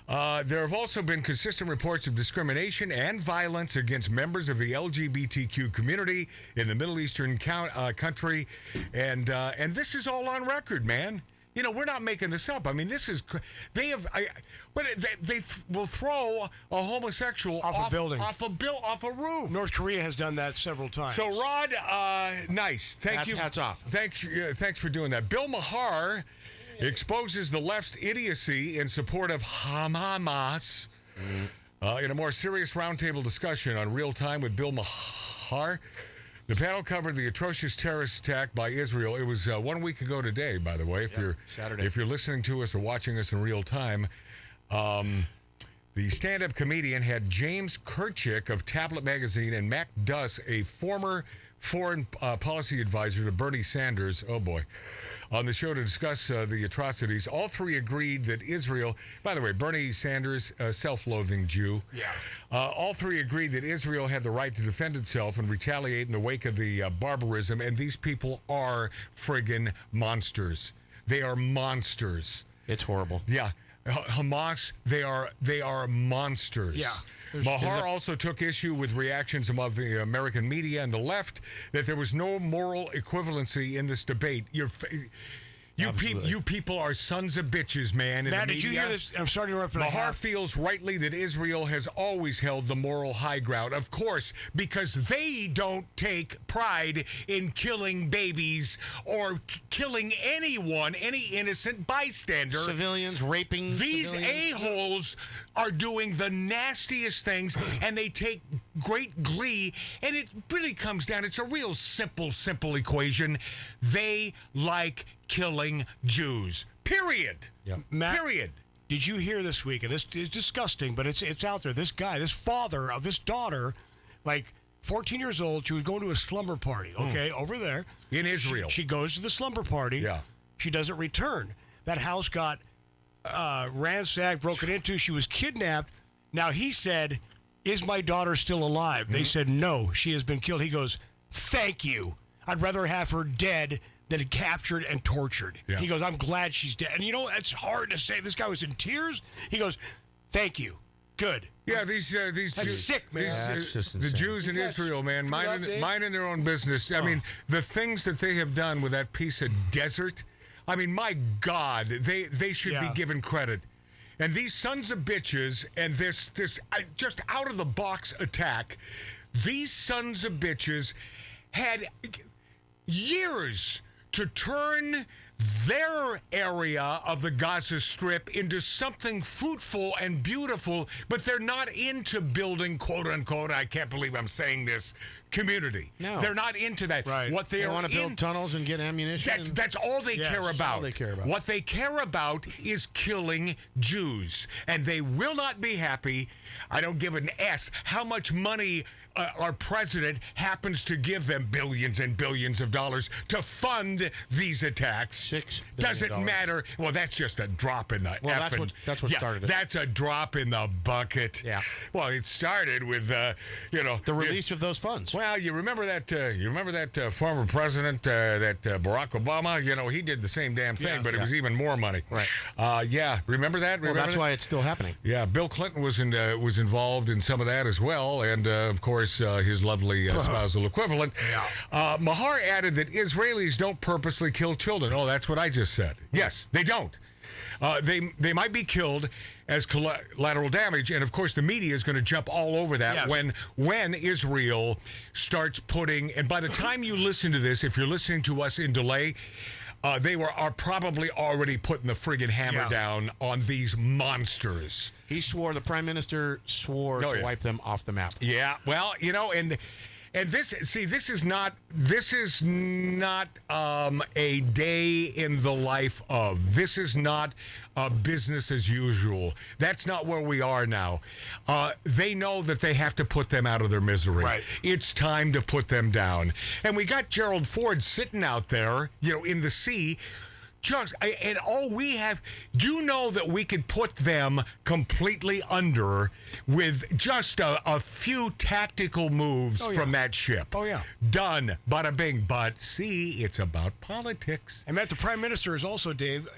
Yeah. There have also been consistent reports of discrimination and violence against members of the LGBTQ community in the Middle Eastern country, and this is all on record, man. We're not making this up. I mean, this is they will throw a homosexual off a building, off a roof. North Korea has done that several times. So, Rod, nice. Thank you. Hats off. Thanks for doing that. Bill Maher exposes the left's idiocy in support of Hamas in a more serious roundtable discussion on Real Time with Bill Maher. The panel covered the atrocious terrorist attack by Israel. It was 1 week ago today, by the way, if you're listening to us or watching us in real time. The stand-up comedian had James Kirchick of Tablet Magazine and Mac Duss, a former foreign policy advisor to Bernie Sanders, oh boy, on the show to discuss the atrocities. All three agreed that Israel, by the way, Bernie Sanders, a self-loathing Jew. Yeah. All three agreed that Israel had the right to defend itself and retaliate in the wake of the barbarism, and these people are friggin' monsters. They are monsters. It's horrible. Yeah. Hamas, they are monsters. Yeah. Maher also took issue with reactions among the American media and the left that there was no moral equivalency in this debate. You You people are sons of bitches, man. Matt, did you hear this? I'm sorry to interrupt. Mahar feels rightly that Israel has always held the moral high ground. Of course, because they don't take pride in killing babies or killing anyone, any innocent bystander. Civilians, raping These civilians. a-holes are doing the nastiest things, and they take great glee, and it really comes down, it's a real simple equation. They like killing Jews. Period. Yeah. Matt, Period. Did you hear this week? And this is disgusting, but it's out there. This guy, this father of this daughter, like 14 years old, she was going to a slumber party, okay, over there. In Israel. She goes to the slumber party. Yeah. She doesn't return. That house got ransacked, broken into. She was kidnapped. Now he said, "Is my daughter still alive?" They said, "No, she has been killed." He goes, "Thank you. I'd rather have her dead than captured and tortured." Yeah. He goes, "I'm glad she's dead." And you know, it's hard to say. This guy was in tears. He goes, "Thank you. Good." Yeah, these That's Jews, sick, man. That's just the insane. Jews in Israel, man, minding their own business. I mean, the things that they have done with that piece of desert. I mean, my God, they should be given credit. And these sons of bitches and this just out of the box attack, these sons of bitches had years to turn their area of the Gaza Strip into something fruitful and beautiful, but they're not into building, quote unquote, I can't believe I'm saying this, community. No. They're not into that. Right. What They want to build tunnels and get ammunition. that's all they care about. all they care about. What they care about is killing Jews. And they will not be happy. I don't give an S how much money our president happens to give them billions and billions of dollars to fund these attacks. $6 billion. Doesn't matter. Well, that's just a drop in the Well, that's what started it. That's a drop in the bucket. Yeah. Well, it started with, the release of those funds. Well, you remember that former president, that Barack Obama? You know, he did the same damn thing, but it was even more money. Right. Yeah. Remember that? Well, that's why it's still happening. Yeah. Bill Clinton was involved in some of that as well, and of course his lovely spousal equivalent. Mahar added that Israelis don't purposely kill children. Oh, that's what I just said. Yes, they don't. They might be killed as collateral damage, and of course the media is going to jump all over that when Israel starts putting. And by the time you listen to this, if you're listening to us in delay, they are probably already putting the friggin' hammer down on these monsters. The prime minister swore to wipe them off the map. Yeah, well, you know, and this is not a day in the life of. This is not business as usual. That's not where we are now. They know that they have to put them out of their misery. Right. It's time to put them down. And we got Gerald Ford sitting out there, you know, in the sea. And all we have, do you know that we could put them completely under with just a few tactical moves from that ship? Oh, yeah. Done. Bada bing. But see, it's about politics. And Matt, the prime minister is also, Dave,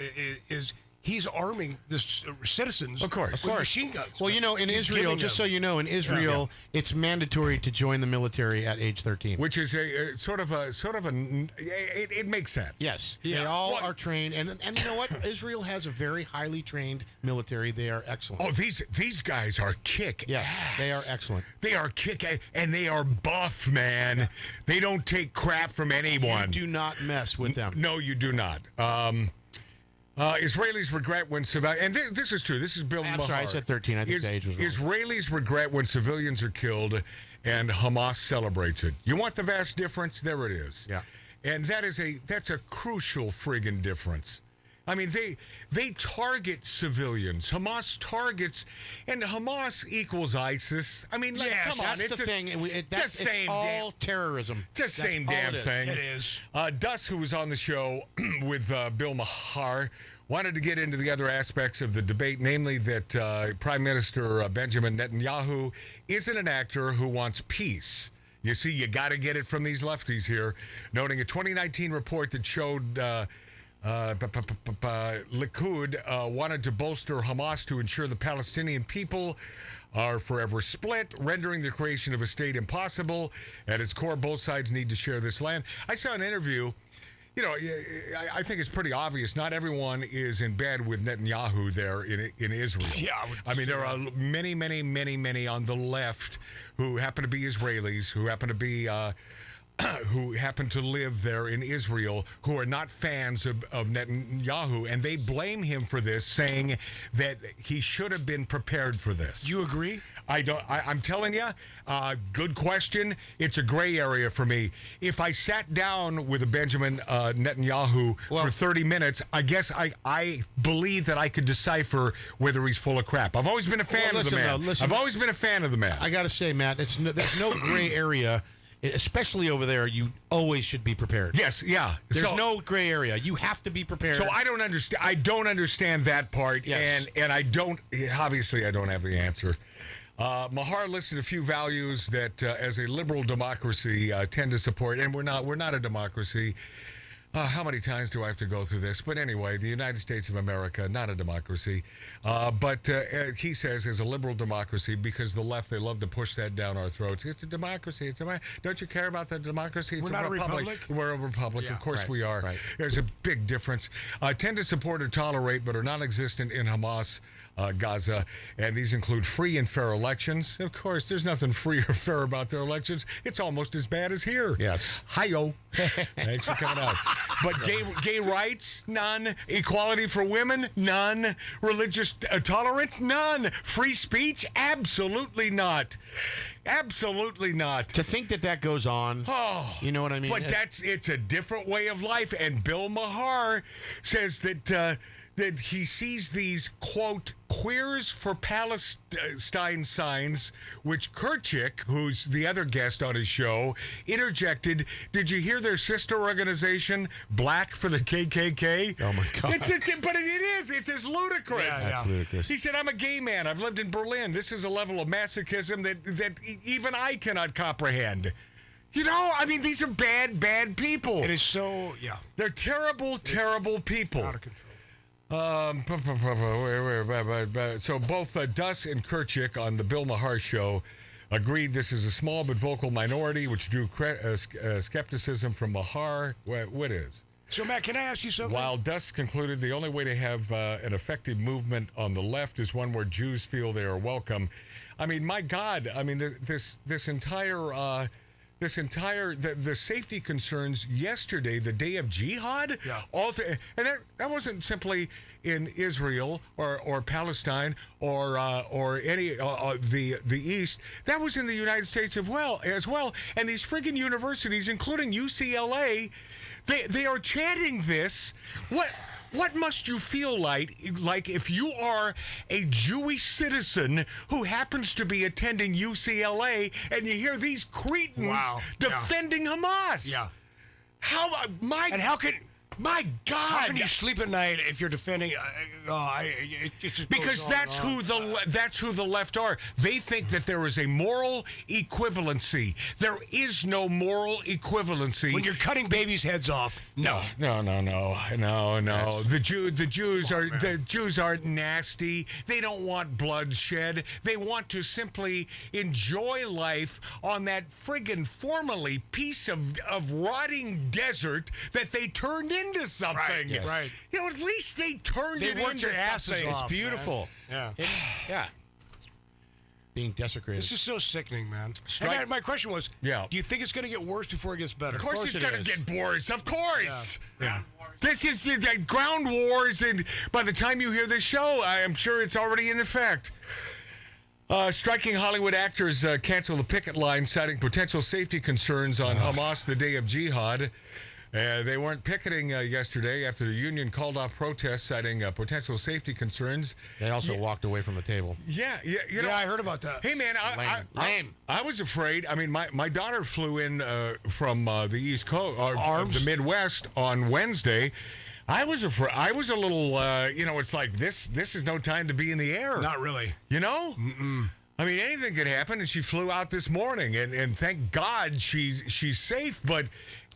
he's arming the citizens with machine guns. Well, you know, in Israel, just so you know, in Israel, it's mandatory to join the military at age 13. Which is it makes sense. Yes. They all are trained. And you know what? Israel has a very highly trained military. They are excellent. Oh, these guys are kick. Yes, they are excellent. They are kick, and they are buff, man. Yeah. They don't take crap from anyone. You do not mess with them. No, you do not. Israelis regret when civilians, and this is true. This is Bill Mahar. I'm sorry, I said 13. I think the age was wrong. Israelis regret when civilians are killed, and Hamas celebrates it. You want the vast difference? There it is. Yeah. And that's a crucial friggin' difference. I mean, they target civilians. Hamas targets, and Hamas equals ISIS. I mean, come on. That's the thing. It's all terrorism. It's the same damn thing. It is. Dus, who was on the show with Bill Mahar, wanted to get into the other aspects of the debate, namely that Prime Minister Benjamin Netanyahu isn't an actor who wants peace. You see, you got to get it from these lefties here, noting a 2019 report that showed Likud wanted to bolster Hamas to ensure the Palestinian people are forever split, rendering the creation of a state impossible. At its core, both sides need to share this land. I saw an interview. you know, I think it's pretty obvious. Not everyone is in bed with Netanyahu there in Israel. Yeah, I mean, there are many on the left who happen to be Israelis, who happen to be who happen to live there in Israel, who are not fans of Netanyahu, and they blame him for this, saying that he should have been prepared for this. You agree? I don't. I'm telling you, good question. It's a gray area for me. If I sat down with a Benjamin Netanyahu for 30 minutes, I guess I believe that I could decipher whether he's full of crap. I've always been a fan of the man. I've always been a fan of the man. I got to say, Matt, there's no gray area. Especially over there, you always should be prepared. Yes, yeah. There's no gray area. You have to be prepared. So I don't understand. I don't understand that part, yes. and I don't. Obviously, I don't have the answer. Mahar listed a few values that, as a liberal democracy, tend to support, and we're not a democracy. How many times do I have to go through this? But anyway, the United States of America, not a democracy. But he says is a liberal democracy because the left, they love to push that down our throats. It's a democracy. Don't you care about the democracy? It's We're not a republic? We're a republic. Yeah. Of course Right, we are. right. There's a big difference. Tend to support or tolerate, but are non-existent in Hamas, Gaza. And these include free and fair elections. Of course, there's nothing free or fair about their elections. It's almost as bad as here. Yes. Hi-yo. Thanks for coming out. But gay rights, none. Equality for women, none. Religious tolerance, none. Free speech, absolutely not. Absolutely not. To think that goes on, you know what I mean? But it's a different way of life. And Bill Maher says that he sees these, quote, queers for Palestine signs, which Kerchik, who's the other guest on his show, interjected. Did you hear their sister organization, Black for the KKK? Oh, my God. But it is. It's as ludicrous. Yeah, that's ludicrous. He said, I'm a gay man. I've lived in Berlin. This is a level of masochism that even I cannot comprehend. You know, I mean, these are bad people. It is so, yeah. They're terrible people. Out of control. So both Dus and Kerchik on the Bill Maher show agreed this is a small but vocal minority, which drew skepticism from Maher. What is? So, Matt, can I ask you something? While Dus concluded the only way to have an effective movement on the left is one where Jews feel they are welcome. I mean, my God, I mean, this entire... the safety concerns yesterday, the day of jihad, and that wasn't simply in Israel or Palestine or any the East. That was in the United States as well. And these friggin' universities, including UCLA, they are chanting this. What must you feel like if you are a Jewish citizen who happens to be attending UCLA and you hear these cretins defending Hamas? Yeah. My God! How can you sleep at night if you're defending? Because that's who the left are. They think that there is a moral equivalency. There is no moral equivalency when you're cutting babies' heads off. No. The Jews aren't nasty. They don't want bloodshed. They want to simply enjoy life on that friggin' formerly piece of rotting desert that they turned into something. Right. Yes. Right. You know, at least they turned it worked into their asses something. off, It's beautiful. Man. Yeah. Being desecrated. This is so sickening, man. And my question was, do you think it's going to get worse before it gets better? Of course it's going to get worse. Of course. Yeah. This is the ground wars, and by the time you hear this show, I am sure it's already in effect. Striking Hollywood actors cancel the picket line, citing potential safety concerns on Hamas the day of jihad. They weren't picketing yesterday after the union called off protests, citing potential safety concerns. They also walked away from the table. Yeah, you know, I heard about that. Hey, man, I was afraid. I mean, my daughter flew in from the East Coast, or the Midwest on Wednesday. I was afraid. I was a little, it's like this is no time to be in the air. Not really. You know? Mm-mm. I mean, anything could happen, and she flew out this morning, and thank God she's safe, but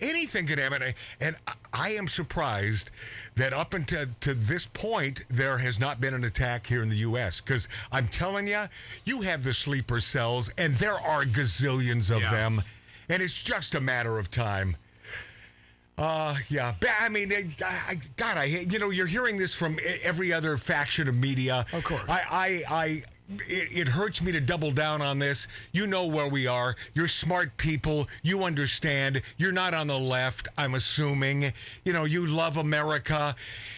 anything could happen. And I am surprised that up until to this point, there has not been an attack here in the U.S., because I'm telling you, you have the sleeper cells, and there are gazillions of them, and it's just a matter of time. Yeah. I mean, God, I hate, you're hearing this from every other faction of media. Of course. It hurts me to double down on this. You know where we are. You're smart people. You understand. You're not on the left, I'm assuming. You love America,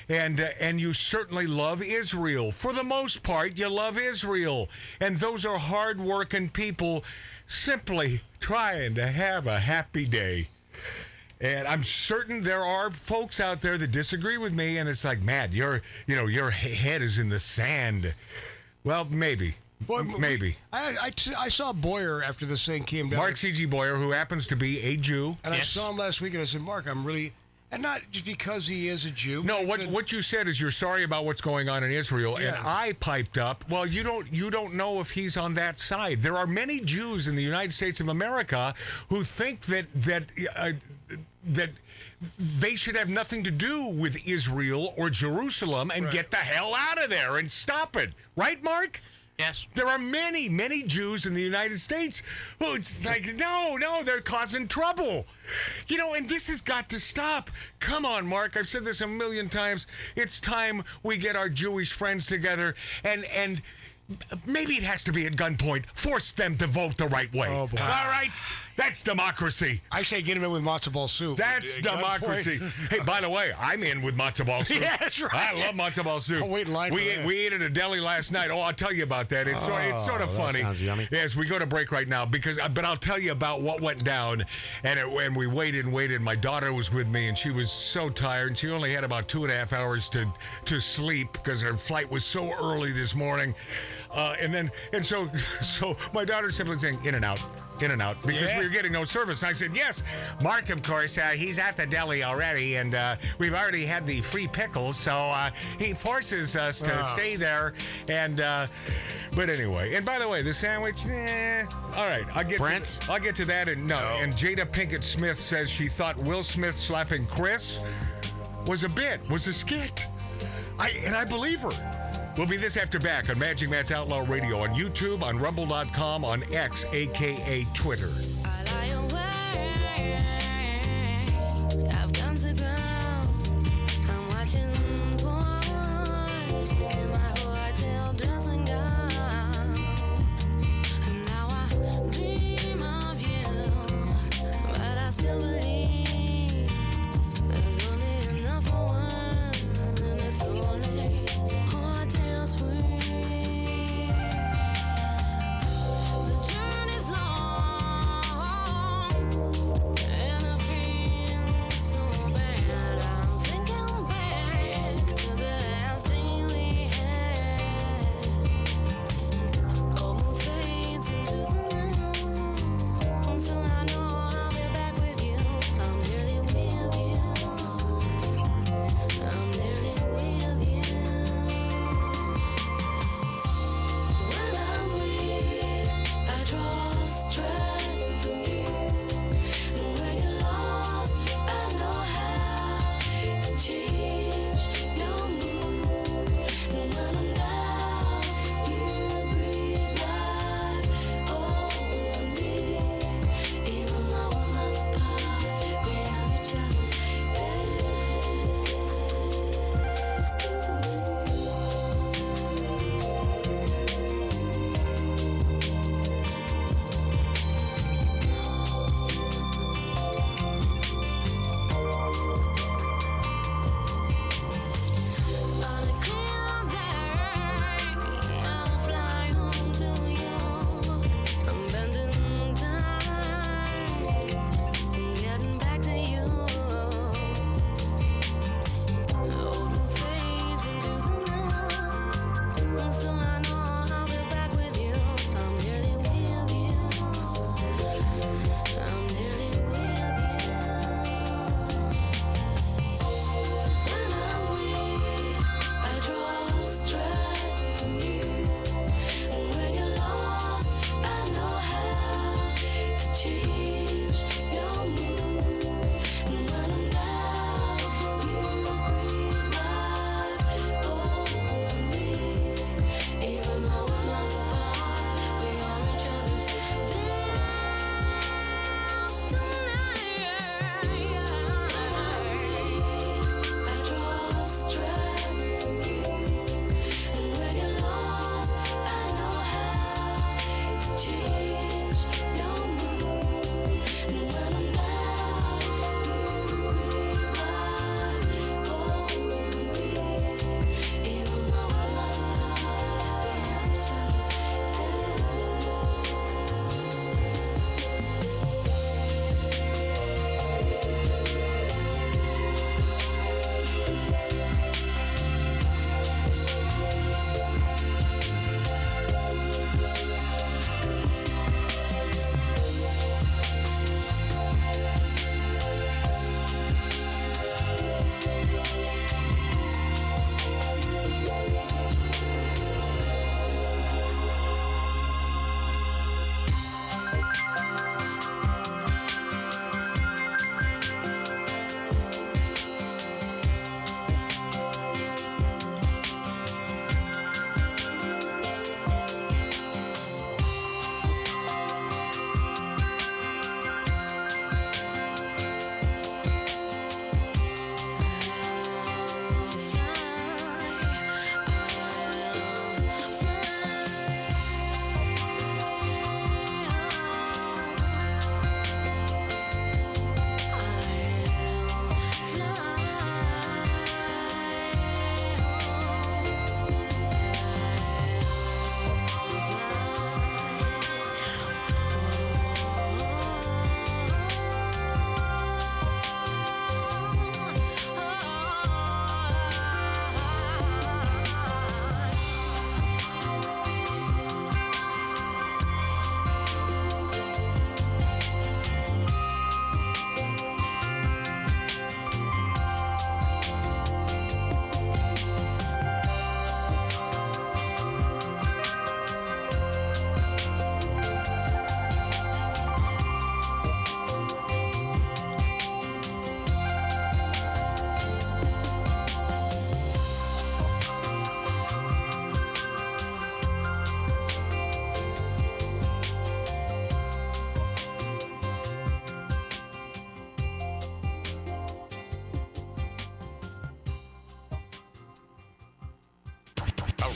and you certainly love Israel. For the most part, you love Israel. And those are hard-working people simply trying to have a happy day. And I'm certain there are folks out there that disagree with me, and it's like, man, your head is in the sand. Well, maybe. Maybe. I saw Boyer after this thing came down. Mark C.G. Boyer, who happens to be a Jew. And I saw him last week, and I said, Mark, I'm really... And not just because he is a Jew. No, what you said is you're sorry about what's going on in Israel, and I piped up, well, you don't know if he's on that side. There are many Jews in the United States of America who think that they should have nothing to do with Israel or Jerusalem and get the hell out of there and stop it. Right, Mark? Yes. There are many, many Jews in the United States who it's like, no, they're causing trouble. And this has got to stop. Come on, Mark. I've said this a million times. It's time we get our Jewish friends together and maybe it has to be at gunpoint. Force them to vote the right way. Oh, boy. All right? That's democracy. I say get him in with matzo ball soup. That's democracy. Hey, by the way, I'm in with matzo ball soup. Yeah, that's right. I love matzo ball soup. I'll wait in line for that. We ate at a deli last night. Oh, I'll tell you about that. It's sort of funny. That sounds yummy. Yes, we go to break right now but I'll tell you about what went down. And we waited and waited. My daughter was with me, and she was so tired, and she only had about 2.5 hours to sleep because her flight was so early this morning. So my daughter simply saying, in and out, because we were getting no service. And I said, yes. Mark, of course, he's at the deli already, and we've already had the free pickles, so he forces us to stay there. And but anyway, and by the way, the sandwich, all right, I'll get to that. And Jada Pinkett Smith says she thought Will Smith slapping Chris was a skit. I believe her. We'll be this after back on Magic Matt's Outlaw Radio, on YouTube, on Rumble.com, on X, a.k.a. Twitter. I've gone to ground. I'm watching porn in my hotel dressing gown. And now I dream of you, but I still believe there's only enough for one in this lonely hotel suite. The journey's long.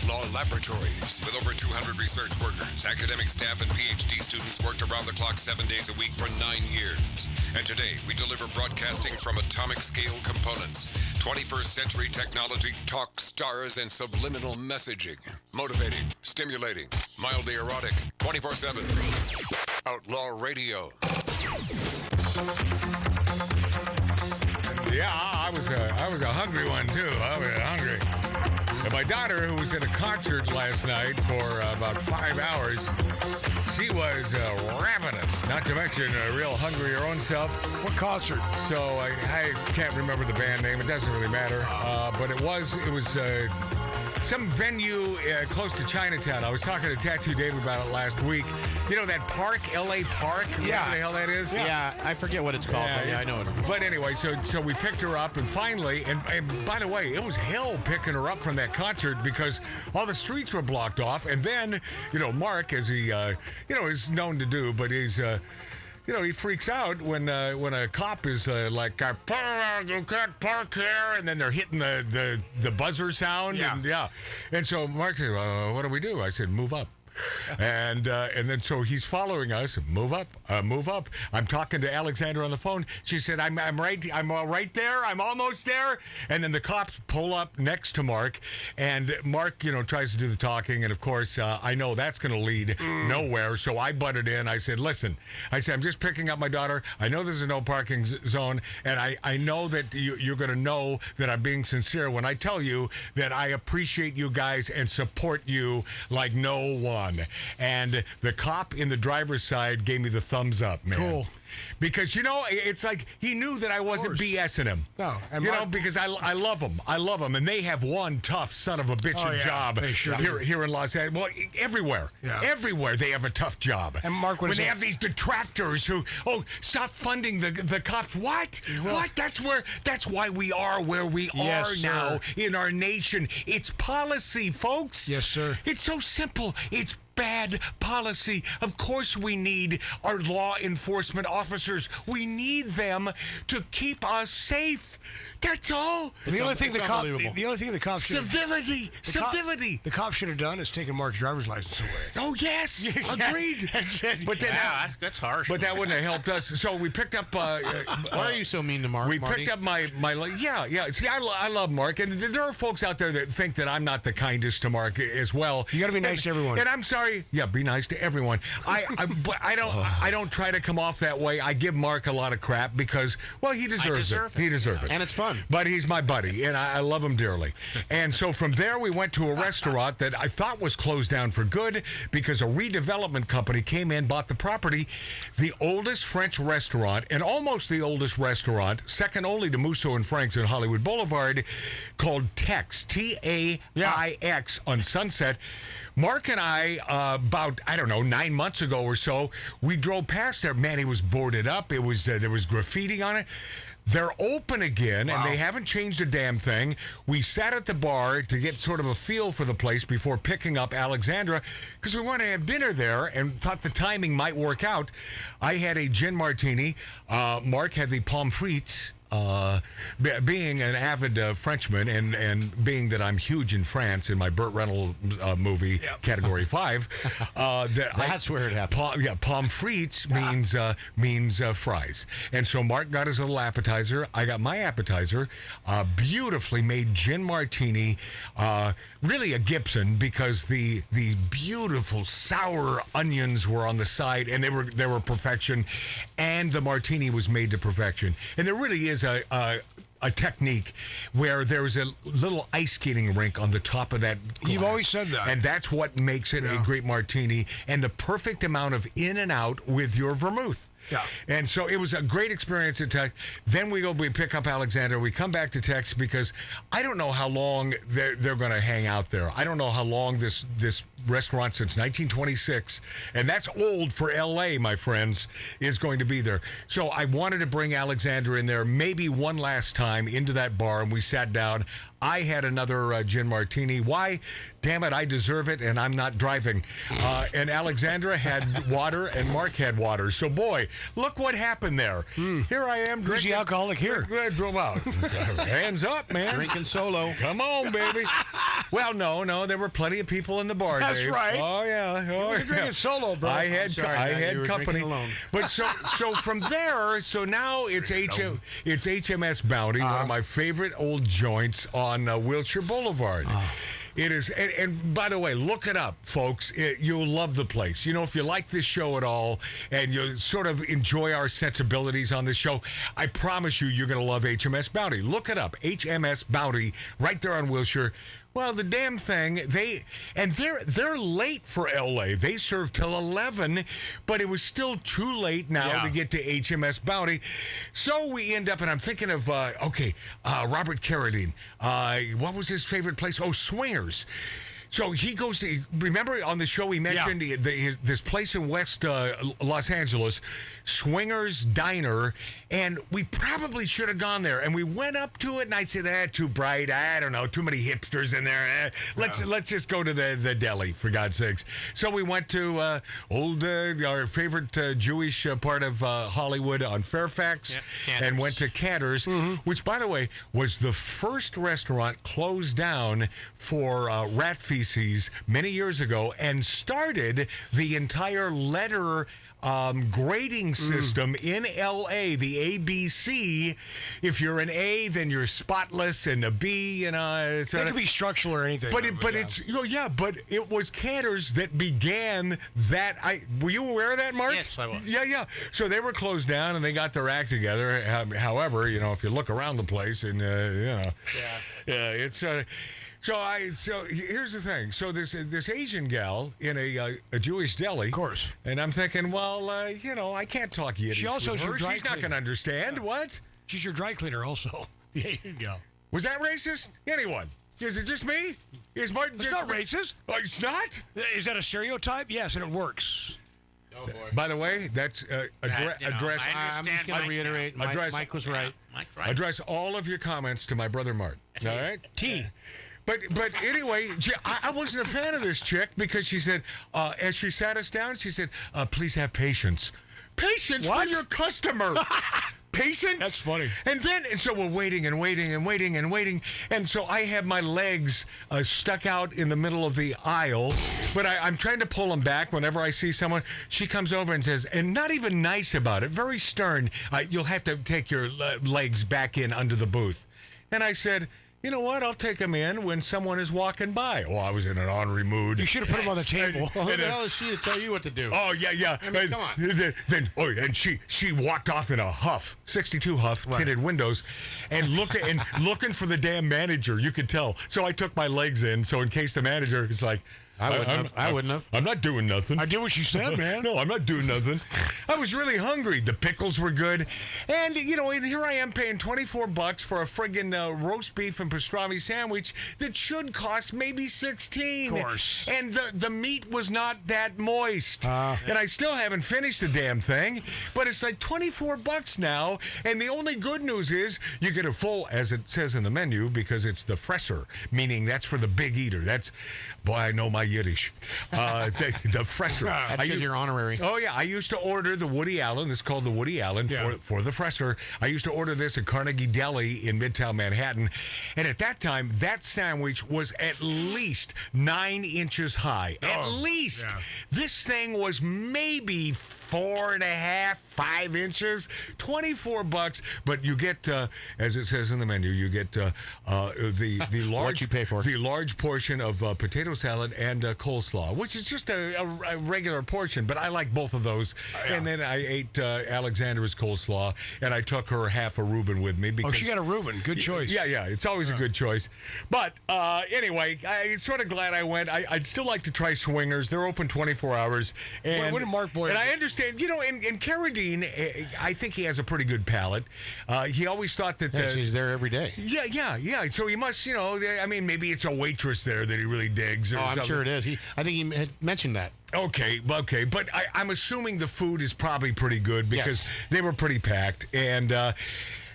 Outlaw Laboratories. With over 200 research workers, academic staff, and PhD students worked around the clock 7 days a week for 9 years. And today, we deliver broadcasting from atomic scale components, 21st century technology, talk stars, and subliminal messaging. Motivating, stimulating, mildly erotic, 24/7. Outlaw Radio. Yeah, I was a hungry one too. I was hungry. And my daughter, who was at a concert last night for about 5 hours, she was ravenous. Not to mention real hungry her own self. What concert? So I can't remember the band name. It doesn't really matter. But it was some venue close to Chinatown. I was talking to Tattoo Dave about it last week. You know that park, L.A. Park? Yeah. What the hell that is? Yeah, I forget what it's called, but yeah, I know it. But anyway, so we picked her up, and finally, and by the way, it was hell picking her up from that concert because all the streets were blocked off. And then, Mark, as he, is known to do, but he's... he freaks out when a cop is like, you can't park here, and then they're hitting the buzzer sound. Yeah. And so Mark said, what do we do? I said, move up. And then so he's following us. Move up. I'm talking to Alexandra on the phone. She said, I'm right there. I'm almost there. And then the cops pull up next to Mark, and Mark, tries to do the talking. And of course, I know that's going to lead nowhere. So I butted in. I said, listen. I said, I'm just picking up my daughter. I know there's a no parking zone, and I know that you're going to know that I'm being sincere when I tell you that I appreciate you guys and support you like no one. And the cop in the driver's side gave me the thumbs up, man. Cool. Because, it's like he knew that I wasn't BSing him. No. And because I love him. I love him. And they have one tough son of a bitchin' job here in Los Angeles. Well, everywhere. Yeah. Everywhere they have a tough job. And Mark, when they have these detractors who, stop funding the cops. What? Well, what? That's why we are where we are now in our nation. It's policy, folks. Yes, sir. It's so simple. It's bad policy. Of course we need our law enforcement officers. We need them to keep us safe. That's all. The only thing the cops civility. The cops should have done is taken Mark's driver's license away. Oh yes, agreed. But then that's harsh. But that wouldn't have helped us. So we picked up. Why are you so mean to Mark? We picked up my. Yeah. See, I love Mark, and there are folks out there that think that I'm not the kindest to Mark as well. You got to be nice to everyone. And I'm sorry. Yeah, be nice to everyone. But I don't try to come off that way. I give Mark a lot of crap because, well, he deserves it. He deserves it, and it's fun. But he's my buddy, and I love him dearly. And so from there, we went to a restaurant that I thought was closed down for good because a redevelopment company came in, bought the property. The oldest French restaurant, and almost the oldest restaurant, second only to Musso and Frank's on Hollywood Boulevard, called Tex, T-A-I-X, on Sunset. Mark and I, about, 9 months ago or so, we drove past there. Man, it was boarded up. It was there was graffiti on it. They're open again, and they haven't changed a damn thing. We sat at the bar to get sort of a feel for the place before picking up Alexandra because we wanted to have dinner there and thought the timing might work out. I had a gin martini. Mark had the pommes frites. Being an avid Frenchman and being that I'm huge in France in my Burt Reynolds movie Category 5, that's where it happened. Pommes frites means fries, and so Mark got his little appetizer. I got my appetizer, beautifully made gin martini, really a Gibson because the beautiful sour onions were on the side and they were perfection, and the martini was made to perfection, and there really is a technique where there's a little ice skating rink on the top of that glass. You've always said that. And that's what makes it a great martini and the perfect amount of in and out with your vermouth. Yeah. And so it was a great experience at Tex. Then we pick up Alexander. We come back to Tex because I don't know how long they're going to hang out there. I don't know how long this restaurant since 1926, and that's old for L.A., my friends, is going to be there. So I wanted to bring Alexander in there maybe one last time into that bar, and we sat down. I had another gin martini. Why? Damn it, I deserve it, and I'm not driving. And Alexandra had water, and Mark had water. So, boy, look what happened there. Here I am. Who's the alcoholic here? Hands up, man. Drinking solo. Come on, baby. Well, no, there were plenty of people in the bar. That's Dave. right. Oh yeah. You were drinking solo, bro. I had you were company. drinking alone. But so from there, so now it's HMS Bounty, one of my favorite old joints on Wilshire Boulevard. It is, and by the way, look it up, folks. You'll love the place. You know, if you like this show at all and you sort of enjoy our sensibilities on this show, I promise you're going to love HMS Bounty. Look it up, HMS Bounty, right there on Wilshire. Well, the damn thing, they're late for LA. They serve till 11, but it was still too late now to get to HMS Bounty. So we end up, and I'm thinking of, Robert Carradine. What was his favorite place? Oh, Swingers. So he goes to, remember on the show he mentioned this place in West Los Angeles, Swingers Diner, and we probably should have gone there. And we went up to it, and I said, too bright. I don't know, too many hipsters in there. Let's just go to the deli, for God's sakes. So we went to our favorite Jewish part of Hollywood on Fairfax, and went to Cantor's, which, by the way, was the first restaurant closed down for rat feces many years ago, and started the entire letter grading system in L.A., the ABC. If you're an A, then you're spotless, and a B, it could be structural or anything. But but it was Cantor's that began that. Were you aware of that, Mark? Yes, I was. Yeah. So they were closed down, and they got their act together. However, if you look around the place, and it's. So here's the thing. So this Asian gal in a Jewish deli, of course, and I'm thinking, well, I can't talk Yiddish. She also with her. is your dry She's not going to understand. What? She's your dry cleaner, also. The Asian gal. Was that racist? Anyone? Is it just me? Is Martin? It's not racist. Oh, it's not. Is that a stereotype? Yes, and it works. Oh boy. By the way, that's address. I'm just going to reiterate. Mike was right. Mike, right. Address all of your comments to my brother Mart. All right. T. But anyway, I wasn't a fan of this chick because she said, as she sat us down, she said, please have patience. Patience for your customer. Patience? That's funny. And so we're waiting and waiting and waiting and waiting. And so I have my legs stuck out in the middle of the aisle, but I'm trying to pull them back whenever I see someone. She comes over and says, and not even nice about it, very stern, you'll have to take your legs back in under the booth. And I said, you know what? I'll take them in when someone is walking by. Oh, I was in an ornery mood. You should have put them on the table. Well, who the hell is she to tell you what to do? Oh, yeah. I mean, come on. And she walked off in a huff, 62 huff, tinted windows, and looking for the damn manager. You could tell. So I took my legs in, so in case the manager is like, I wouldn't have. I'm not doing nothing. I did what she said, man. No, I'm not doing nothing. I was really hungry. The pickles were good. And, and here I am paying $24 for a friggin' roast beef and pastrami sandwich that should cost maybe $16. Of course. And the meat was not that moist. And I still haven't finished the damn thing. But it's like $24 now. And the only good news is you get a full, as it says in the menu, because it's the fresser, meaning that's for the big eater. Boy, I know my Yiddish. The fresser. That's because you're honorary. Oh, yeah. I used to order the Woody Allen. This is called the Woody Allen for the fresser. I used to order this at Carnegie Deli in Midtown Manhattan. And at that time, that sandwich was at least 9 inches high. At least. Yeah. This thing was maybe 4.5, 5 inches, $24. But you get, as it says in the menu, you get the large. What you pay for? The large portion of potato salad and coleslaw, which is just a regular portion. But I like both of those. And then I ate Alexandra's coleslaw, and I took her half a Reuben with me. Because, she got a Reuben. Good choice. Yeah. It's always a good choice. But anyway, I'm sort of glad I went. I'd still like to try Swingers. They're open 24 hours. And what did Mark Boyd? And I understand. In Carradine, I think he has a pretty good palate. He always thought that... she's there every day. Yeah. So he must, maybe it's a waitress there that he really digs. Or I'm sure it is. I think he had mentioned that. Okay. But I'm assuming the food is probably pretty good because they were pretty packed. And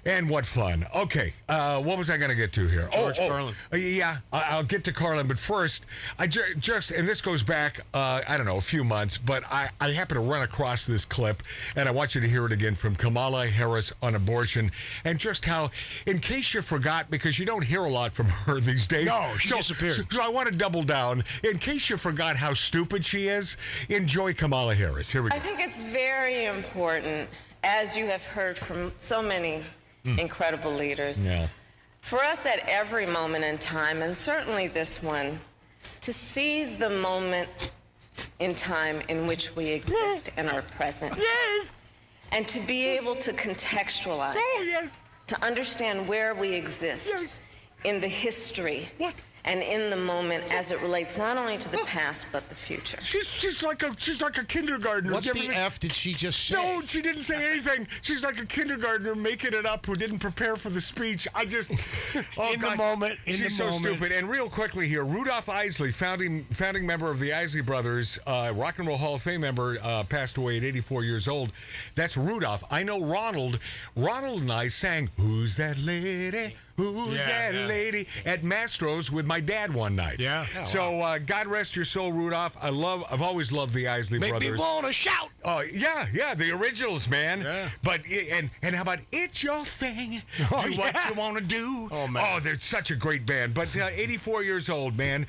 And what fun. Okay, what was I going to get to here? George Carlin. Yeah, I'll get to Carlin, but first, I just, and this goes back, I don't know, a few months, but I happen to run across this clip, and I want you to hear it again from Kamala Harris on abortion, and just how, in case you forgot, because you don't hear a lot from her these days. No, she disappeared. So I want to double down. In case you forgot how stupid she is, enjoy Kamala Harris. Here we go. I think it's very important, as you have heard from so many incredible leaders, for us at every moment in time, and certainly this one, to see the moment in time in which we exist and are present, and to be able to contextualize, to understand where we exist in the history and in the moment as it relates not only to the past but the future. She's like a kindergartner. What the F did she just say? No, she didn't say anything. She's like a kindergartner making it up who didn't prepare for the speech. I just the moment. She's so stupid. And real quickly here, Rudolph Isley, founding member of the Isley Brothers, Rock and Roll Hall of Fame member, passed away at 84 years old. That's Rudolph. I know Ronald. Ronald and I sang "Who's That Lady? Who's that lady?" at Mastro's with my dad one night. Yeah. So God rest your soul, Rudolph. I've always loved the Isley Brothers. Make me want to shout. Oh yeah, the originals, man. Yeah. But and how about "It's Your Thing"? Do what you want to do. Oh man. Oh, they're such a great band. But 84 years old, man.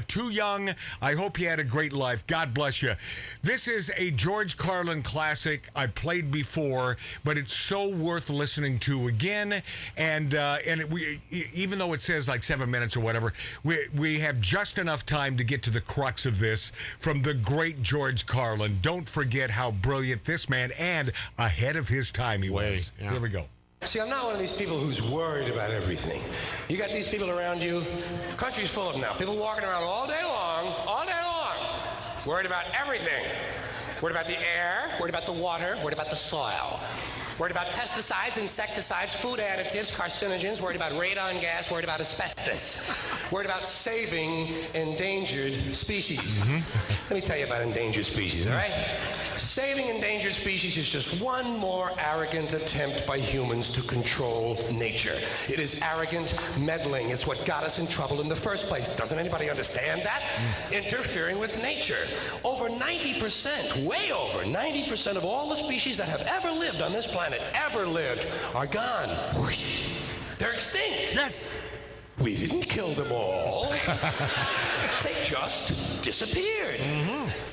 Too young. I hope you had a great life. God bless you. This is a George Carlin classic I played before, but it's so worth listening to again. And even though it says like 7 minutes or whatever, we have just enough time to get to the crux of this from the great George Carlin. Don't forget how brilliant this man and ahead of his time he was. Here we go. See, I'm not one of these people who's worried about everything. You got these people around you. The country's full of them now. People walking around all day long, worried about everything. Worried about the air, worried about the water, worried about the soil. Worried about pesticides, insecticides, food additives, carcinogens, worried about radon gas, worried about asbestos, worried about saving endangered species. Let me tell you about endangered species, all right? Saving endangered species is just one more arrogant attempt by humans to control nature. It is arrogant meddling. It's what got us in trouble in the first place. Doesn't anybody understand that? Interfering with nature. Over 90%, way over 90% of all the species that have ever lived on this planet, are gone. They're extinct. Yes. We didn't kill them all. They just disappeared.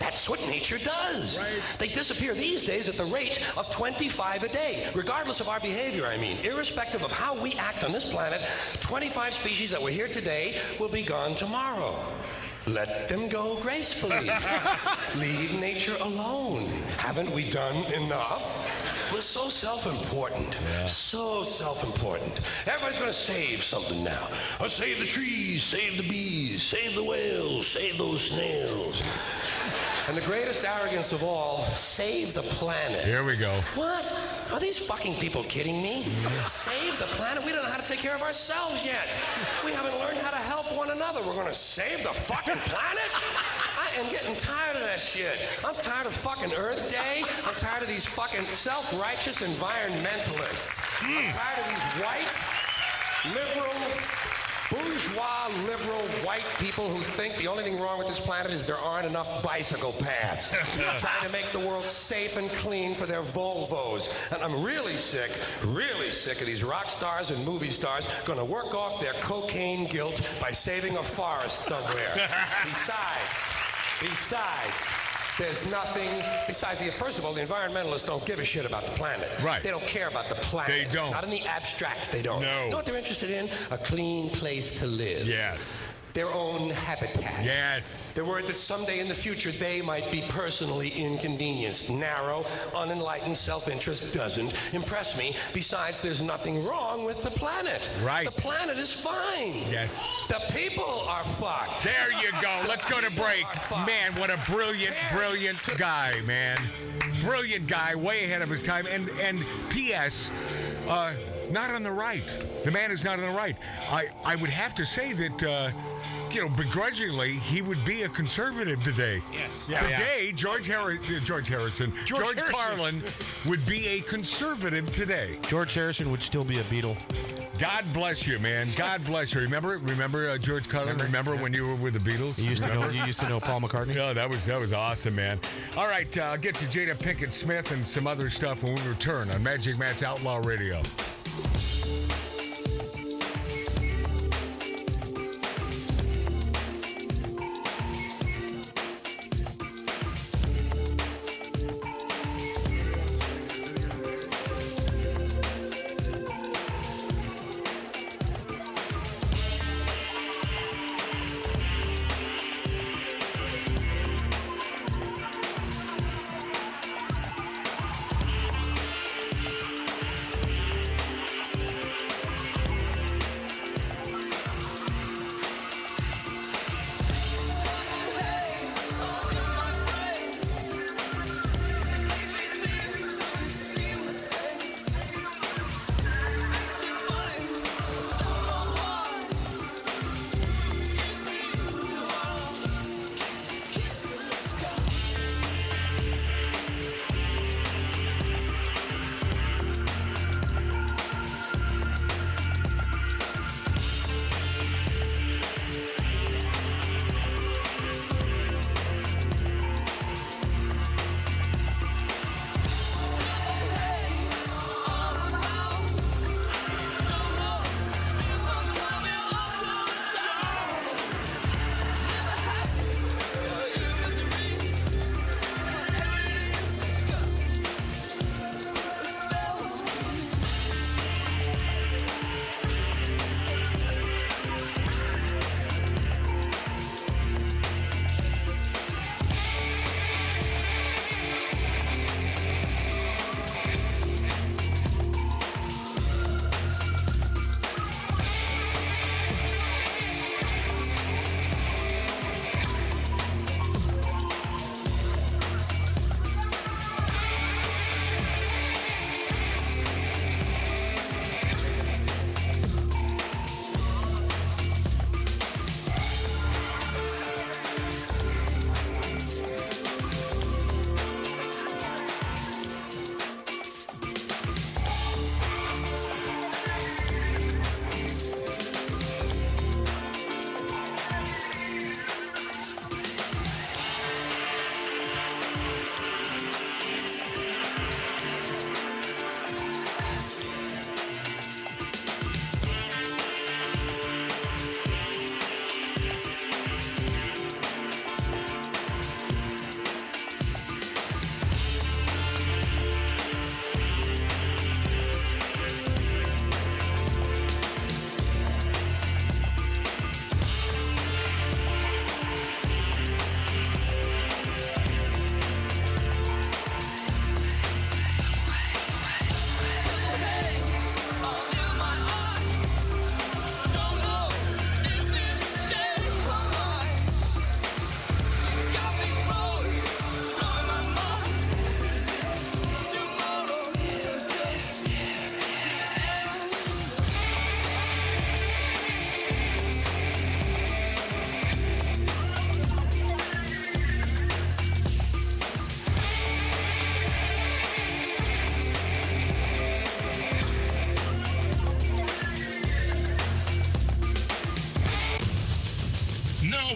That's what nature does. They disappear these days at the rate of 25 a day, regardless of our behavior, I mean. Irrespective of how we act on this planet, 25 species that were here today will be gone tomorrow. Let them go gracefully. Leave nature alone. Haven't we done enough? We're so self-important. So self-important. Everybody's going to save something now. I'll save the trees, save the bees, save the whales, save those snails. And the greatest arrogance of all, save the planet. Here we go. What? Are these fucking people kidding me? Save the planet? We don't know how to take care of ourselves yet. We haven't learned how to help one another. We're going to save the fucking planet? I am getting tired of that shit. I'm tired of fucking Earth Day. I'm tired of these fucking self-righteous environmentalists. I'm tired of these white, liberal, bourgeois, liberal, white people who think the only thing wrong with this planet is there aren't enough bicycle paths. Trying to make the world safe and clean for their Volvos. And I'm really sick of these rock stars and movie stars going to work off their cocaine guilt by saving a forest somewhere. Besides, there's nothing besides first of all, the environmentalists don't give a shit about the planet. Right. They don't care about the planet. They don't. Not in the abstract, they don't. No. You know what they're interested in? A clean place to live. Yes. Their own habitat. Yes. They're worried that someday in the future they might be personally inconvenienced. Narrow, unenlightened self-interest doesn't impress me. Besides, there's nothing wrong with the planet. Right. The planet is fine. Yes. The people are fucked. There you go. Let's go to break. Man, what a brilliant guy, man. Brilliant guy, way ahead of his time. And P.S., not on the right. The man is not on the right. I would have to say that begrudgingly, he would be a conservative today. Yes. Today, George Carlin would be a conservative today. George Harrison would still be a Beatle. God bless you, man. God bless you. Remember George Carlin? Remember when you were with the Beatles? You used to know Paul McCartney? Yeah, that was awesome, man. All right, I'll get to Jada Pinkett Smith and some other stuff when we return on Magic Matt's Outlaw Radio.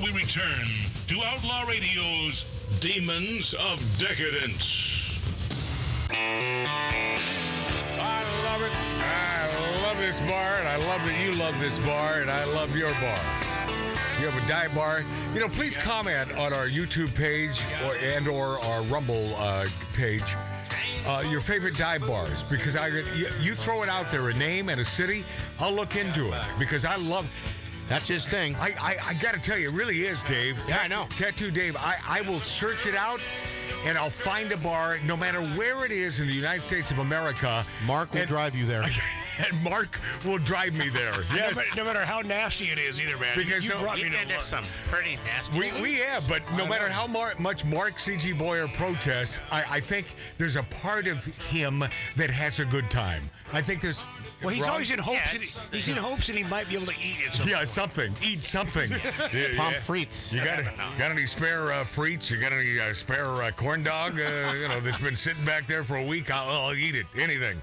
we return to Outlaw Radio's Demons of Decadence. I love it. I love this bar, and I love that you love this bar, and I love your bar. You have a dive bar. You know, please comment on our YouTube page or our Rumble page. Your favorite dive bars, because you throw it out there, a name and a city, I'll look into it because I love. That's his thing. I got to tell you, it really is, Dave. Yeah, I know. Tattoo Dave. I will search it out, and I'll find a bar, no matter where it is in the United States of America. Mark will drive you there. and Mark will drive me there. Yes. No matter how nasty it is, either, man. Because you brought me We've been to to some pretty nasty. we have, but no matter how much Mark C.G. Boyer protests, I think there's a part of him that has a good time. I think there's. Well, he's Ron? always in hopes. He's in hopes that he might be able to eat it. Yeah, something. Eat something. Pommes frites. You got any spare frites? You got any spare corn dog? That's been sitting back there for a week. I'll eat it. Anything.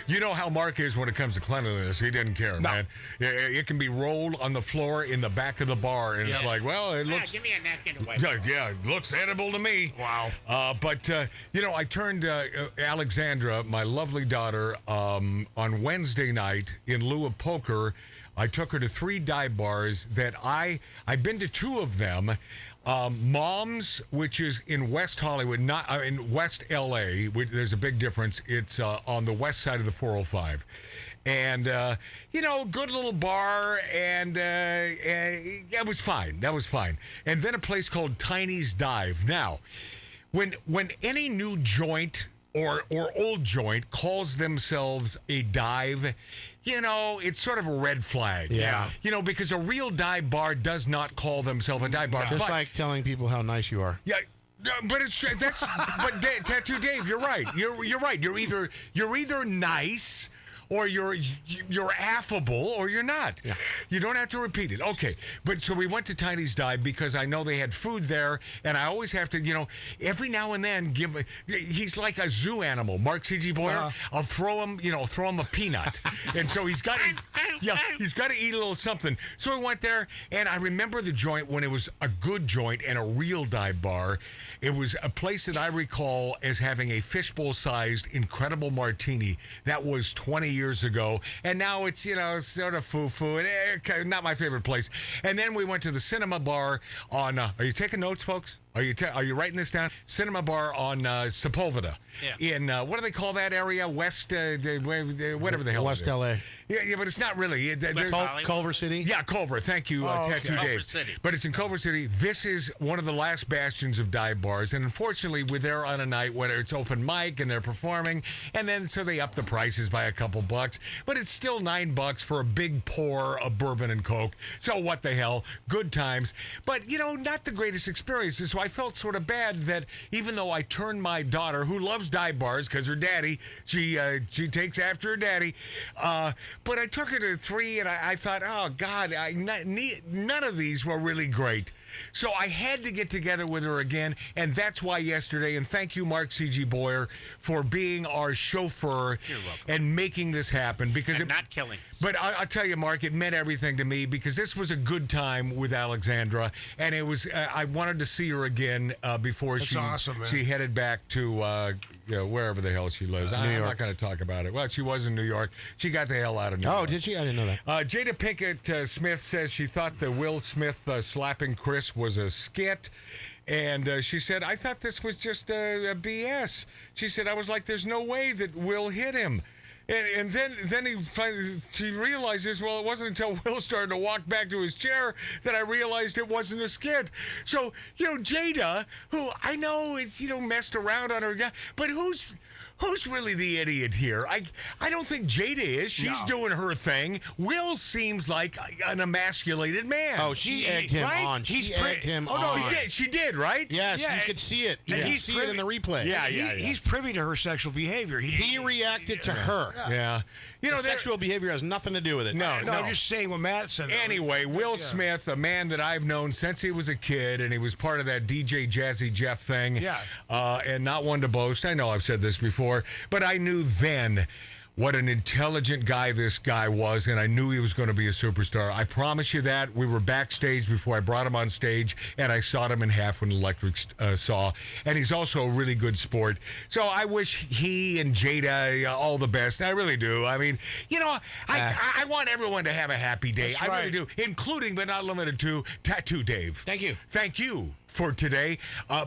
You know how Mark is when it comes to cleanliness. He didn't care, man. It can be rolled on the floor in the back of the bar, and it's like, well, it looks. Give me a napkin to wipe. Yeah, it looks edible to me. Wow. But I turned Alexandra, my lovely daughter, on Wednesday night in lieu of poker. I took her to 3 dive bars that I've been to 2 of them. Mom's, which is in West Hollywood, not in West LA. There's a big difference. It's on the west side of the 405. And, good little bar, and that was fine. That was fine. And then a place called Tiny's Dive. Now, when any new joint or old joint calls themselves a dive, it's sort of a red flag. Yeah. Because a real dive bar does not call themselves a dive bar. Just like telling people how nice you are. Yeah. But Tattoo Dave, you're right. You're right. You're either nice or you're affable or you're not. Yeah. You don't have to repeat it. Okay. But so we went to Tiny's Dive because I know they had food there, and I always have to, every now and then he's like a zoo animal. Mark C.G. Boyer, I'll throw him a peanut. And so he's got to eat a little something. So we went there, and I remember the joint when it was a good joint and a real dive bar. It was a place that I recall as having a fishbowl-sized incredible martini. That was 20 years ago, and now it's sort of foo-foo, and not my favorite place. And then we went to the Cinema Bar on. Are you taking notes, folks? Are you writing this down? Cinema Bar on Sepulveda. Yeah. In what do they call that area? West, whatever the hell. West LA. Yeah, but it's not really. Culver City? Yeah, Culver. Thank you, Tattoo Dave. Culver City. But it's in Culver City. This is one of the last bastions of dive bars, and unfortunately, we're there on a night when it's open mic and they're performing, and then so they up the prices by a couple bucks, but it's still $9 for a big pour of bourbon and Coke. So what the hell? Good times. But, not the greatest experiences. So I felt sort of bad that even though I turned my daughter, who loves dive bars because her daddy, she takes after her daddy, but I took her to 3, and I thought, oh, God, none of these were really great. So I had to get together with her again, and that's why yesterday, and thank you, Mark C.G. Boyer, for being our chauffeur and making this happen. Because not killing us. But I'll tell you, Mark, it meant everything to me because this was a good time with Alexandra, and it was. I wanted to see her again before she headed back to wherever the hell she lives. I'm not going to talk about it. Well, she was in New York. She got the hell out of New York. Oh, did she? I didn't know that. Jada Pinkett Smith says she thought the Will Smith slapping Chris was a skit. And she said, I thought this was just a BS. She said, I was like, there's no way that Will hit him. And then she realizes, well, it wasn't until Will started to walk back to his chair that I realized it wasn't a skit. So, Jada, who I know is, messed around on her, but who's really the idiot here? I don't think Jada is. She's doing her thing. Will seems like an emasculated man. Oh, she egged him on. She egged him on. Oh, no, she did, right? Yes, you could see it. You could see it in the replay. Yeah. He's privy to her sexual behavior. He reacted to her. Yeah. Sexual behavior has nothing to do with it. No. I'm just saying what Matt said. Anyway, Will Smith, a man that I've known since he was a kid, and he was part of that DJ Jazzy Jeff thing. Yeah. And not one to boast. I know I've said this before. But I knew then what an intelligent guy this guy was, and I knew he was going to be a superstar. I promise you that. We were backstage before I brought him on stage, and I sawed him in half with an electric saw. And he's also a really good sport. So I wish he and Jada all the best. I really do. I mean, I want everyone to have a happy day. I really do, including but not limited to Tattoo Dave. Thank you. Thank you for today.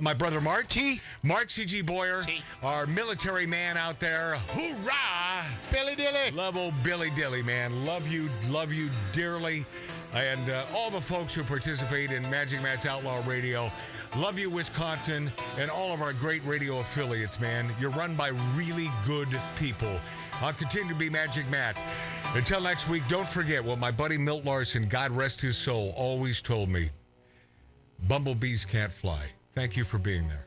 My brother Mark C.G. Boyer, our military man out there. Hoorah! Billy Dilly. Love old Billy Dilly, man. Love you dearly. And all the folks who participate in Magic Matt's Outlaw Radio. Love you, Wisconsin, and all of our great radio affiliates, man. You're run by really good people. I'll continue to be Magic Matt. Until next week, don't forget what my buddy Milt Larson, God rest his soul, always told me. Bumblebees can't fly. Thank you for being there.